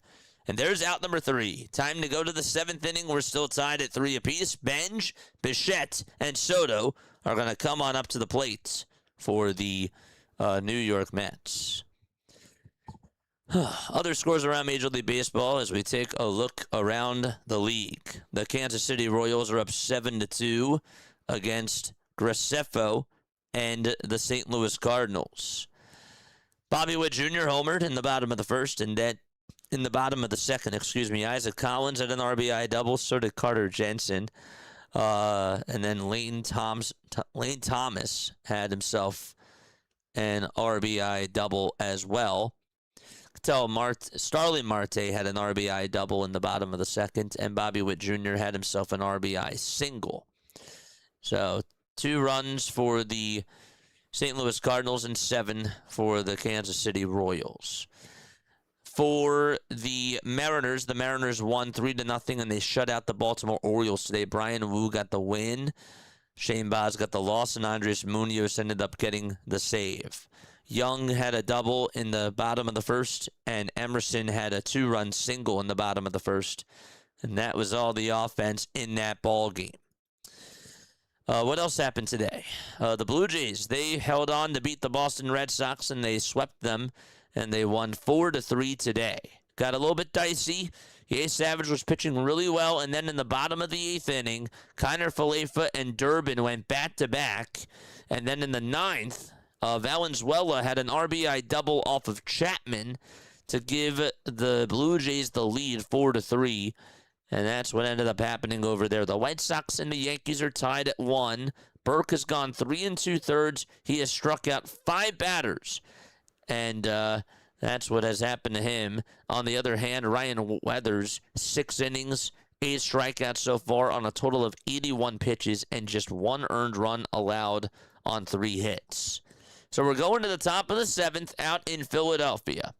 And there's out number 3. Time to go to the 7th inning. We're still tied at 3 apiece. Benj, Bichette, and Soto are going to come on up to the plate for the New York Mets. Other scores around Major League Baseball as we take a look around the league. The Kansas City Royals are up 7-2 against Graceffo and the St. Louis Cardinals. Bobby Witt Jr. homered in the bottom of the 1st, and then in the bottom of the 2nd, Isaac Collins had an RBI double, so did Carter Jensen. And then Lane Thomas had himself an RBI double as well. Starling Marte had an RBI double in the bottom of the 2nd, and Bobby Witt Jr. had himself an RBI single. So 2 runs for the St. Louis Cardinals and 7 for the Kansas City Royals. For the Mariners won 3-0, and they shut out the Baltimore Orioles today. Brian Wu got the win. Shane Baz got the loss, and Andres Munoz ended up getting the save. Young had a double in the bottom of the 1st, and Emerson had a 2-run single in the bottom of the 1st. And that was all the offense in that ball game. What else happened today? The Blue Jays, they held on to beat the Boston Red Sox, and they swept them. And they won 4-3 today. Got a little bit dicey. Yay Savage was pitching really well. And then in the bottom of the 8th inning, Kiner Falefa and Durbin went back-to-back. And then in the 9th, Valenzuela had an RBI double off of Chapman to give the Blue Jays the lead 4-3. And that's what ended up happening over there. The White Sox and the Yankees are tied at 1. Burke has gone 3 2/3. He has struck out 5 batters. And that's what has happened to him. On the other hand, Ryan Weathers, 6 innings, 8 strikeouts so far on a total of 81 pitches and just 1 earned run allowed on 3 hits. So we're going to the top of the 7th out in Philadelphia.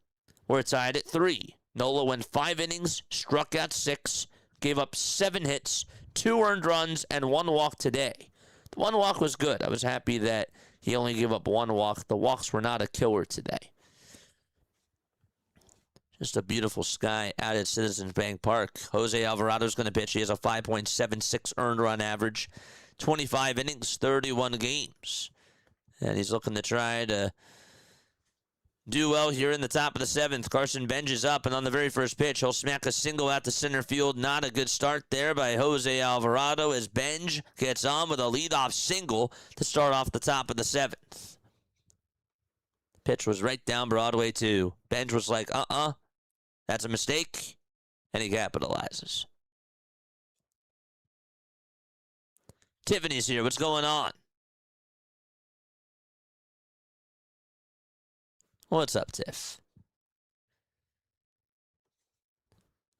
We're tied at 3. Nola went 5 innings, struck out 6, gave up 7 hits, 2 earned runs, and 1 walk today. The 1 walk was good. I was happy that he only gave up 1 walk. The walks were not a killer today. Just a beautiful sky out at Citizens Bank Park. Jose Alvarado's going to pitch. He has a 5.76 earned run average, 25 innings, 31 games. And he's looking to try to do well here in the top of the 7th. Carson Benj is up, and on the very first pitch, he'll smack a single out to center field. Not a good start there by Jose Alvarado as Benj gets on with a leadoff single to start off the top of the 7th. Pitch was right down Broadway, too. Benj was like, that's a mistake, and he capitalizes. Tiffany's here. What's going on? What's up, Tiff?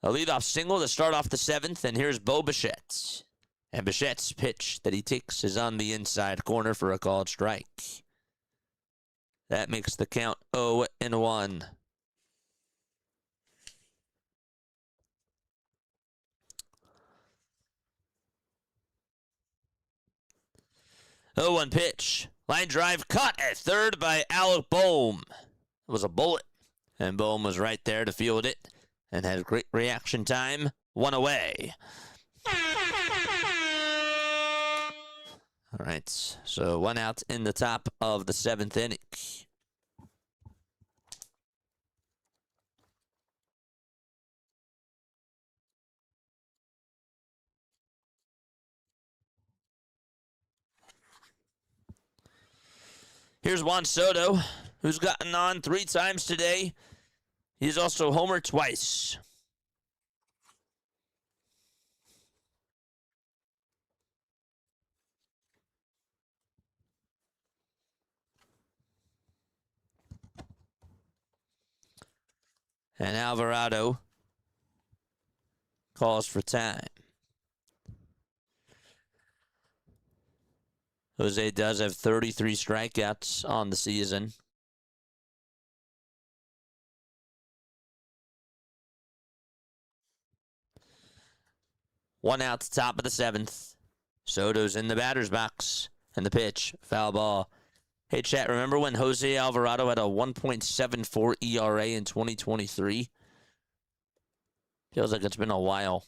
A leadoff single to start off the 7th, and here's Bo Bichette. And Bichette's pitch that he takes is on the inside corner for a called strike. That makes the count 0-1. Oh, 1 pitch. Line drive cut at third by Alec Boehm. It was a bullet, and Boehm was right there to field it and had great reaction time. 1 away. All right, so 1 out in the top of the 7th inning. Here's Juan Soto, who's gotten on 3 times today. He's also homered twice. And Alvarado calls for time. Jose does have 33 strikeouts on the season. One out, top of the 7th. Soto's in the batter's box. And the pitch, foul ball. Hey, chat, remember when Jose Alvarado had a 1.74 ERA in 2023? Feels like it's been a while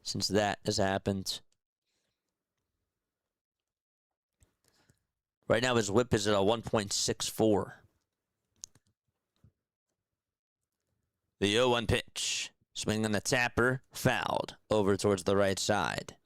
since that has happened. Right now, his whip is at a 1.64. The 0-1 pitch. Swing on the tapper, fouled over towards the right side.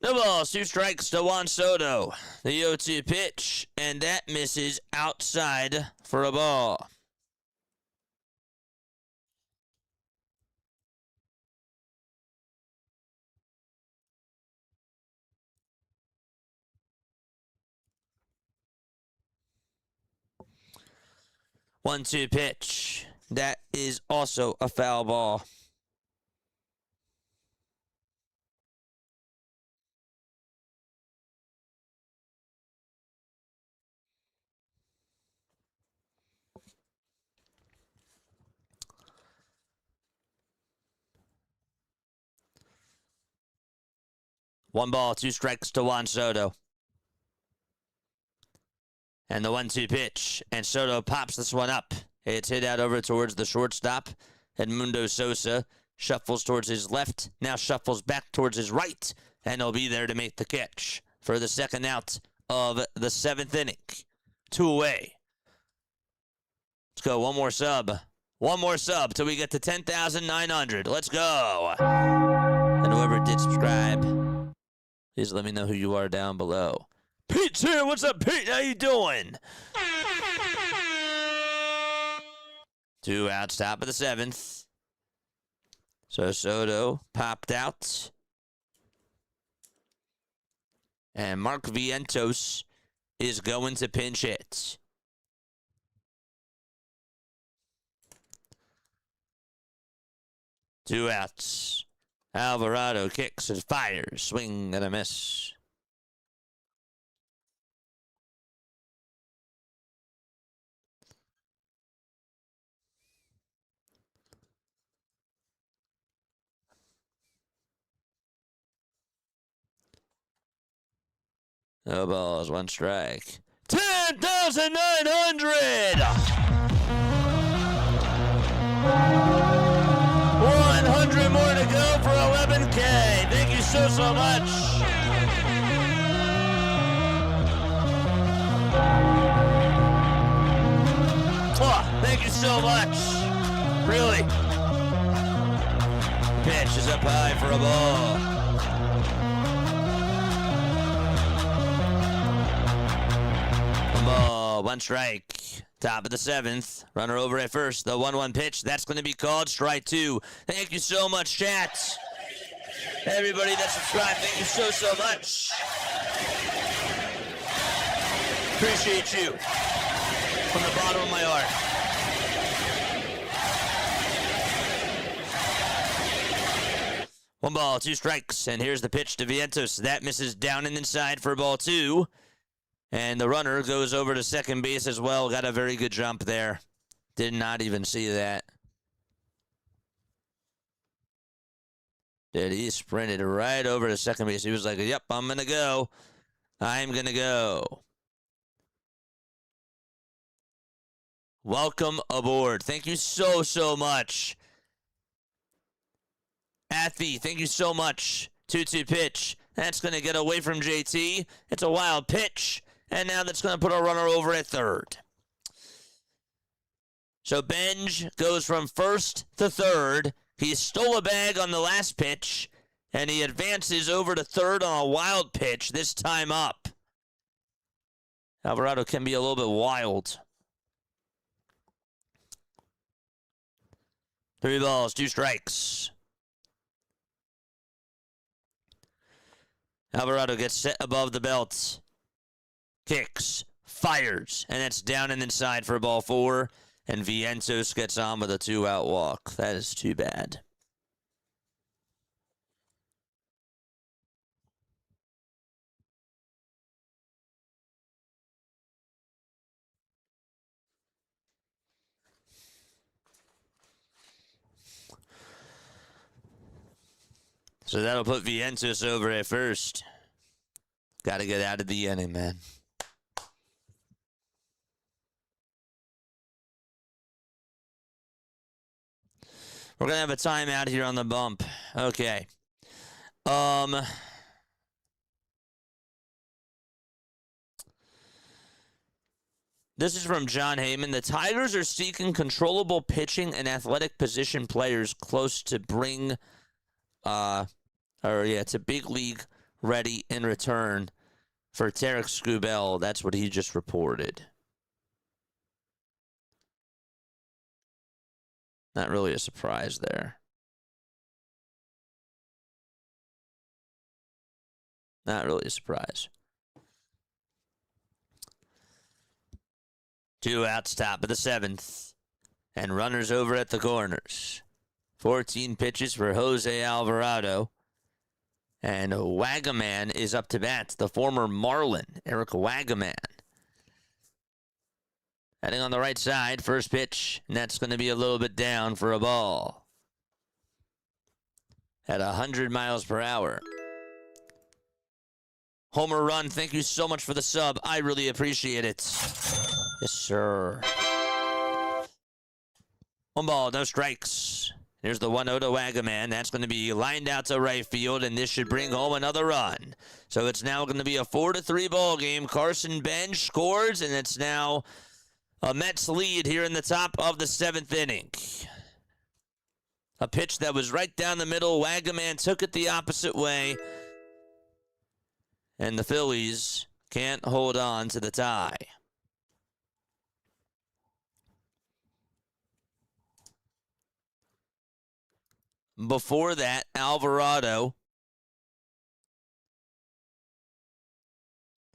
No balls, 2 strikes to Juan Soto. The 0-2 pitch, and that misses outside for a ball. One-two pitch. That is also a foul ball. One ball, 2 strikes to Juan Soto. And the 1-2 pitch. And Soto pops this one up. It's hit out over towards the shortstop. Edmundo Sosa shuffles towards his left. Now shuffles back towards his right. And he'll be there to make the catch for the 2nd out of the 7th inning. 2 away. Let's go. One more sub. One more sub till we get to 10,900. Let's go. And whoever did subscribe, please let me know who you are down below. Pete's here. What's up, Pete? How you doing? 2 outs, top of the 7th. So Soto popped out. And Mark Vientos is going to pinch hit. Two outs. Alvarado kicks and fires. Swing and a miss. No balls, one strike. 10,900! 100 more to go for 11K. Thank you so much. Oh, thank you so much. Really. Pitch is up high for a ball. Ball, one strike. Top of the 7th. Runner over at first. The 1-1 pitch. That's going to be called strike 2. Thank you so much, chat. Everybody that subscribed, thank you so much. Appreciate you. From the bottom of my heart. One ball, 2 strikes. And here's the pitch to Vientos. That misses down and inside for ball 2. And the runner goes over to second base as well. Got a very good jump there. Did not even see that. He sprinted right over to second base. He was like, yep, I'm going to go. I'm going to go. Welcome aboard. Thank you so much. Athy, thank you so much. 2-2 pitch. That's going to get away from JT. It's a wild pitch. And now that's going to put our runner over at third. So Benj goes from first to third. He stole a bag on the last pitch. And he advances over to third on a wild pitch, this time up. Alvarado can be a little bit wild. 3 balls, 2 strikes. Alvarado gets set above the belt. Kicks, fires, and it's down and inside for ball 4. And Vientos gets on with a 2-out walk. That is too bad. So that'll put Vientos over at first. Got to get out of the inning, man. We're going to have a timeout here on the bump. Okay. This is from John Heyman. The Tigers are seeking controllable pitching and athletic position players close to to big league ready in return for Tarek Skubal. That's what he just reported. Not really a surprise there. Not really a surprise. 2 outs, top of the 7th. And runners over at the corners. 14 pitches for Jose Alvarado. And Wagaman is up to bat. The former Marlin, Eric Wagaman. Heading on the right side, first pitch. And that's going to be a little bit down for a ball. At 100 miles per hour. Homer Run, thank you so much for the sub. I really appreciate it. Yes, sir. 1 ball, no strikes. Here's the 1-0 to Wagaman. That's going to be lined out to right field, and this should bring home another run. So it's now going to be a 4-3 ball game. Carson Bench scores, and it's now a Mets lead here in the top of the 7th inning. A pitch that was right down the middle. Wagaman took it the opposite way. And the Phillies can't hold on to the tie. Before that, Alvarado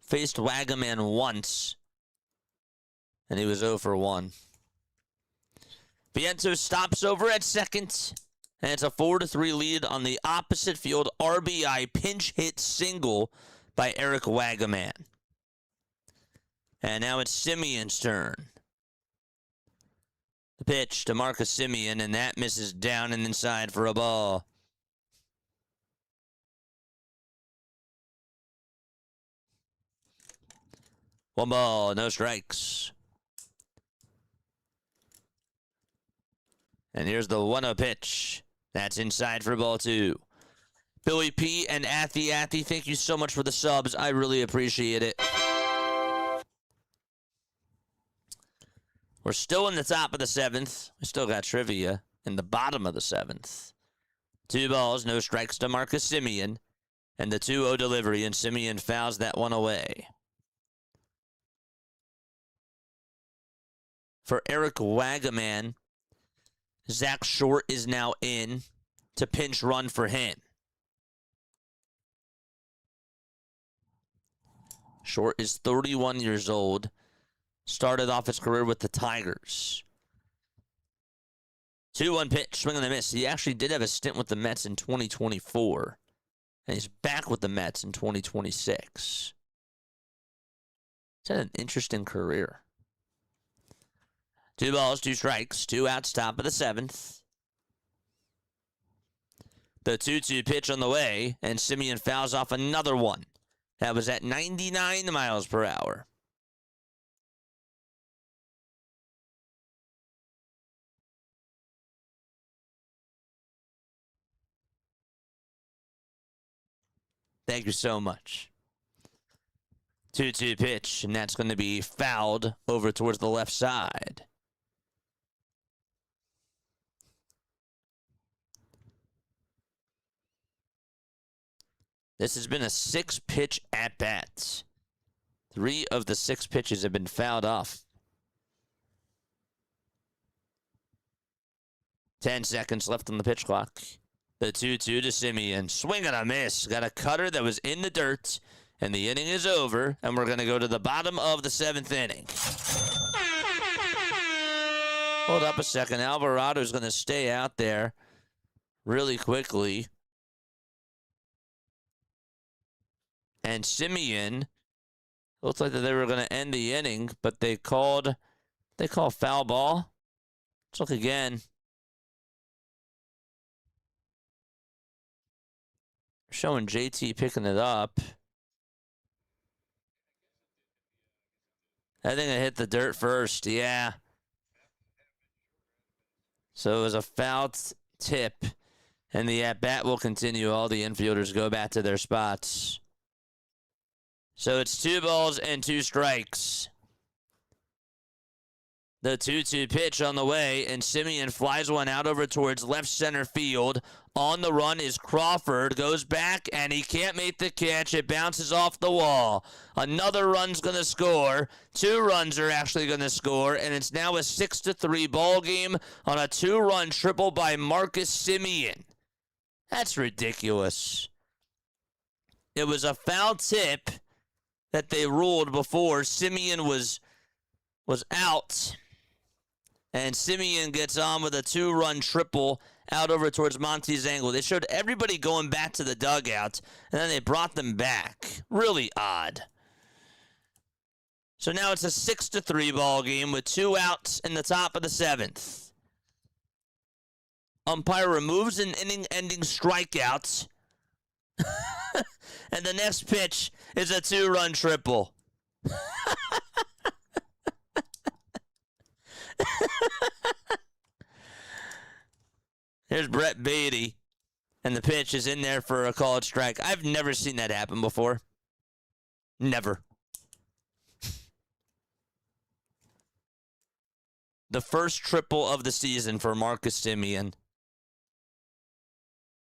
faced Wagaman once, and he was 0 for 1. Vientos stops over at second, and it's a 4-3 lead on the opposite field RBI pinch hit single by Eric Wagaman. And now it's Simeon's turn. The pitch to Marcus Semien, and that misses down and inside for a ball. 1 ball, no strikes. And here's the 1-0 pitch. That's inside for ball 2. Billy P and Athy, thank you so much for the subs. I really appreciate it. We're still in the top of the 7th. We still got trivia in the bottom of the 7th. 2 balls, no strikes to Marcus Semien. And the 2-0 delivery, and Semien fouls that one away. For Eric Wagaman, Zach Short is now in to pinch run for him. Short is 31 years old. Started off his career with the Tigers. 2-1 pitch, swing and a miss. He actually did have a stint with the Mets in 2024. And he's back with the Mets in 2026. He's had an interesting career. 2 balls, 2 strikes, 2 outs, top of the 7th. The 2-2 pitch on the way, and Semien fouls off another one. That was at 99 miles per hour. Thank you so much. 2-2 pitch, and that's going to be fouled over towards the left side. This has been a 6-pitch at-bat. 3 of the 6 pitches have been fouled off. 10 seconds left on the pitch clock. The 2-2 to Semien. Swing and a miss. Got a cutter that was in the dirt. And the inning is over. And we're going to go to the bottom of the 7th inning. Hold up a second. Alvarado's going to stay out there really quickly. And Semien looked like that they were going to end the inning, but they called foul ball. Let's look again. Showing JT picking it up. I think it hit the dirt first. Yeah. So it was a foul tip, and the at-bat will continue. All the infielders go back to their spots. So it's 2 balls and 2 strikes. The 2-2 pitch on the way, and Semien flies one out over towards left center field. On the run is Crawford, goes back, and he can't make the catch. It bounces off the wall. Another run's going to score. 2 runs are actually going to score, and it's now a 6-3 ball game on a 2-run triple by Marcus Semien. That's ridiculous. It was a foul tip that they ruled before. Semien was out. And Semien gets on with a 2-run triple out over towards Monty's angle. They showed everybody going back to the dugout, and then they brought them back. Really odd. So now it's a 6-3 ball game with 2 outs in the top of the 7th. Umpire removes an inning-ending strikeout. And the next pitch is a 2-run triple. Here's Brett Beatty, and the pitch is in there for a called strike. I've never seen that happen before. Never. The first triple of the season for Marcus Semien.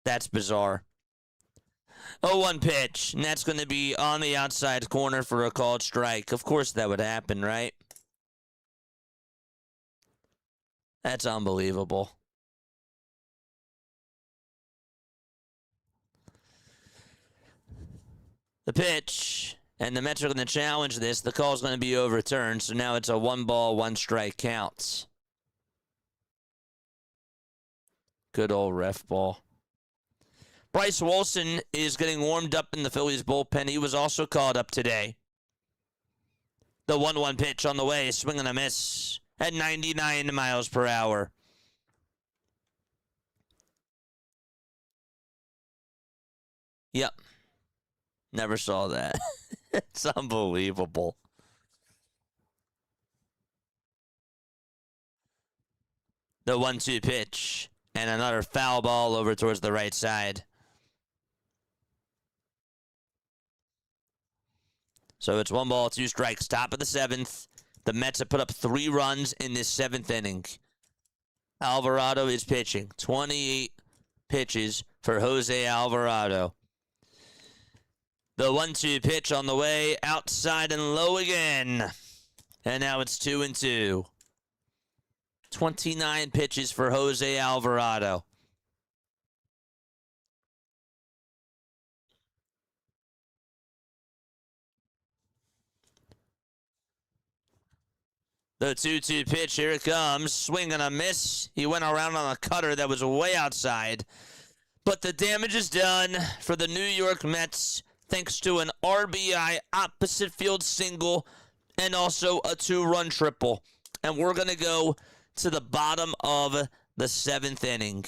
That's bizarre. 0-1 pitch, and that's going to be on the outside corner for a called strike. Of course that would happen, right? That's unbelievable. The pitch, and the Mets are going to challenge this. The call's going to be overturned, so now it's a 1-ball, 1-strike count. Good old ref ball. Bryce Wilson is getting warmed up in the Phillies bullpen. He was also called up today. The 1-1 pitch on the way, swing and a miss at 99 miles per hour. Yep. Never saw that. It's unbelievable. The 1-2 pitch. And another foul ball over towards the right side. So it's 1 ball, 2 strikes. Top of the 7th. The Mets have put up 3 runs in this 7th inning. Alvarado is pitching. 28 pitches for Jose Alvarado. The 1-2 pitch on the way. Outside and low again. And now it's 2-2. 29 pitches for Jose Alvarado. The 2-2 pitch, here it comes. Swing and a miss. He went around on a cutter that was way outside. But the damage is done for the New York Mets thanks to an RBI opposite field single and also a 2-run triple. And we're going to go to the bottom of the 7th inning.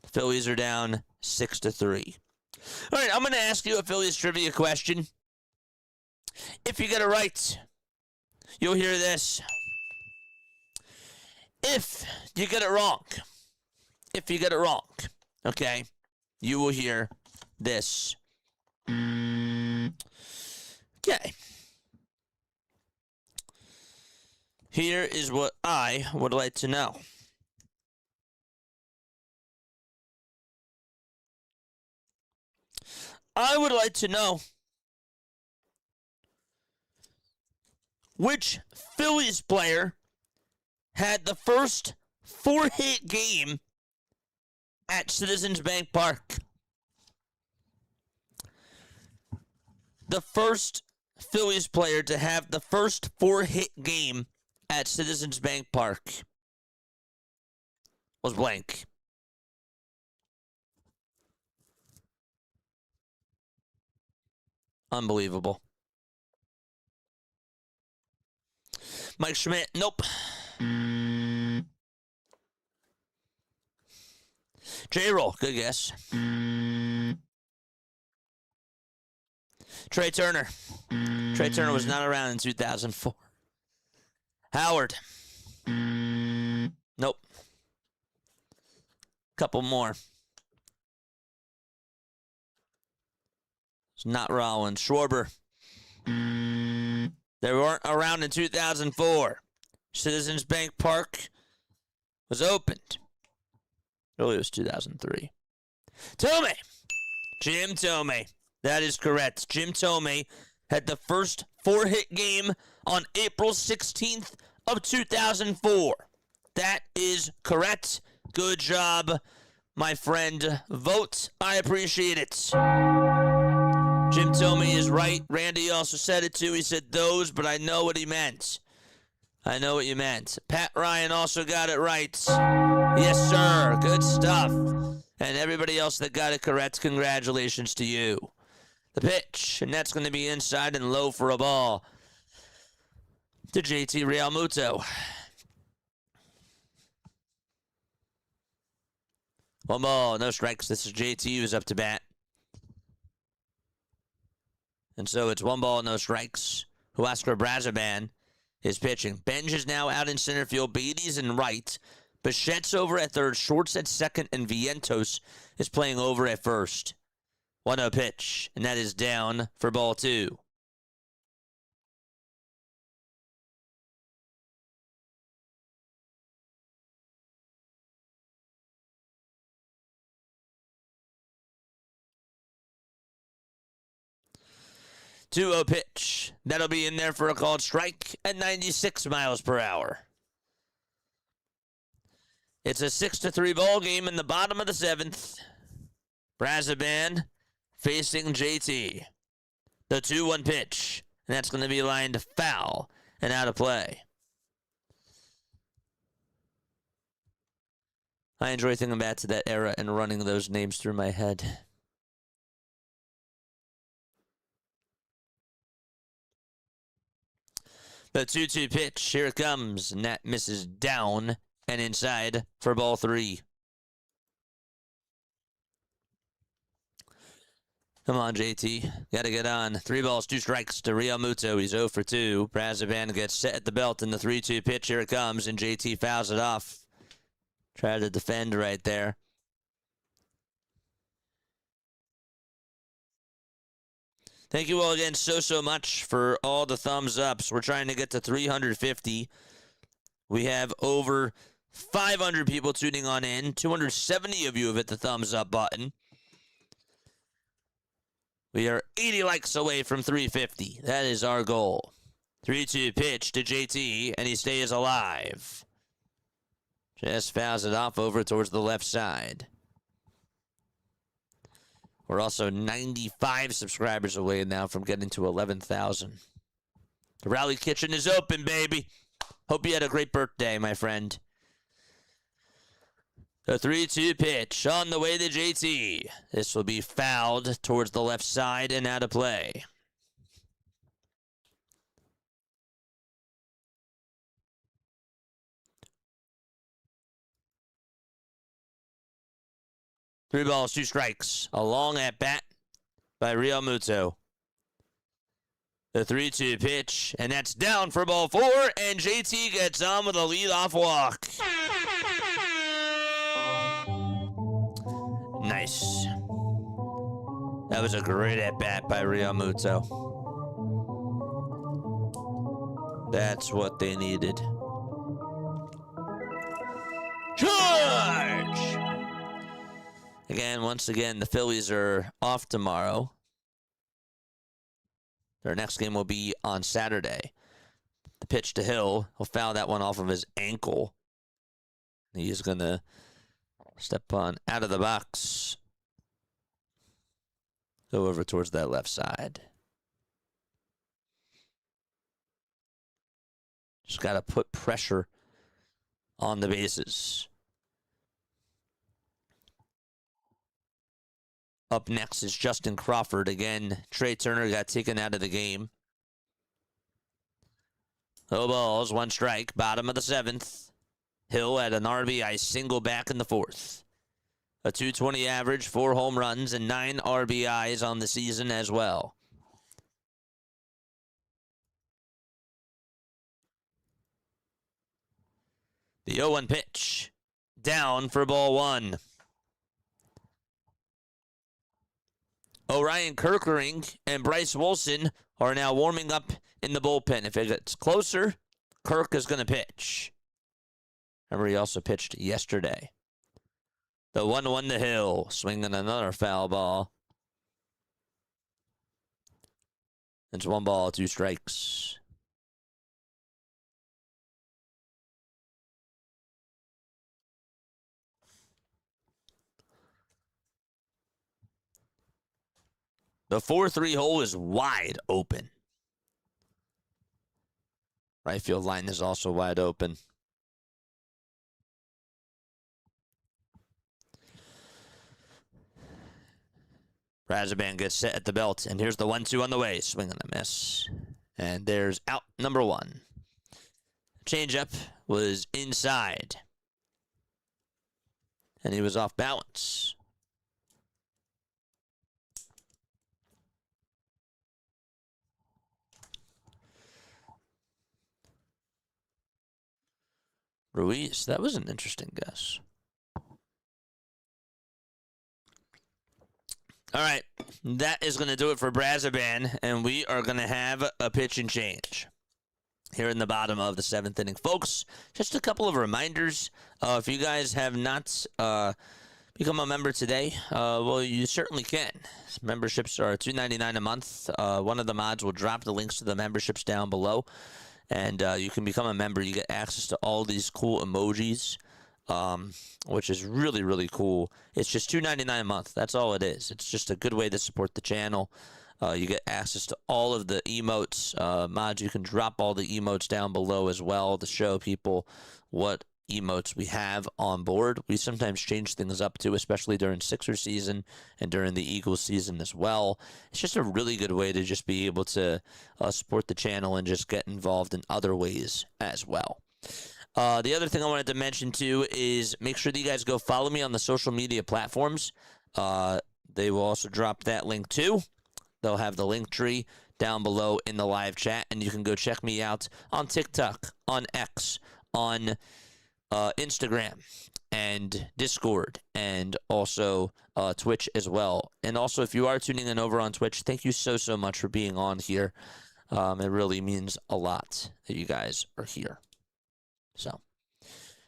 The Phillies are down 6-3. All right, I'm going to ask you a Phillies trivia question. If you get it right, you'll hear this. If you get it wrong, okay, you will hear this. Okay. Here is what I would like to know. I would like to know which Phillies player had the first 4-hit game at Citizens Bank Park. The first Phillies player to have the first 4-hit game at Citizens Bank Park was blank. Unbelievable. Mike Schmidt, nope. J-Roll, good guess. Trey Turner. Trey Turner was not around in 2004. Howard. Nope. Couple more. It's not Rollins. Schwarber. They weren't around in 2004. Citizens Bank Park was opened. Really, it was 2003. Tomei. Jim Tomei. That is correct. Jim Tomei had the first 4-hit game on April 16th of 2004. That is correct. Good job, my friend. Vote. I appreciate it. Jim Tomei is right. Randy also said it too. He said those, but I know what he meant. I know what you meant. Pat Ryan also got it right. Yes, sir. Good stuff. And everybody else that got it correct, congratulations to you. The pitch, and that's going to be inside and low for a ball to JT Realmuto. 1 ball, no strikes. This is JT who's up to bat. And so it's 1 ball, no strikes. Huascar Brazaban is pitching. Benj is now out in center field. Beatty's in right. Bichette's over at third. Short's at second. And Vientos is playing over at first. 1-0 pitch. And that is down for ball 2. Two-0 pitch. That'll be in there for a called strike at 96 miles per hour. It's a 6-3 ball game in the bottom of the 7th. Brazaban facing JT. The 2-1 pitch. And that's going to be lined foul and out of play. I enjoy thinking back to that era and running those names through my head. The 2-2 pitch, here it comes, and that misses down and inside for ball 3. Come on, JT. Got to get on. 3 balls, 2 strikes to Realmuto. He's 0 for 2. Brazaban gets set at the belt in the 3-2 pitch. Here it comes, and JT fouls it off. Try to defend right there. Thank you all again so much for all the thumbs ups. We're trying to get to 350. We have over 500 people tuning on in. 270 of you have hit the thumbs up button. We are 80 likes away from 350. That is our goal. 3-2 pitch to JT, and he stays alive. Just fouls it off over towards the left side. We're also 95 subscribers away now from getting to 11,000. The Rally Kitchen is open, baby. Hope you had a great birthday, my friend. The 3-2 pitch on the way to JT. This will be fouled towards the left side and out of play. Three balls, two strikes. A long at bat by Real Muto. The 3-2 pitch, and that's down for ball 4, and JT gets on with a leadoff walk. Nice. That was a great at bat by Real Muto. That's what they needed. Charge! Again, once again, the Phillies are off tomorrow. Their next game will be on Saturday. The pitch to Hill. He'll foul that one off of his ankle. He's going to step on out of the box. Go over towards that left side. Just got to put pressure on the bases. Up next is Justin Crawford. Again, Trey Turner got taken out of the game. No balls, one strike, bottom of the 7th. Hill had an RBI single back in the 4th. A .220 average, 4 home runs, and 9 RBIs on the season as well. The 0-1 pitch. Down for ball 1. Orion Kirkering and Bryce Wilson are now warming up in the bullpen. If it gets closer, Kirk is going to pitch. Remember, he also pitched yesterday. The 1-1 to Hill, swinging another foul ball. It's 1 ball, 2 strikes. The 4-3 hole is wide open. Right field line is also wide open. Razaban gets set at the belt, and here's the 1-2 on the way. Swing and a miss. And there's out number 1. Changeup was inside. And he was off balance. Ruiz, that was an interesting guess. All right, that is going to do it for Brazaban, and we are going to have a pitch and change here in the bottom of the 7th inning. Folks, just a couple of reminders. If you guys have not become a member today, well, you certainly can. Memberships are $2.99 a month. One of the mods will drop the links to the memberships down below, and you can become a member. You get access to all these cool emojis, which is really, really cool. It's just $2.99 a month. That's all it is. It's just a good way to support the channel. You get access to all of the emotes. Mods, you can drop all the emotes down below as well to show people what emotes we have on board. We sometimes change things up too, especially during Sixers season and during the Eagles season as well. It's just a really good way to just be able to support the channel and just get involved in other ways as well. The other thing I wanted to mention too is make sure that you guys go follow me on the social media platforms. They will also drop that link too. They'll have the link tree down below in the live chat, and you can go check me out on TikTok, on X, on Instagram, and Discord, and also Twitch as well. And also, if you are tuning in over on Twitch, thank you so much for being on here. It really means a lot that you guys are here. So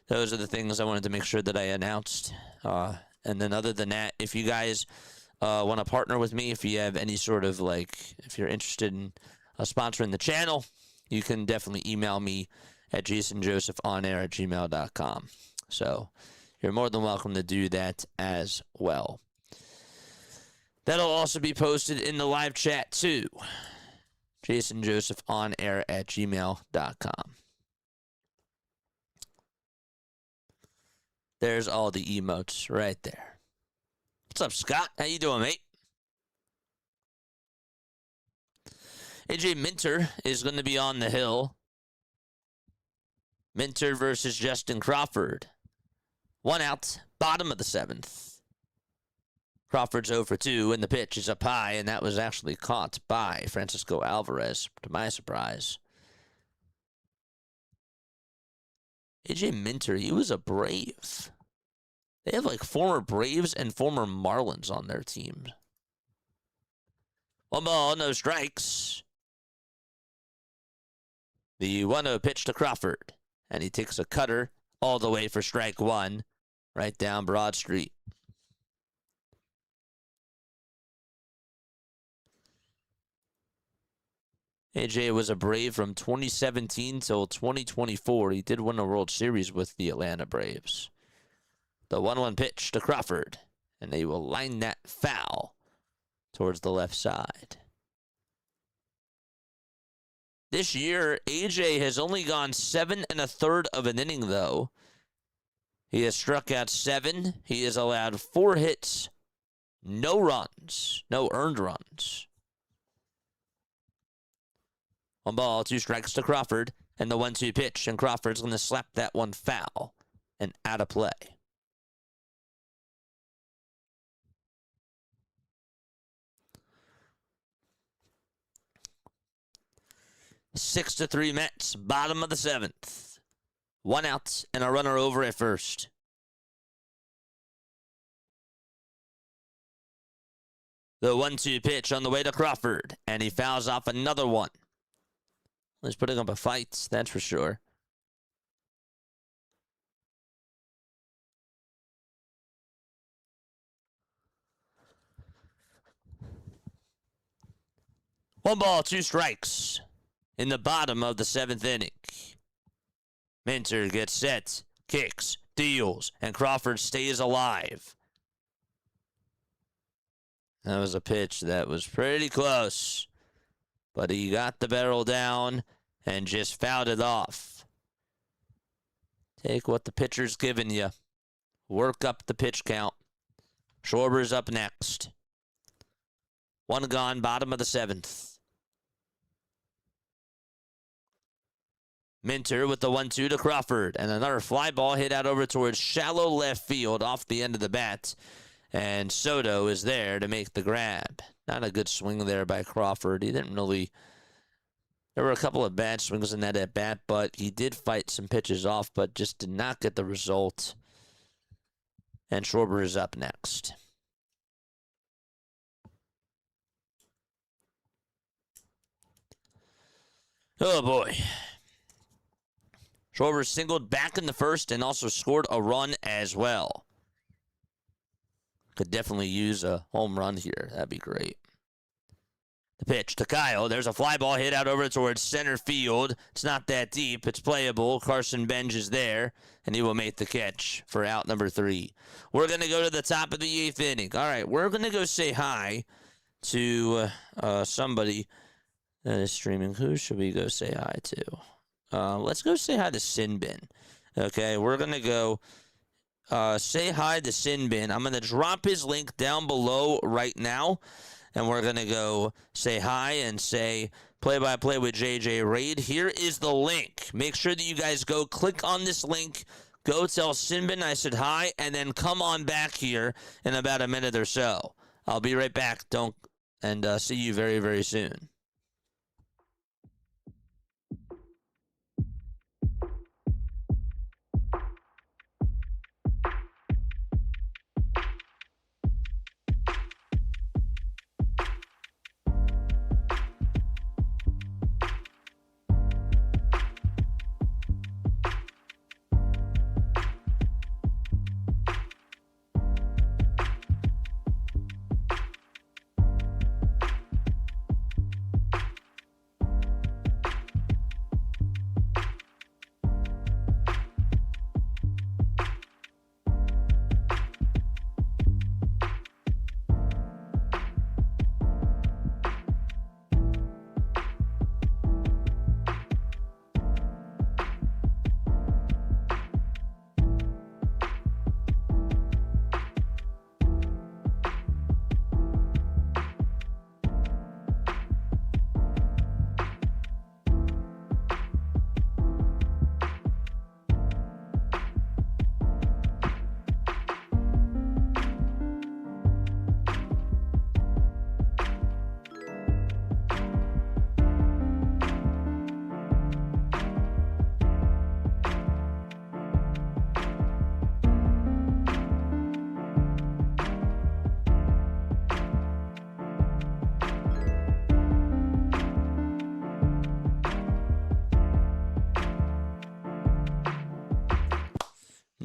those are the things I wanted to make sure that I announced. And then other than that, if you guys want to partner with me, if you have any sort of if you're interested in sponsoring the channel, you can definitely email me at jasonjosephonair@gmail.com. So you're more than welcome to do that as well. That'll also be posted in the live chat too. jasonjosephonair@gmail.com. There's all the emotes right there. What's up, Scott? How you doing, mate? AJ Minter is going to be on the hill. Minter versus Justin Crawford. 1 out, bottom of the 7th. Crawford's 0 for 2, and the pitch is up high, and that was actually caught by Francisco Alvarez, to my surprise. AJ Minter, he was a Brave. They have former Braves and former Marlins on their team. 1 ball, no strikes. The 1-0 pitch to Crawford, and he takes a cutter all the way for strike 1, right down Broad Street. AJ was a Brave from 2017 till 2024. He did win a World Series with the Atlanta Braves. The 1-1 pitch to Crawford, and they will line that foul towards the left side. This year, AJ has only gone 7 1/3 of an inning, though. He has struck out 7. He has allowed 4 hits, no runs, no earned runs. 1 ball, 2 strikes to Crawford, and the 1-2 pitch, and Crawford's going to slap that one foul and out of play. 6-3 Mets, bottom of the 7th. 1 out and a runner over at first. The 1-2 pitch on the way to Crawford, and he fouls off another one. He's putting up a fight, that's for sure. One ball, 2 strikes in the bottom of the 7th inning. Minter gets set, kicks, deals, and Crawford stays alive. That was a pitch that was pretty close, but he got the barrel down and just fouled it off. Take what the pitcher's giving you. Work up the pitch count. Schwarber's up next. 1 gone, bottom of the 7th. Minter with the 1-2 to Crawford, and another fly ball hit out over towards shallow left field off the end of the bat, and Soto is there to make the grab. Not a good swing there by Crawford. He didn't really... There were a couple of bad swings in that at bat, but he did fight some pitches off, but just did not get the result. And Schwarber is up next. Oh boy. Schwarber singled back in the first and also scored a run as well. Could definitely use a home run here. That'd be great. The pitch to Kyle. There's a fly ball hit out over towards center field. It's not that deep. It's playable. Carson Benj is there, and he will make the catch for out number 3. We're going to go to the top of the 8th inning. All right, we're going to go say hi to somebody that is streaming. Who should we go say hi to? Let's go say hi to Sinbin. Okay, we're going to go say hi to Sinbin. I'm going to drop his link down below right now, and we're going to go say hi and say play-by-play with JJ Raid. Here is the link. Make sure that you guys go click on this link, go tell Sinbin I said hi, and then come on back here in about a minute or so. I'll be right back. And see you very, very soon.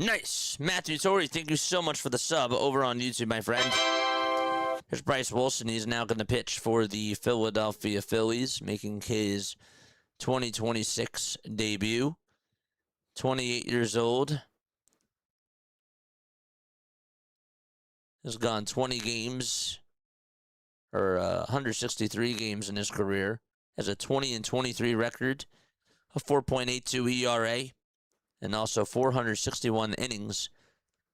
Nice. Matthew Torrey, thank you so much for the sub over on YouTube, my friend. Here's Bryce Wilson. He's now going to pitch for the Philadelphia Phillies, making his 2026 debut. 28 years old. Has gone 20 games, or 163 games in his career. Has a 20-23 record, a 4.82 ERA, and also 461 innings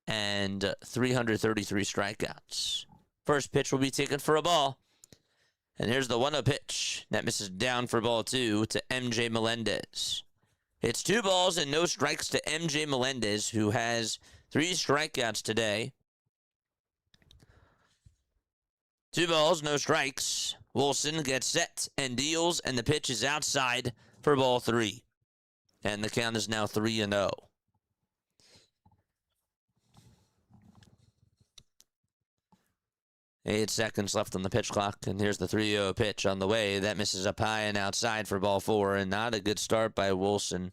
and 333 strikeouts. First pitch will be taken for a ball. And here's the 1-0 pitch. That misses down for ball 2 to MJ Melendez. It's 2 balls and no strikes to MJ Melendez, who has 3 strikeouts today. 2 balls, no strikes. Wilson gets set and deals, and the pitch is outside for ball 3. And the count is now 3-0. Eight seconds left on the pitch clock, and here's the 3-0 pitch on the way. That misses up high and outside for ball 4, and not a good start by Wilson.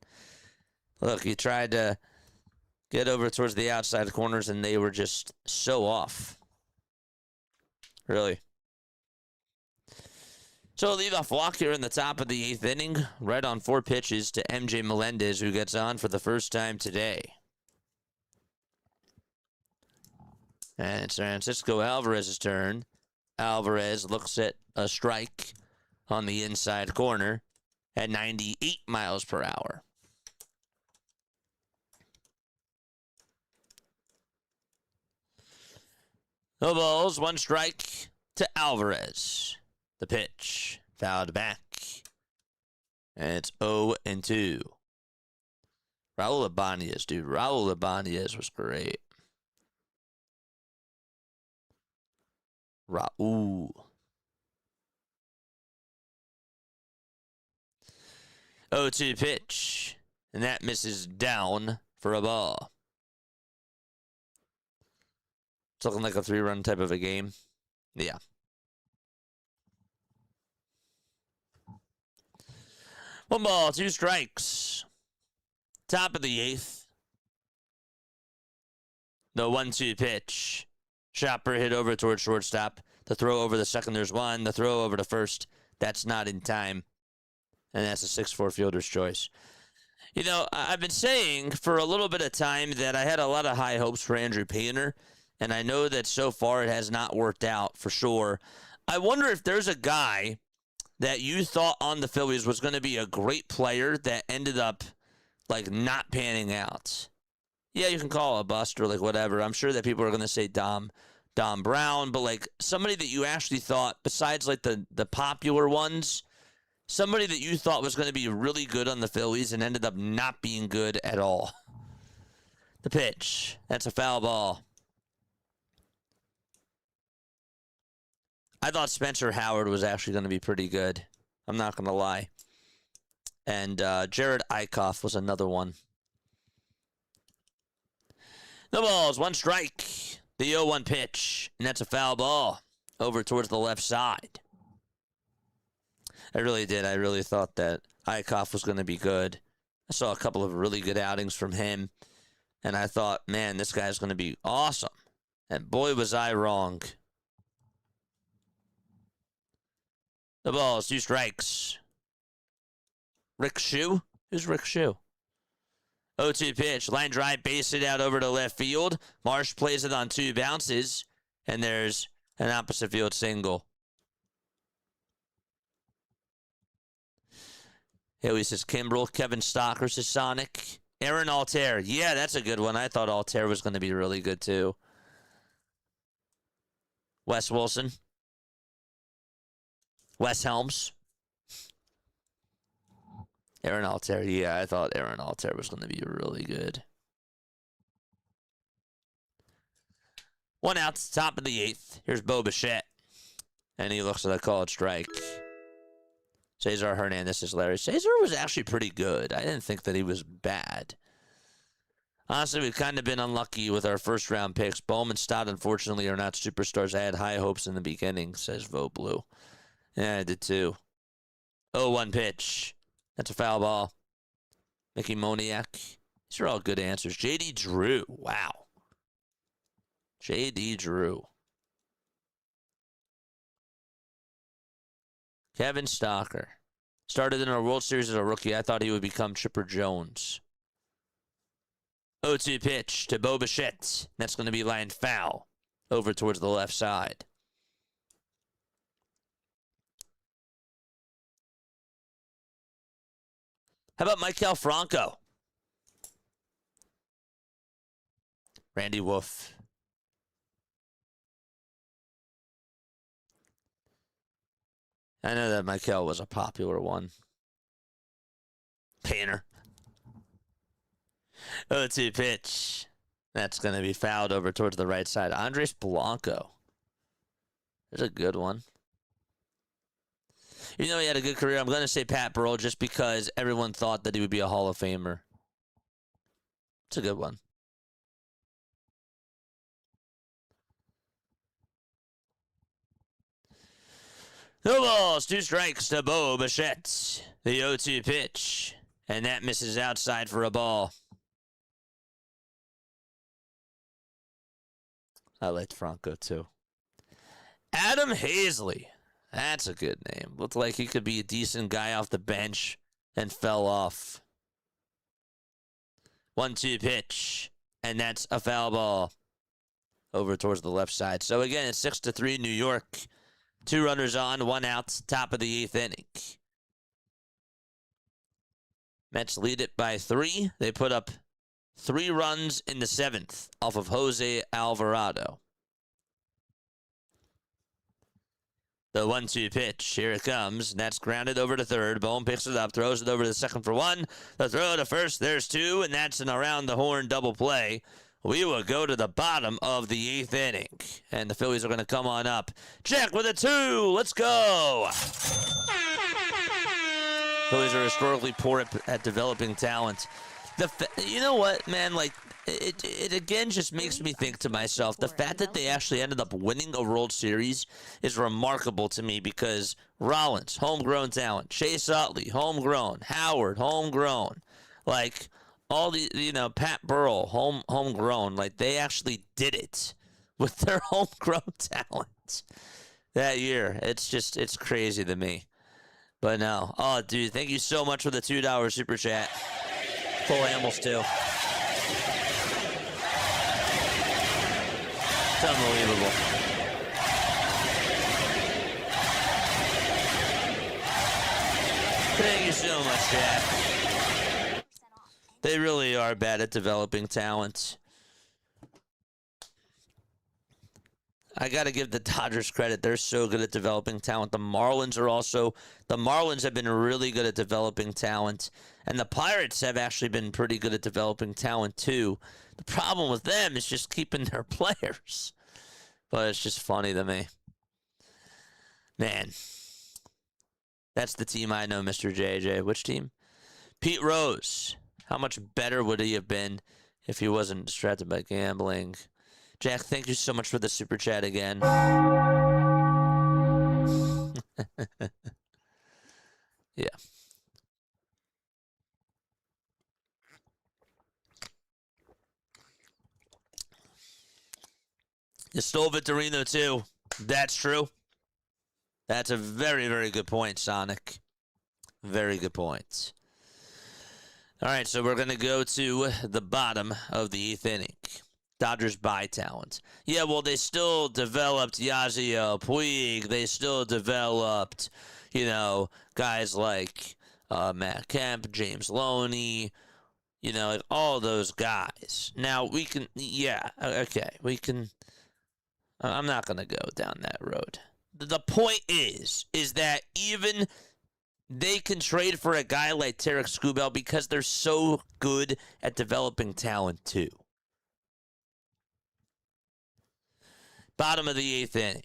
Look, he tried to get over towards the outside corners, and they were just so off. Really. So a leadoff walk here in the top of the 8th inning, right on 4 pitches to MJ Melendez, who gets on for the first time today. And it's Francisco Alvarez's turn. Alvarez looks at a strike on the inside corner at 98 miles per hour. No balls, 1 strike to Alvarez. The pitch fouled back. And it's 0-2. Raul Ibanez, dude. Raul Ibanez was great. Raul. 0-2 pitch. And that misses down for a ball. It's looking like a 3-run type of a game. Yeah. One ball, 2 strikes. Top of the 8th. The 1-2 pitch. Chopper hit over towards shortstop. The throw over the second, there's 1. The throw over to first, that's not in time. And that's a 6-4 fielder's choice. You know, I've been saying for a little bit of time that I had a lot of high hopes for Andrew Painter. And I know that so far it has not worked out for sure. I wonder if there's a guy that you thought on the Phillies was going to be a great player that ended up, like, not panning out. Yeah, you can call it a bust or, like, whatever. I'm sure that people are going to say Dom Brown, but, like, somebody that you actually thought, besides, like, the popular ones, somebody that you thought was going to be really good on the Phillies and ended up not being good at all. The pitch. That's a foul ball. I thought Spencer Howard was actually going to be pretty good. I'm not going to lie. And Jared Eichhoff was another one. No balls, 1 strike. The 0-1 pitch, and that's a foul ball over towards the left side. I really did. I really thought that Eichhoff was going to be good. I saw a couple of really good outings from him, and I thought, man, this guy's going to be awesome. And boy, was I wrong. The ball is 2 strikes. Rick Shue? Who's Rick Shue? 0-2 pitch. Line drive, base hit out over to left field. Marsh plays it on 2 bounces. And there's an opposite field single. Haley says Kimbrel. Kevin Stocker says Sonic. Aaron Altair. Yeah, that's a good one. I thought Altair was going to be really good too. Wes Wilson. Wes Helms. Aaron Altair. Yeah, I thought Aaron Altair was going to be really good. 1 out, top of the 8th. Here's Bo Bichette. And he looks at a called strike. Cesar Hernandez is Larry. Cesar was actually pretty good. I didn't think that he was bad. Honestly, we've kind of been unlucky with our first-round picks. Bowman Stott, unfortunately, are not superstars. I had high hopes in the beginning, says Vo Blue. Yeah, I did too. 0-1 pitch. That's a foul ball. Mickey Moniak. These are all good answers. J.D. Drew. Wow. J.D. Drew. Kevin Stocker. Started in our World Series as a rookie. I thought he would become Chipper Jones. 0-2 pitch to Bo Bichette. That's going to be line foul over towards the left side. How about Maikel Franco? Randy Wolf. I know that Maikel was a popular one. Painter. 0-2 pitch. That's going to be fouled over towards the right side. Andres Blanco. There's a good one. You know he had a good career. I'm going to say Pat Burrell just because everyone thought that he would be a Hall of Famer. It's a good one. No balls, 2 strikes to Bo Bichette. The 0-2 pitch. And that misses outside for a ball. I liked Franco too. Adam Hazley. That's a good name. Looked like he could be a decent guy off the bench and fell off. 1-2 pitch. And that's a foul ball over towards the left side. So again, it's 6-3 New York. 2 runners on, 1 out, top of the 8th inning. Mets lead it by 3. They put up 3 runs in the 7th off of Jose Alvarado. The 1-2 pitch. Here it comes. And that's grounded over to third. Bohm picks it up, throws it over to the second for 1. The throw to first. There's 2, and that's an around the horn double play. We will go to the bottom of the 8th inning. And the Phillies are going to come on up. Jack with a 2. Let's go. Phillies are historically poor at developing talent. You know what, man? Like, it again just makes me think to myself, the fact that they actually ended up winning a World Series is remarkable to me because Rollins, homegrown talent. Chase Utley, homegrown. Howard, homegrown. Like, all the, Pat Burrell, homegrown. Like, they actually did it with their homegrown talent that year. It's crazy to me. But no. Oh, dude, thank you so much for the $2 super chat. Full animals, too. It's unbelievable. Thank you so much, Jack. They really are bad at developing talent. I got to give the Dodgers credit. They're so good at developing talent. The Marlins have been really good at developing talent. And the Pirates have actually been pretty good at developing talent, too. The problem with them is just keeping their players. But it's just funny to me. Man. That's the team I know, Mr. JJ. Which team? Pete Rose. How much better would he have been if he wasn't distracted by gambling? Jack, thank you so much for the super chat again. Yeah. You stole Victorino, too. That's true. That's a very, very good point, Sonic. Very good point. All right, so we're going to go to the bottom of the 8th inning. Dodgers buy talent. Yeah, well, they still developed Yasiel Puig. They still developed, guys like Matt Kemp, James Loney, like all those guys. Now, we can, we can. I'm not going to go down that road. The point is that even they can trade for a guy like Tarek Skubal because they're so good at developing talent, too. Bottom of the 8th inning.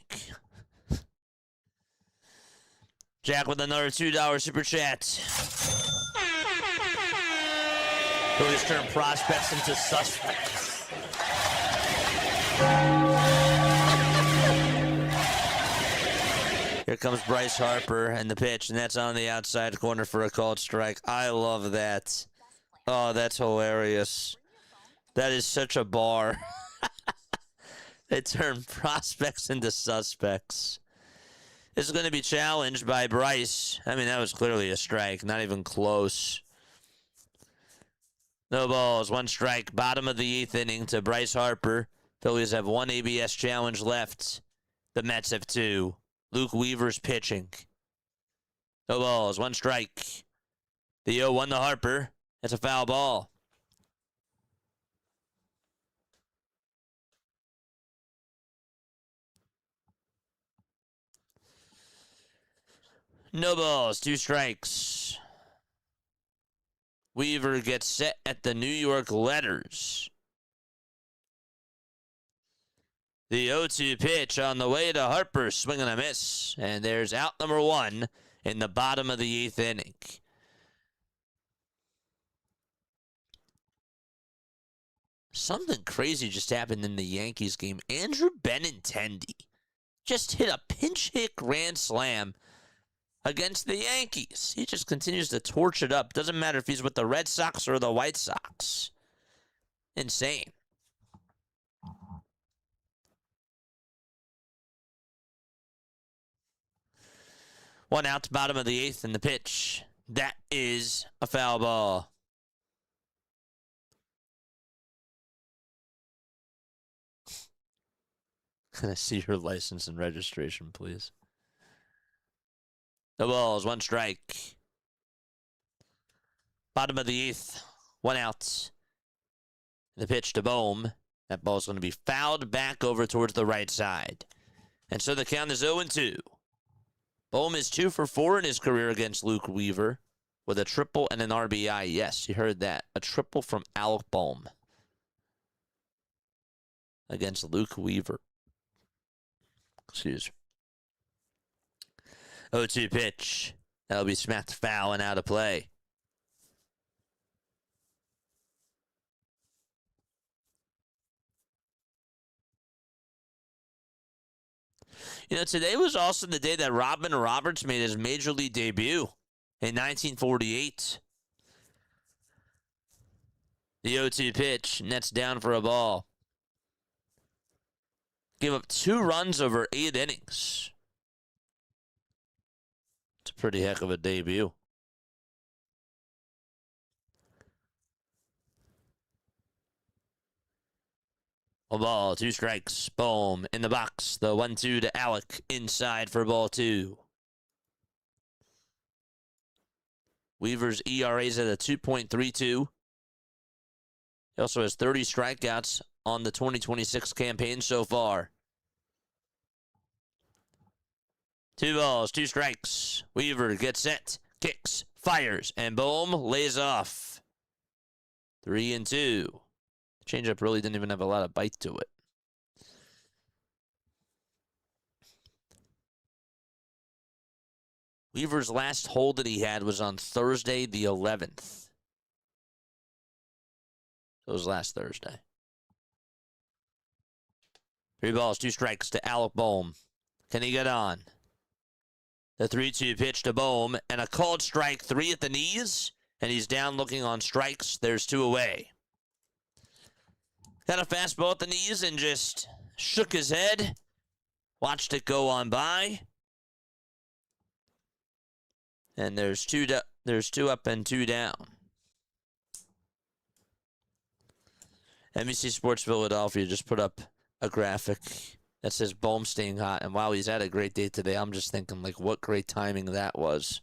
Jack with another $2 super chat. Phillies turn prospects into suspects. Here comes Bryce Harper and the pitch, and that's on the outside corner for a called strike. I love that. Oh, that's hilarious. That is such a bar. They turn prospects into suspects. This is going to be challenged by Bryce. I mean, that was clearly a strike. Not even close. No balls. 1 strike. Bottom of the 8th inning to Bryce Harper. Phillies have 1 ABS challenge left. The Mets have 2. Luke Weaver's pitching. No balls. 1 strike. The 0-1 to Harper. That's a foul ball. No balls. 2 strikes. Weaver gets set at the New York letters. The 0-2 pitch on the way to Harper, swing and a miss. And there's out number 1 in the bottom of the 8th inning. Something crazy just happened in the Yankees game. Andrew Benintendi just hit a pinch hit grand slam against the Yankees. He just continues to torch it up. Doesn't matter if he's with the Red Sox or the White Sox. Insane. One out, bottom of the 8th in the pitch. That is a foul ball. Can I see your license and registration, please? No balls, 1 strike. Bottom of the 8th, 1 out. The pitch to Bohm. That ball's going to be fouled back over towards the right side. And so the count is 0-2. Bohm is 2 for 4 in his career against Luke Weaver with a triple and an RBI. Yes, you heard that. A triple from Alec Bohm against Luke Weaver. Excuse me. 0-2 pitch. That'll be smacked foul and out of play. You know, today was also the day that Robin Roberts made his major league debut in 1948. The 0-2 pitch, nets down for a ball. Gave up 2 runs over 8 innings. It's a pretty heck of a debut. A ball, 2 strikes. Boom. In the box. The 1-2 to Alec. Inside for ball 2. Weaver's ERA is at a 2.32. He also has 30 strikeouts on the 2026 campaign so far. 2 balls, 2 strikes. Weaver gets set, kicks, fires, and boom, lays off. 3-2. Changeup really didn't even have a lot of bite to it. Weaver's last hold that he had was on Thursday the 11th. It was last Thursday. 3 balls, 2 strikes to Alec Bohm. Can he get on? The 3-2 pitch to Bohm, and a called strike, 3 at the knees, and he's down looking on strikes. There's 2 away. Got a fastball at the knees and just shook his head. Watched it go on by. And there's 2 up and 2 down. NBC Sports Philadelphia just put up a graphic that says Bohm staying hot. And wow, he's had a great day today. I'm just thinking, like, what great timing that was.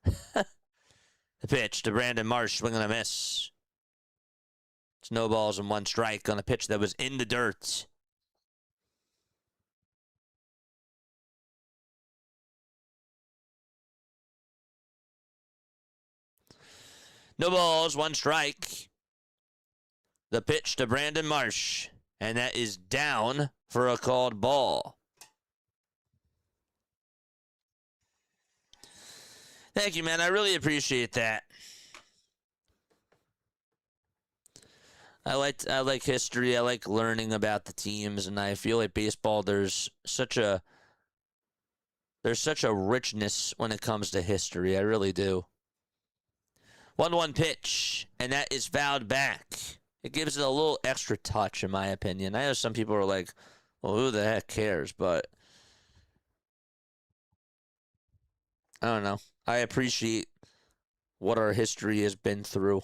The pitch to Brandon Marsh, swing and a miss. It's no balls and 1 strike on a pitch that was in the dirt. No balls, 1 strike. The pitch to Brandon Marsh, and that is down for a called ball. Thank you, man. I really appreciate that. I like history. I like learning about the teams, and I feel like baseball, there's such a richness when it comes to history. I really do. 1-1 pitch, and that is fouled back. It gives it a little extra touch, in my opinion. I know some people are like, well, who the heck cares? But I don't know. I appreciate what our history has been through.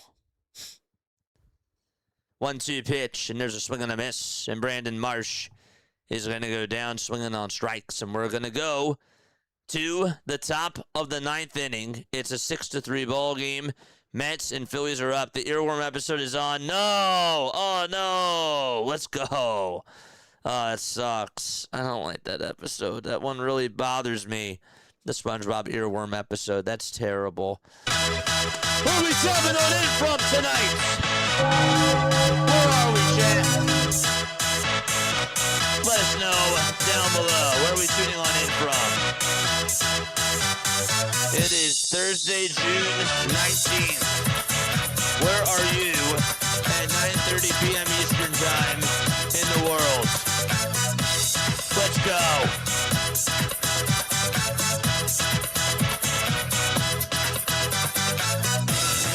1-2 pitch, and there's a swing and a miss. And Brandon Marsh is going to go down swinging on strikes. And we're going to go to the top of the 9th inning. It's a 6-3 ball game. Mets and Phillies are up. The earworm episode is on. No! Oh, no! Let's go. Oh, it sucks. I don't like that episode. That one really bothers me. The SpongeBob earworm episode. That's terrible. Who are we jumping on in from tonight? Where are we, chat? Let us know down below. Where are we tuning on in from? It is Thursday, June 19th. Where are you at 9:30 p.m. Eastern Time in the world? Let's go.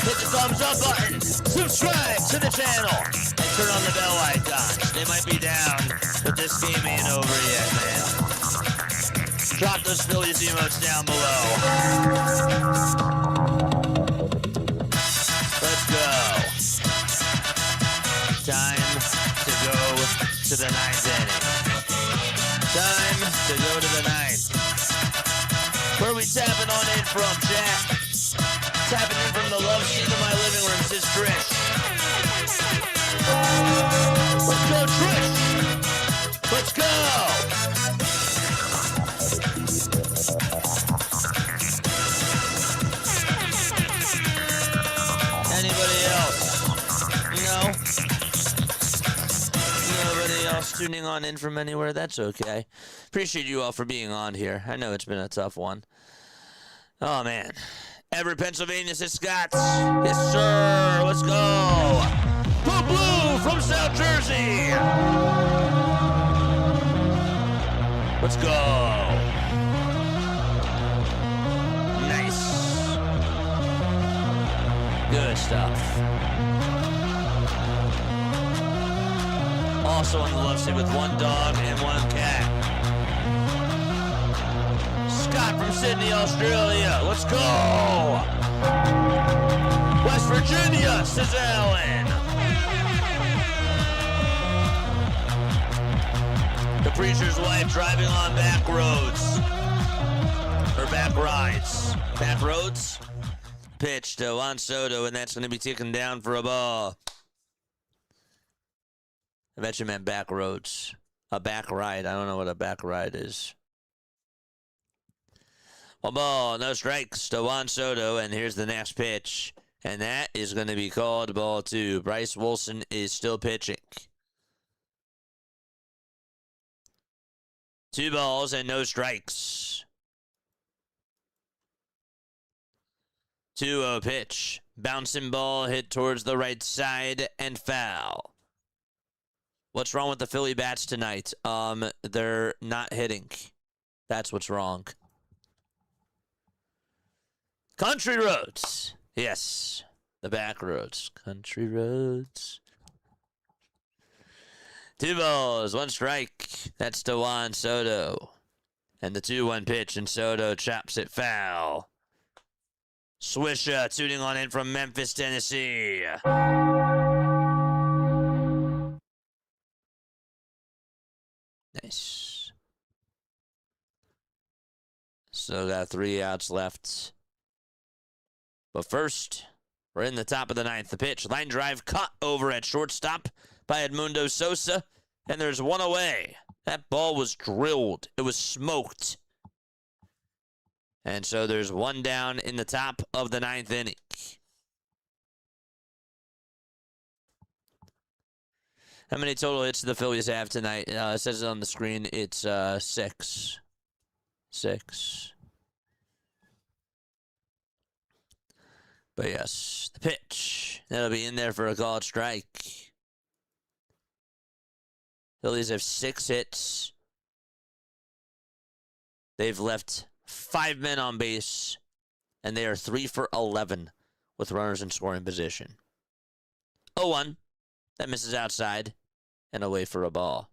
Hit the thumbs up button, subscribe to the channel, and turn on the bell icon. They might be down, but this game ain't over yet, man. Drop those Phillies emotes down below. Let's go. Time to go to the 9th inning. Time to go to the 9th. Where are we tapping on in from, chat? Tapping in from the love seat of my living room, says Trish. Let's go, Trish. Let's go. Anybody else? No? Nobody else tuning on in from anywhere? That's okay. Appreciate you all for being on here. I know it's been a tough one. Oh, man. Everett, Pennsylvania, says Scott. Yes, sir. Let's go. Blue Blue from South Jersey. Let's go. Nice. Good stuff. Also on the left side with one dog and one cat. Scott from Sydney, Australia. Let's go. West Virginia, says Alan. The preacher's wife driving on back roads. Or back rides. Back roads? Pitch to Juan Soto, and that's going to be taken down for a ball. I bet you meant back roads. A back ride. I don't know what a back ride is. One ball, no strikes to Juan Soto, and here's the next pitch. And that is going to be called ball 2. Bryce Wilson is still pitching. 2 balls and no strikes. 2-0 pitch. Bouncing ball hit towards the right side and foul. What's wrong with the Philly bats tonight? They're not hitting. That's what's wrong. Country roads. Yes. The back roads. Country roads. 2 balls, 1 strike. That's to Juan Soto. And the 2-1 pitch, and Soto chops it foul. Swisher tuning on in from Memphis, Tennessee. Nice. So got 3 outs left. But first, we're in the top of the 9th. The pitch, line drive, caught over at shortstop by Edmundo Sosa. And there's 1 away. That ball was drilled. It was smoked. And so there's 1 down in the top of the 9th inning. How many total hits do the Phillies have tonight? It says it on the screen. It's 6. 6. But yes, the pitch. That'll be in there for a called strike. Phillies have 6 hits. They've left 5 men on base, and they are 3 for 11 with runners in scoring position. 0-1. That misses outside and away for a ball.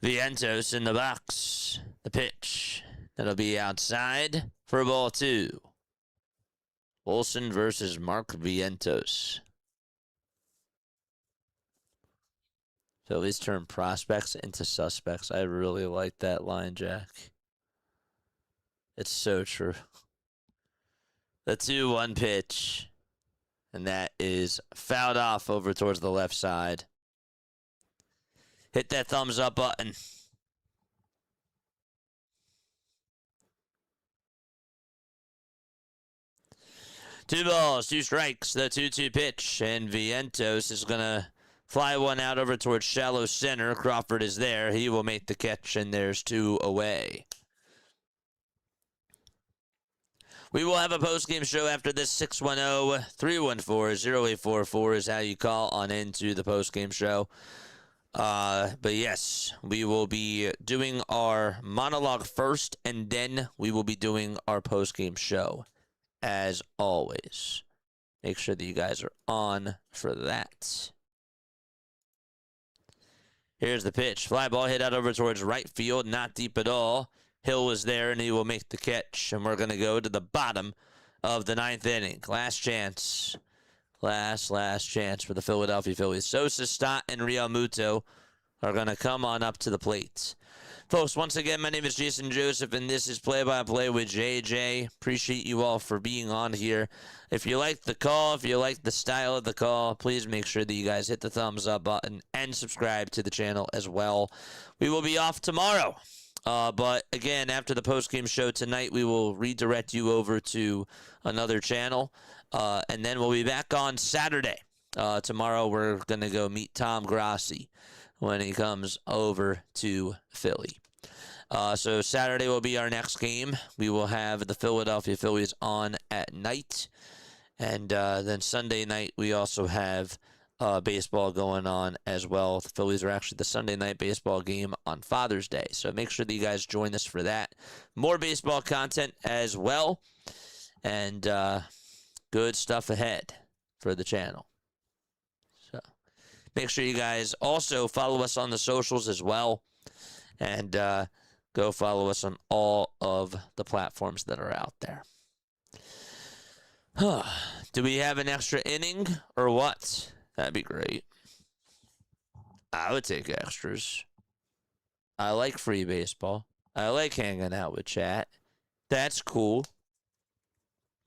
Vientos in the box. The pitch. That'll be outside for ball 2. Olsen versus Mark Vientos. Phillies turn prospects into suspects. I really like that line, Jack. It's so true. The 2-1 pitch. And that is fouled off over towards the left side. Hit that thumbs up button. 2 balls, 2 strikes, the 2-2 pitch. And Vientos is going to fly one out over towards shallow center. Crawford is there. He will make the catch, and there's 2 away. We will have a post-game show after this. 610-314-0844 is how you call on into the post-game show. But yes, we will be doing our monologue first, and then we will be doing our post-game show. As always, make sure that you guys are on for that. Here's the pitch. Fly ball hit out over towards right field, not deep at all. Hill was there, and he will make the catch. And we're going to go to the bottom of the 9th inning. Last chance. Last chance for the Philadelphia Phillies. Sosa, Stott, and Real Muto are going to come on up to the plate. Folks, once again, my name is Jason Joseph, and this is Play-by-Play with JJ. Appreciate you all for being on here. If you like the call, if you like the style of the call, please make sure that you guys hit the thumbs up button and subscribe to the channel as well. We will be off tomorrow. But again, after the post-game show tonight, we will redirect you over to another channel. And then we'll be back on Saturday. Tomorrow we're going to go meet Tom Grassi when he comes over to Philly. So Saturday will be our next game. We will have the Philadelphia Phillies on at night. And then Sunday night, we also have baseball going on as well. The Phillies are actually the Sunday night baseball game on Father's Day. So make sure that you guys join us for that. More baseball content as well. And good stuff ahead for the channel. So make sure you guys also follow us on the socials as well. And go follow us on all of the platforms that are out there. Do we have an extra inning or what? That'd be great. I would take extras. I like free baseball. I like hanging out with chat. That's cool.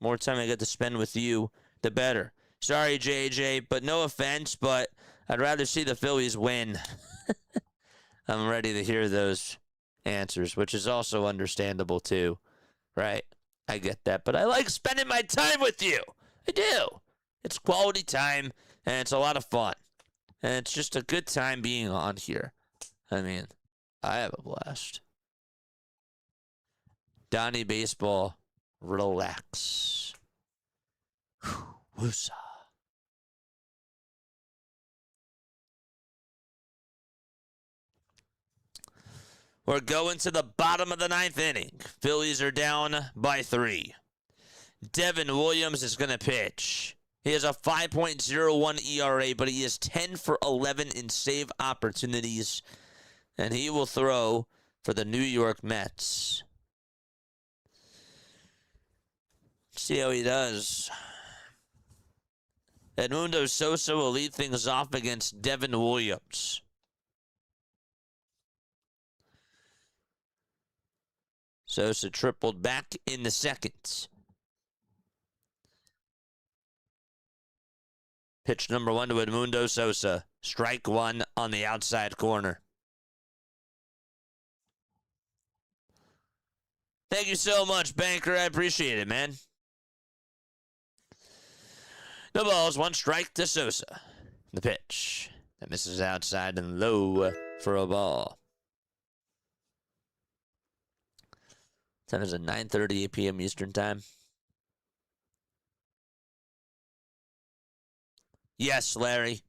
More time I get to spend with you, the better. Sorry, JJ, but no offense, but I'd rather see the Phillies win. I'm ready to hear those answers, which is also understandable too, right? I get that, but I like spending my time with you. I do. It's quality time, and it's a lot of fun. And it's just a good time being on here. I mean, I have a blast. Donnie Baseball, relax. Woosah. We're going to the bottom of the 9th inning. Phillies are down by 3. Devin Williams is going to pitch. He has a 5.01 ERA, but he is 10 for 11 in save opportunities. And he will throw for the New York Mets. See how he does. Edmundo Sosa will lead things off against Devin Williams. Sosa tripled back in the second. Pitch number 1 to Edmundo Sosa. Strike 1 on the outside corner. Thank you so much, Banker. I appreciate it, man. No balls, 1 strike to Sosa. The pitch. That misses outside and low for a ball. Time is at 9:38 p.m. Eastern Time. Yes, Larry.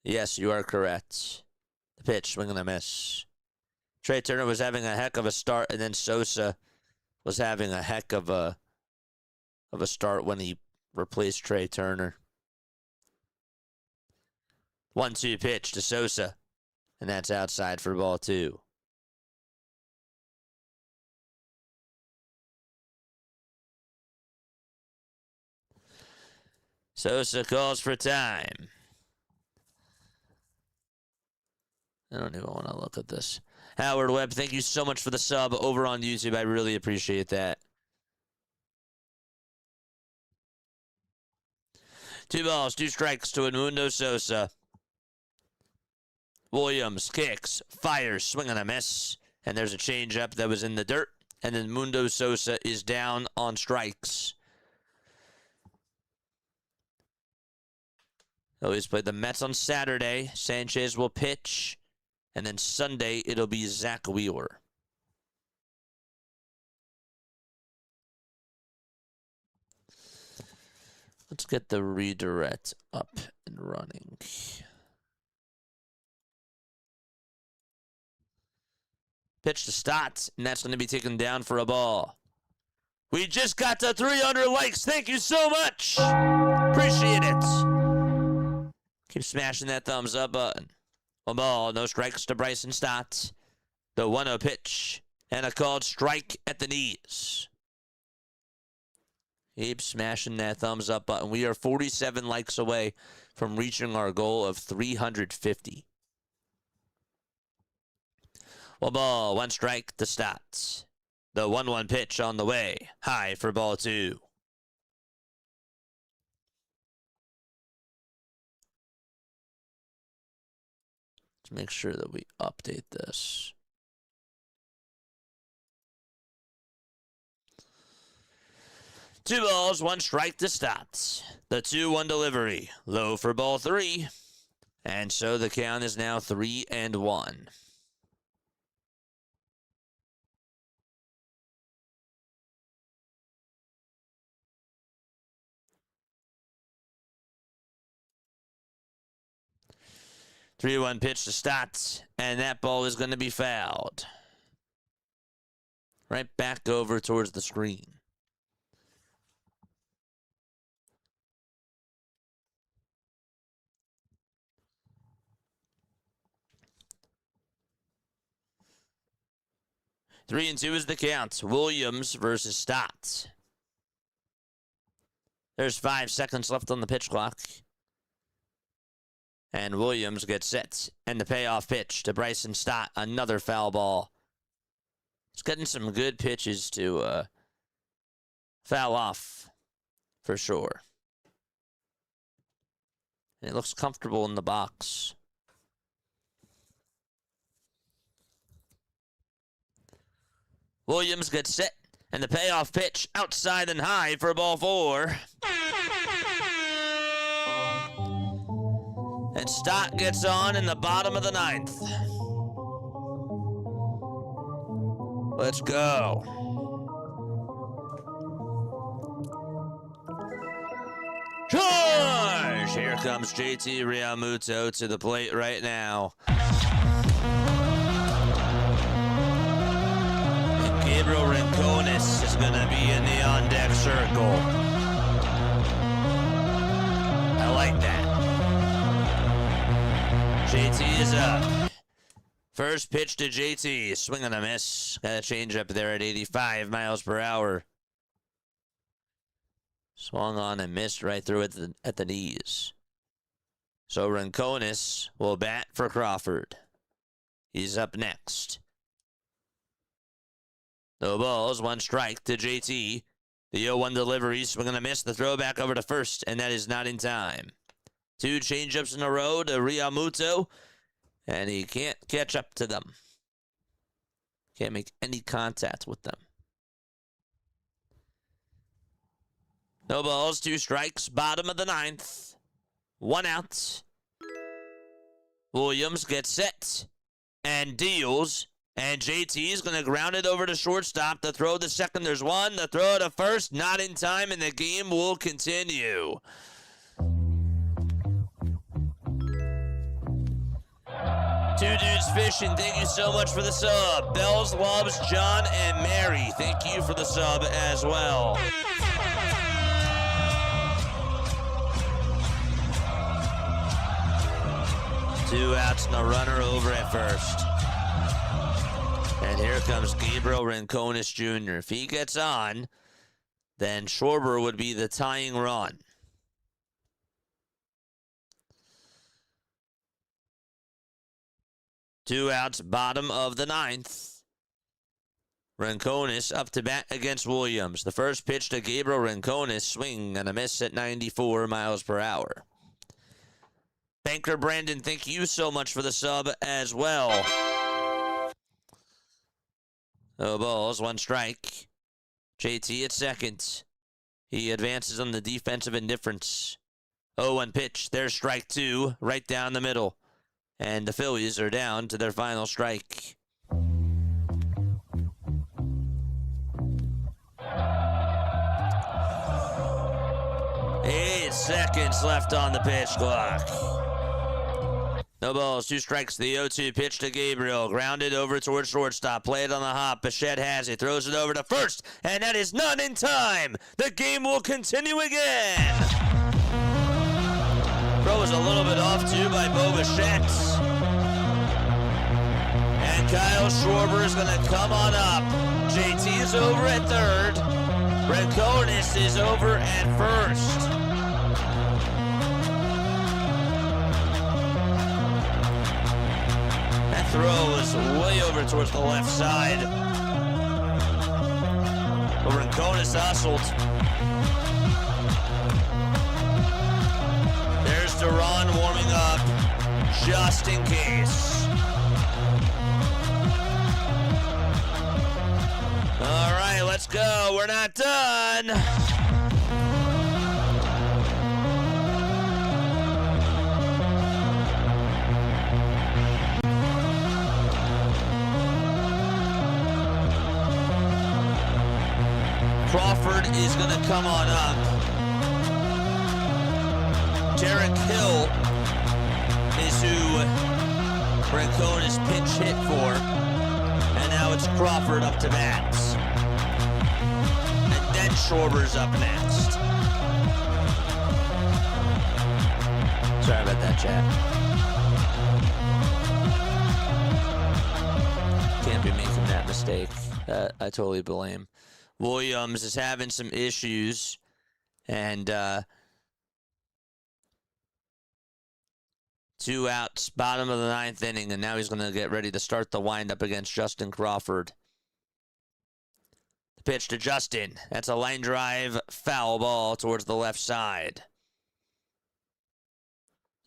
Yes, you are correct. The pitch, swing and a miss. Trey Turner was having a heck of a start, and then Sosa was having a heck of a start when he replaced Trey Turner. 1-2 pitch to Sosa, and that's outside for ball 2. Sosa calls for time. I don't even want to look at this. Howard Webb, thank you so much for the sub over on YouTube. I really appreciate that. 2 balls, 2 strikes to Edmundo Sosa. Williams kicks, fires, swing and a miss. And there's a changeup that was in the dirt. And then Edmundo Sosa is down on strikes. Phillies played the Mets on Saturday. Sanchez will pitch. And then Sunday, it'll be Zach Wheeler. Let's get the redirect up and running. Pitch to Stott, and that's going to be taken down for a ball. We just got to 300 likes. Thank you so much. Appreciate it. Keep smashing that thumbs up button. 1 ball, no strikes to Bryson Stott. The 1-0 pitch, and a called strike at the knees. Keep smashing that thumbs up button. We are 47 likes away from reaching our goal of 350. 1 ball, 1 strike to Stott. The 1-1 pitch on the way. High for ball 2. Let's make sure that we update this. Two balls, 1 strike to Stott. The 2-1 delivery. Low for ball 3. And so the count is now 3-1. Three-one pitch to Stott, and that ball is going to be fouled. Right back over towards the screen. Three and 2 is the count. Williams versus Stott. There's 5 seconds left on the pitch clock. And Williams gets set. And the payoff pitch to Bryson Stott. Another foul ball. He's getting some good pitches to foul off, for sure. And it looks comfortable in the box. Williams gets set. And the payoff pitch outside and high for ball 4. And Stott gets on in the bottom of the 9th. Let's go. Charge! Here comes JT Realmuto to the plate right now. And Gabriel Rincones is going to be in the on-deck circle. I like that. JT is up. First pitch to JT. Swing and a miss. Got a change up there at 85 miles per hour. Swung on and missed right through at the knees. So Rincones will bat for Crawford. He's up next. No balls, 1 strike to JT. The 0-1 delivery. Swing and a miss. The throw back over to first, and that is not in time. 2 changeups in a row to Realmuto, and he can't catch up to them. Can't make any contact with them. No balls, 2 strikes, bottom of the 9th. 1 out. Williams gets set and deals, and JT is going to ground it over to shortstop. The throw to second, there's 1. The throw to first, not in time, and the game will continue. Two Dudes Fishing, thank you so much for the sub. Bells, Loves, John, and Mary, thank you for the sub as well. Two outs and a runner over at first. And here comes Gabriel Rincones Jr. If he gets on, then Schwarber would be the tying run. Two outs, bottom of the ninth. Rincones up to bat against Williams. The first pitch to Gabriel Rincones, swing and a miss at 94 miles per hour. Banker Brandon, thank you so much for the sub as well. No balls, one strike. JT at second. He advances on the defensive indifference. 0-1 pitch. There's strike two, right down the middle. And the Phillies are down to their final strike. Eight seconds left on the pitch clock. No balls, two strikes. The 0-2 pitch to Gabriel. Grounded over towards shortstop. Played on the hop. Bichette has it. Throws it over to first. And that is none in time. The game will continue again. Throw was a little bit off, too, by Bo Bichette. And Kyle Schwarber is going to come on up. JT is over at third. Rincones is over at first. That throw was way over towards the left side. But Rincones hustled. There's Duran warming up, just in case. All right, let's go. We're not done. Crawford is going to come on up. Derek Hill is who Rincones pinch hit for. And now it's Crawford up to bat. And then Schwarber's up next. Sorry about that, chat. Can't be making that mistake. I totally blame. Williams is having some issues. And two outs, bottom of the ninth inning, and now he's going to get ready to start the windup against Justin Crawford. The pitch to Justin. That's a line drive foul ball towards the left side.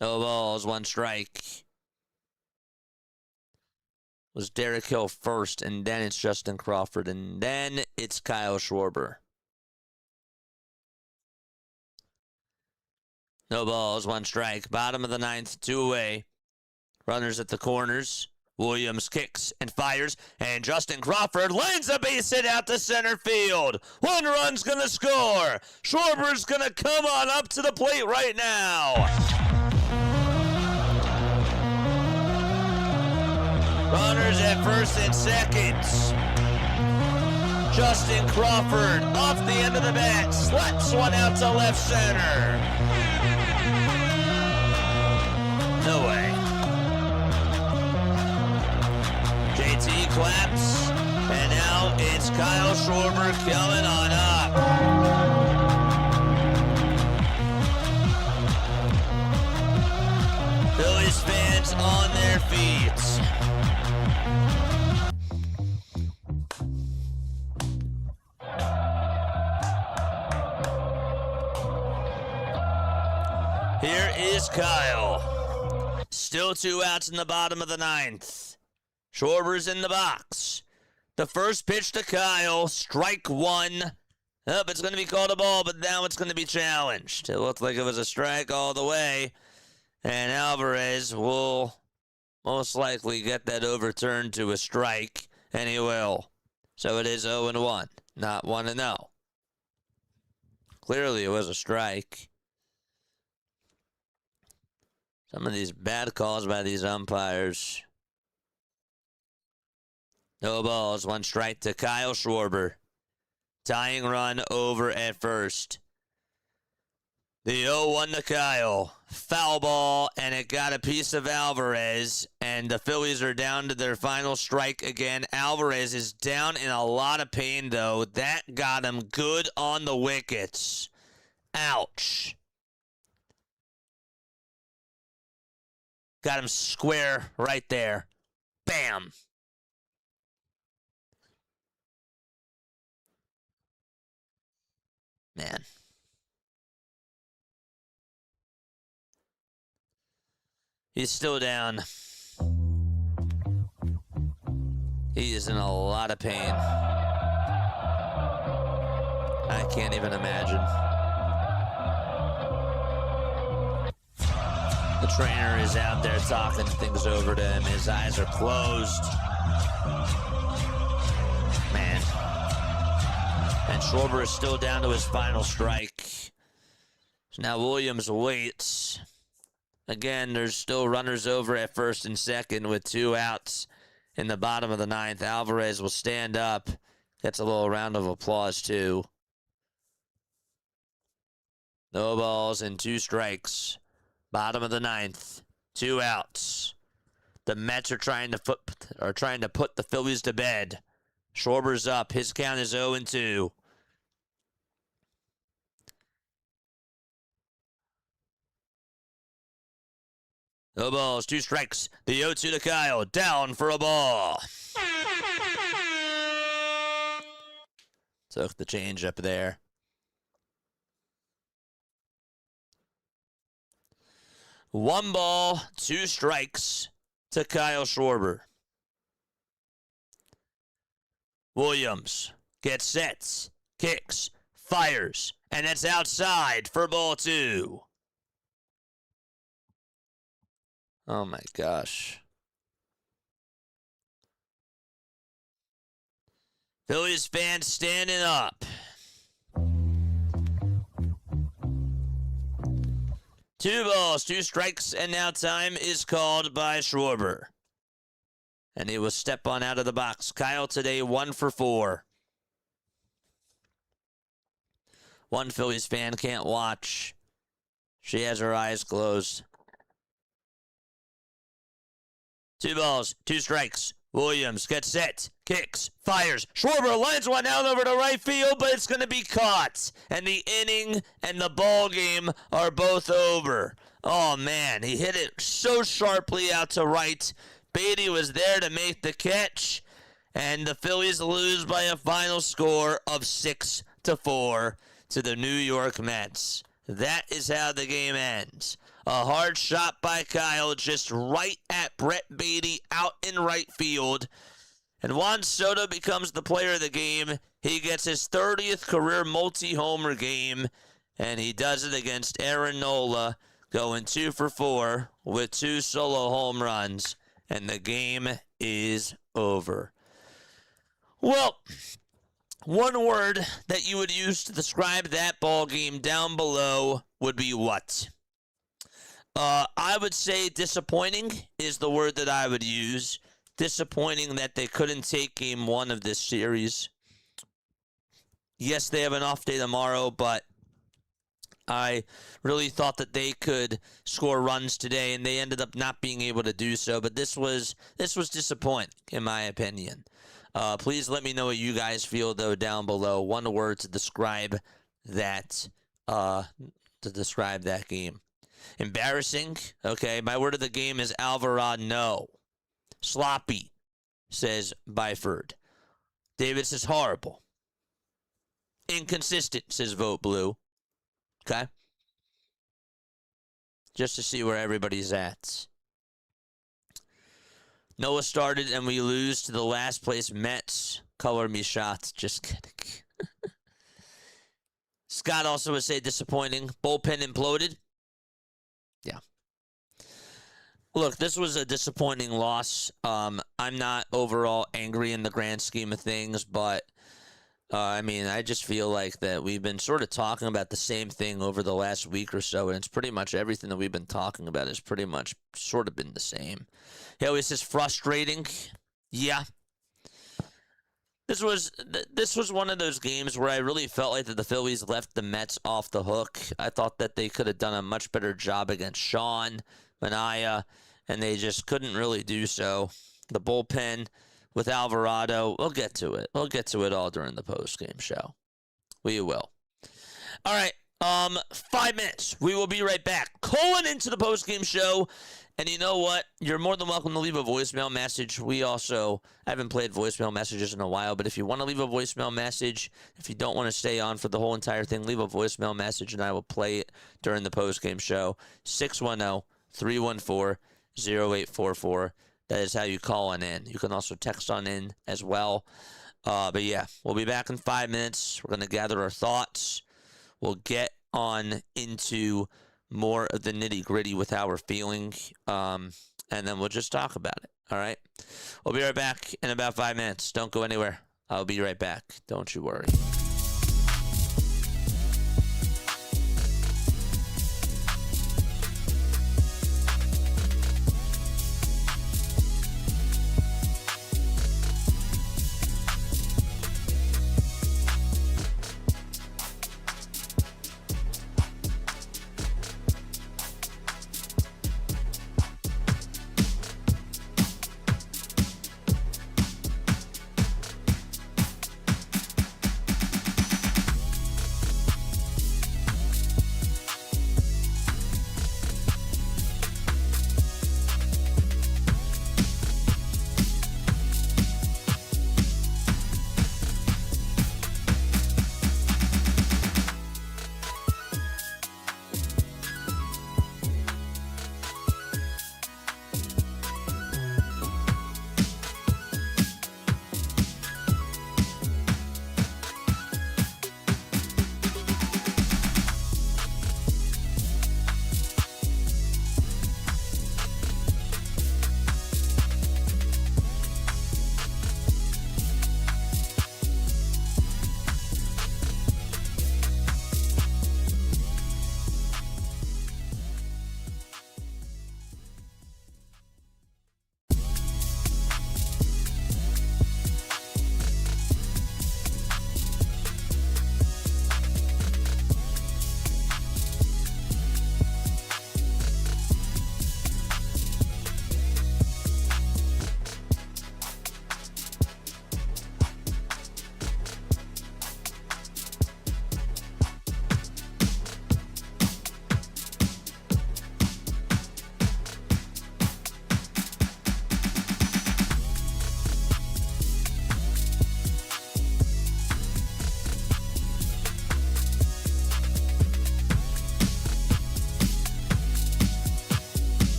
No balls, one strike. It was Derek Hill first, and then it's Justin Crawford, and then it's Kyle Schwarber. No balls, one strike. Bottom of the ninth, two away. Runners at the corners. Williams kicks and fires, and Justin Crawford lines a base hit out to center field. One run's going to score. Schwarber's going to come on up to the plate right now. Runners at first and second. Justin Crawford off the end of the bat, slaps one out to left center. No way. JT claps, and now it's Kyle Schwarber coming on up. Phillies fans on their feet. Here is Kyle. Still two outs in the bottom of the ninth. Schwarber's in the box. The first pitch to Kyle, strike one. Oh, it's going to be called a ball, but now it's going to be challenged. It looked like it was a strike all the way. And Alvarez will most likely get that overturned to a strike, and he will. So it is 0-1, not 1-0. Clearly it was a strike. Some of these bad calls by these umpires. No balls, 1 strike to Kyle Schwarber. Tying run over at first. The 0-1 to Kyle. Foul ball, and it got a piece of Alvarez, and the Phillies are down to their final strike again. Alvarez is down in a lot of pain, though. That got him good on the wickets. Ouch. Got him square right there. Bam. Man. He's still down. He is in a lot of pain. I can't even imagine. The trainer is out there talking things over to him. His eyes are closed. Man. And Schwarber is still down to his final strike. So now Williams waits. Again, there's still runners over at first and second with 2 outs in the bottom of the 9th. Alvarez will stand up. Gets a little round of applause, too. No balls and 2 strikes. Bottom of the 9th. 2 outs. The Mets are trying to put the Phillies to bed. Schwarber's up. His count is 0-2. No balls, 2 strikes. The 0-2 to Kyle. Down for a ball. Took the change up there. One ball, 2 strikes to Kyle Schwarber. Williams gets set, kicks, fires, and it's outside for ball 2. Oh my gosh. Phillies fans standing up. 2 balls, 2 strikes, and now time is called by Schwarber. And he will step on out of the box. Kyle today 1 for 4. One Phillies fan can't watch. She has her eyes closed. 2 balls, 2 strikes. Williams gets set, kicks, fires. Schwarber lines one out over to right field, but it's going to be caught. And the inning and the ball game are both over. Oh, man, he hit it so sharply out to right. Beatty was there to make the catch. And the Phillies lose by a final score of 6-4 to the New York Mets. That is how the game ends. A hard shot by Kyle, just right at Brett Beatty out in right field. And Juan Soto becomes the player of the game. He gets his 30th career multi-homer game, and he does it against Aaron Nola, going 2 for 4 with 2 solo home runs, and the game is over. Well, one word that you would use to describe that ball game down below would be what? I would say disappointing is the word that I would use. Disappointing that they couldn't take game 1 of this series. Yes, they have an off day tomorrow, but I really thought that they could score runs today, and they ended up not being able to do so. But this was disappointing, in my opinion. Please let me know what you guys feel, though, down below. One word to describe that game. Embarrassing. Okay, my word of the game is Alvarado. No. Sloppy, says Byford. David says horrible. Inconsistent, says Vote Blue. Okay? Just to see where everybody's at. Noah started and we lose to the last place Mets. Color me shots. Just kidding. Scott also would say disappointing. Bullpen imploded. Yeah. Look, this was a disappointing loss. I'm not overall angry in the grand scheme of things, but I just feel like that we've been sort of talking about the same thing over the last week or so, and it's pretty much everything that we've been talking about has pretty much sort of been the same. He always says frustrating. Yeah. This was one of those games where I really felt like that the Phillies left the Mets off the hook. I thought that they could have done a much better job against Sean Manaea, and they just couldn't really do so. The bullpen with Alvarado, we'll get to it. We'll get to it all during the post-game show. We will. All right, 5 minutes. We will be right back. Calling into the post-game show. And you know what? You're more than welcome to leave a voicemail message. I haven't played voicemail messages in a while, but if you want to leave a voicemail message, if you don't want to stay on for the whole entire thing, leave a voicemail message and I will play it during the post-game show. 610-314-0844. That is how you call on in. You can also text on in as well. But yeah, we'll be back in 5 minutes. We're going to gather our thoughts. We'll get on into more of the nitty-gritty with how we're feeling, and then we'll just talk about it. All right? We'll be right back in about 5 minutes. Don't go anywhere. I'll be right back. Don't you worry.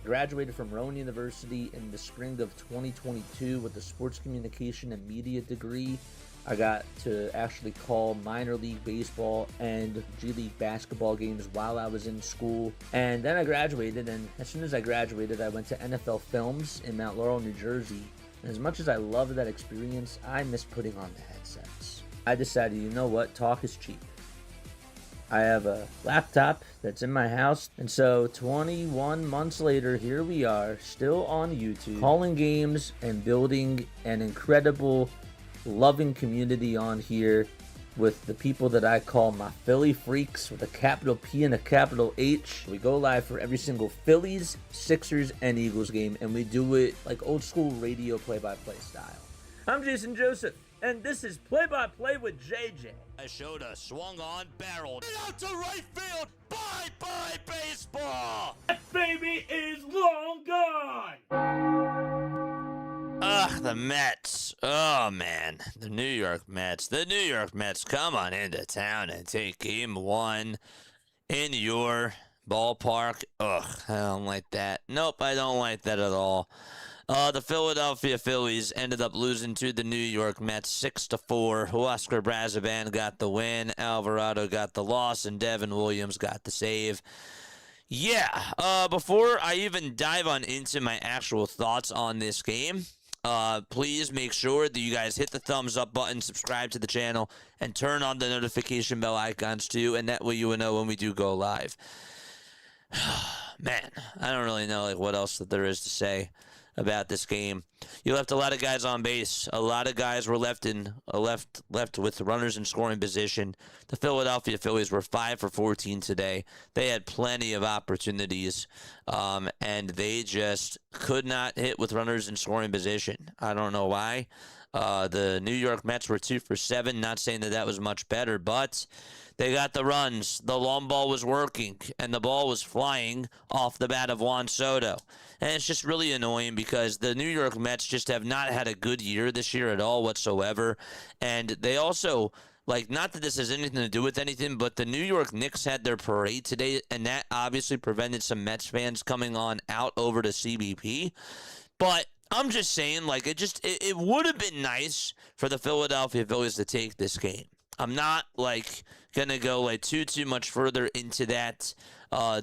graduated from Rowan University in the spring of 2022 with a sports communication and media degree. I got to actually call minor league baseball and G League basketball games while I was in school. And then I graduated, and as soon as I graduated, I went to NFL Films in Mount Laurel, New Jersey. And as much as I loved that experience, I miss putting on the headsets. I decided, you know what, talk is cheap. I have a laptop that's in my house, and so 21 months later, here we are, still on YouTube, calling games and building an incredible, loving community on here with the people that I call my Philly freaks with a capital P and a capital H. We go live for every single Phillies, Sixers, and Eagles game, and we do it like old school radio play-by-play style. I'm Jason Joseph, and this is Play-by-Play with JJ. I showed a swung on barrel out to right field. Bye-bye baseball. That baby is long gone. Ugh, the Mets. Oh, man. The New York Mets. The New York Mets come on into town and take game one in your ballpark. Ugh, I don't like that. Nope, I don't like that at all. The Philadelphia Phillies ended up losing to the New York Mets 6-4. Oscar Brazaban got the win, Alvarado got the loss, and Devin Williams got the save. Yeah, before I even dive on into my actual thoughts on this game, please make sure that you guys hit the thumbs up button, subscribe to the channel, and turn on the notification bell icons too, and that way you will know when we do go live. Man, I don't really know what else that there is to say about this game. You left a lot of guys on base. A lot of guys were left with runners in scoring position. The Philadelphia Phillies were 5 for 14 today. They had plenty of opportunities, and they just could not hit with runners in scoring position. I don't know why. The New York Mets were 2 for 7. Not saying that was much better, but they got the runs. The long ball was working, and the ball was flying off the bat of Juan Soto. And it's just really annoying because the New York Mets just have not had a good year this year at all whatsoever. And they also, not that this has anything to do with anything, but the New York Knicks had their parade today, and that obviously prevented some Mets fans coming on out over to CBP. But I'm just saying, it would have been nice for the Philadelphia Phillies to take this game. I'm not, going to go, too much further into that.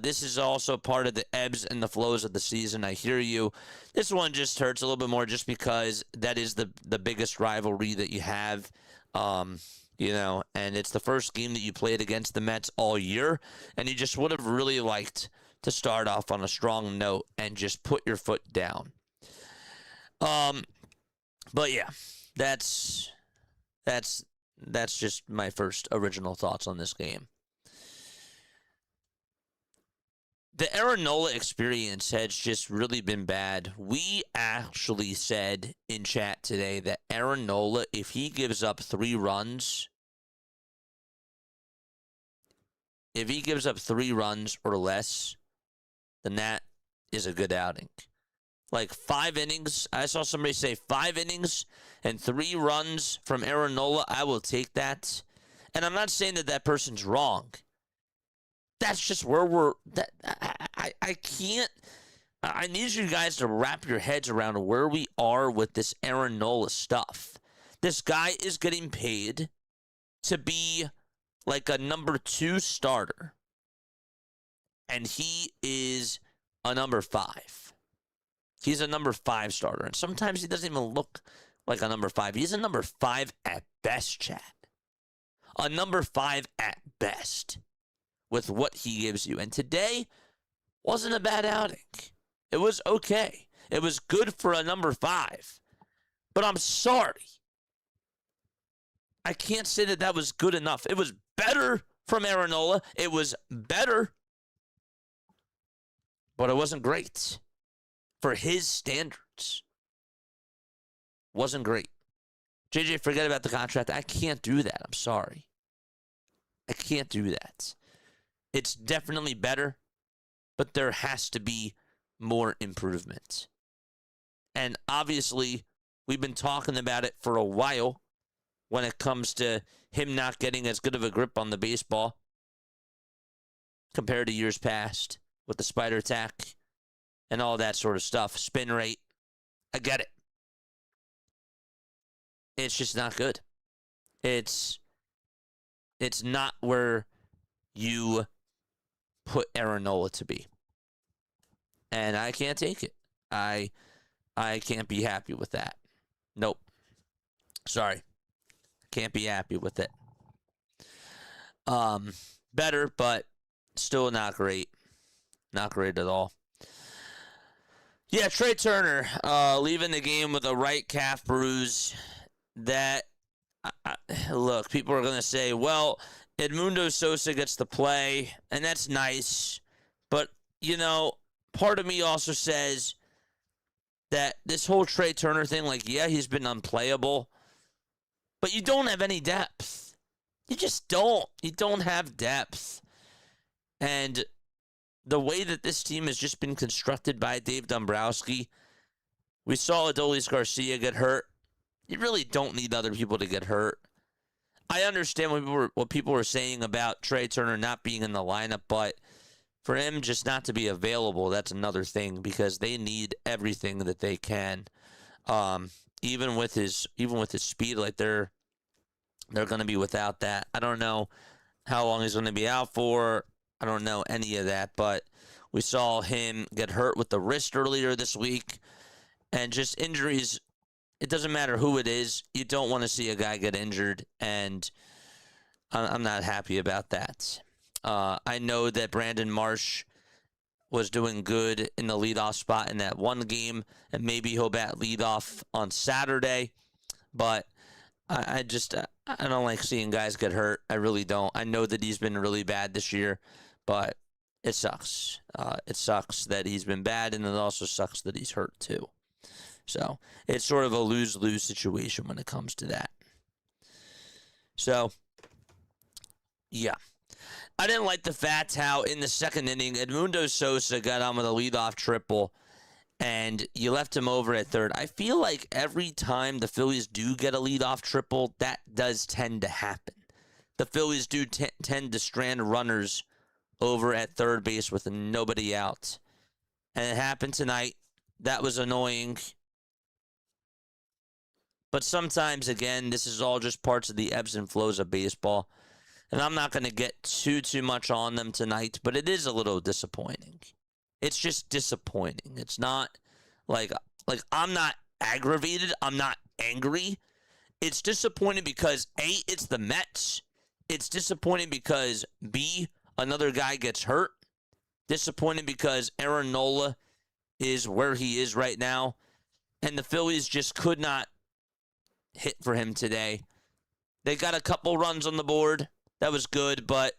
This is also part of the ebbs and the flows of the season. I hear you. This one just hurts a little bit more just because that is the biggest rivalry that you have, and it's the first game that you played against the Mets all year, and you just would have really liked to start off on a strong note and just put your foot down. But yeah, that's just my first original thoughts on this game. The Aaron Nola experience has just really been bad. We actually said in chat today that Aaron Nola, if he gives up 3 runs, or less, then that is a good outing. 5 innings, I saw somebody say 5 innings and 3 runs from Aaron Nola, I will take that. And I'm not saying that person's wrong. That's just where I can't. I need you guys to wrap your heads around where we are with this Aaron Nola stuff. This guy is getting paid to be a number 2 starter. And he is a number 5. He's a number 5 starter. And sometimes he doesn't even look like a number 5. He's a number 5 at best, Chad. A number 5 at best with what he gives you. And today wasn't a bad outing. It was okay. It was good for a number 5. But I'm sorry. I can't say that was good enough. It was better from Aaron Nola. It was better. But it wasn't great. For his standards. Wasn't great. JJ, forget about the contract. I can't do that. I'm sorry. I can't do that. It's definitely better, but there has to be more improvement. And obviously, we've been talking about it for a while when it comes to him not getting as good of a grip on the baseball compared to years past with the spider attack. and all that sort of stuff. Spin rate. I get it. It's just not good. It's not where you put Aaron Nola to be. And I can't take it. I can't be happy with that. Nope. Sorry. Can't be happy with it. Better, but still not great. Not great at all. Yeah, Trey Turner leaving the game with a right calf bruise. That, look, people are going to say, well, Edmundo Sosa gets to play, and that's nice. But, you know, part of me also says that this whole Trey Turner thing, like, yeah, he's been unplayable, but you don't have any depth. You just don't. You don't have depth. And the way that this team has just been constructed by Dave Dombrowski, we saw Adolis Garcia get hurt. You really don't need other people to get hurt. I understand what people were saying about Trey Turner not being in the lineup, but for him just not to be available, that's another thing, because they need everything that they can. Even with his speed, like they're going to be without that. I don't know how long he's going to be out for. I don't know any of that, but we saw him get hurt with the wrist earlier this week, and just injuries. It doesn't matter who it is. You don't want to see a guy get injured, and I'm not happy about that. I know that Brandon Marsh was doing good in the leadoff spot in that one game, and maybe he'll bat leadoff on Saturday, but I don't like seeing guys get hurt. I really don't. I know that he's been really bad this year, but it sucks. It sucks that he's been bad, and it also sucks that he's hurt too. So it's sort of a lose-lose situation when it comes to that. So, yeah. I didn't like the fact how in the second inning, Edmundo Sosa got on with a leadoff triple, and you left him over at third. I feel like every time the Phillies do get a leadoff triple, that does tend to happen. The Phillies do tend to strand runners over at third base with nobody out. And it happened tonight. That was annoying. But sometimes, again, this is all just parts of the ebbs and flows of baseball. And I'm not going to get too much on them tonight, but it is a little disappointing. It's just disappointing. It's not like I'm not aggravated. I'm not angry. It's disappointing because, A, it's the Mets. It's disappointing because, B, another guy gets hurt. Disappointing because Aaron Nola is where he is right now. And the Phillies just could not hit for him today. They got a couple runs on the board. That was good, but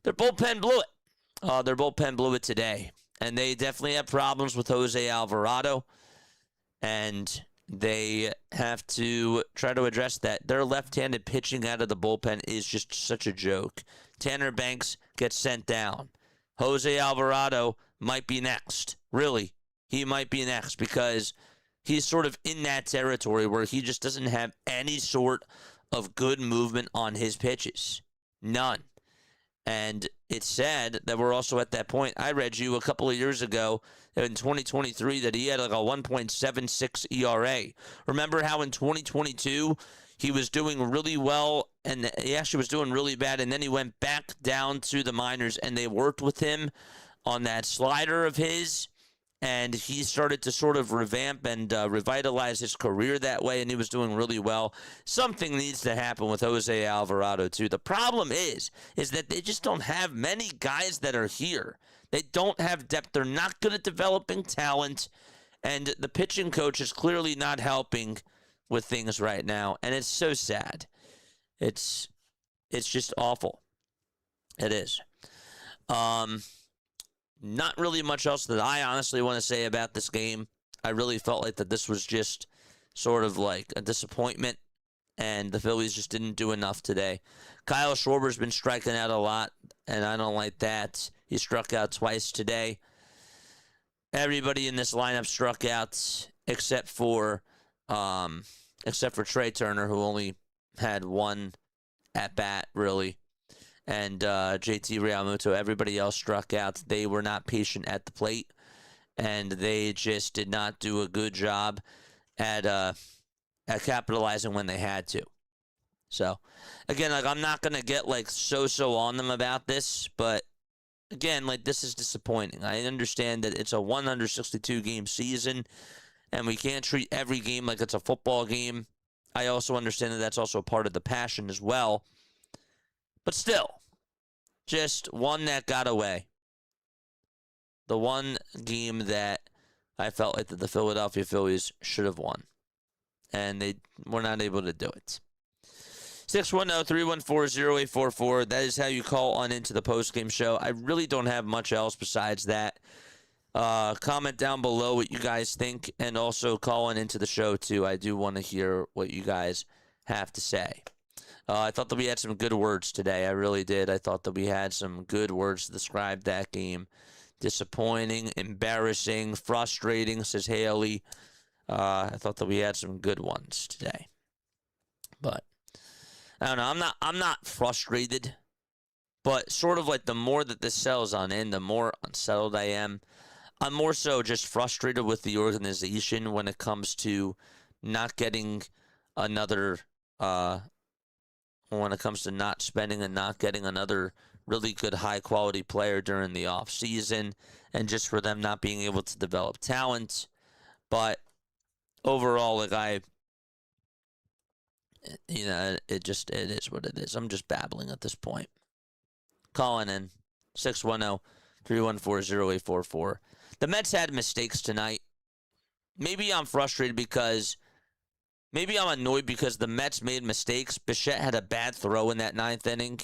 their bullpen blew it. Their bullpen blew it today. And they definitely have problems with Jose Alvarado. And they have to try to address that. Their left-handed pitching out of the bullpen is just such a joke. Tanner Banks gets sent down. Jose Alvarado might be next. Really, he might be next because he's sort of in that territory where he just doesn't have any sort of good movement on his pitches. None. And it's sad that we're also at that point. I read you a couple of years ago in 2023 that he had like a 1.76 ERA. Remember how in 2022 he was doing really well and he actually was doing really bad, and then he went back down to the minors and they worked with him on that slider of his, and he started to sort of revamp and revitalize his career that way, and he was doing really well. Something needs to happen with Jose Alvarado, too. The problem is that they just don't have many guys that are here. They don't have depth. They're not good at developing talent, and the pitching coach is clearly not helping with things right now, and it's so sad. It's just awful. It is. Not really much else that I honestly want to say about this game. I really felt like that this was just sort of like a disappointment, and the Phillies just didn't do enough today. Kyle Schwarber's been striking out a lot, and I don't like that. He struck out twice today. Everybody in this lineup struck out except for Trey Turner, who only had one at bat, really. And JT Realmuto, everybody else struck out. They were not patient at the plate. and they just did not do a good job at capitalizing when they had to. So, again, like, I'm not gonna get like so on them about this, but again, like, this is disappointing. I understand that it's a 162 game season, and we can't treat every game like it's a football game. I also understand that that's also part of the passion as well. But still, just one that got away. The one game that I felt like that the Philadelphia Phillies should have won. And they were not able to do it. 610-314-0844. That is how you call on into the postgame show. I really don't have much else besides that. Comment down below what you guys think, and also call on into the show too. I do want to hear what you guys have to say. I thought that we had some good words today. I really did. I thought that we had some good words to describe that game. Disappointing, embarrassing, frustrating, says Haley. I thought that we had some good ones today. But I don't know. I'm not frustrated, but sort of like the more that this settles on in, the more unsettled I am. I'm more so just frustrated with the organization when it comes to not getting another when it comes to not spending and not getting another really good high-quality player during the offseason, and just for them not being able to develop talent. But overall, like, it is what it is. I'm just babbling at this point. Calling in 610-314-0844. The Mets had mistakes tonight. Maybe I'm frustrated because maybe I'm annoyed because the Mets made mistakes. Bichette had a bad throw in that ninth inning.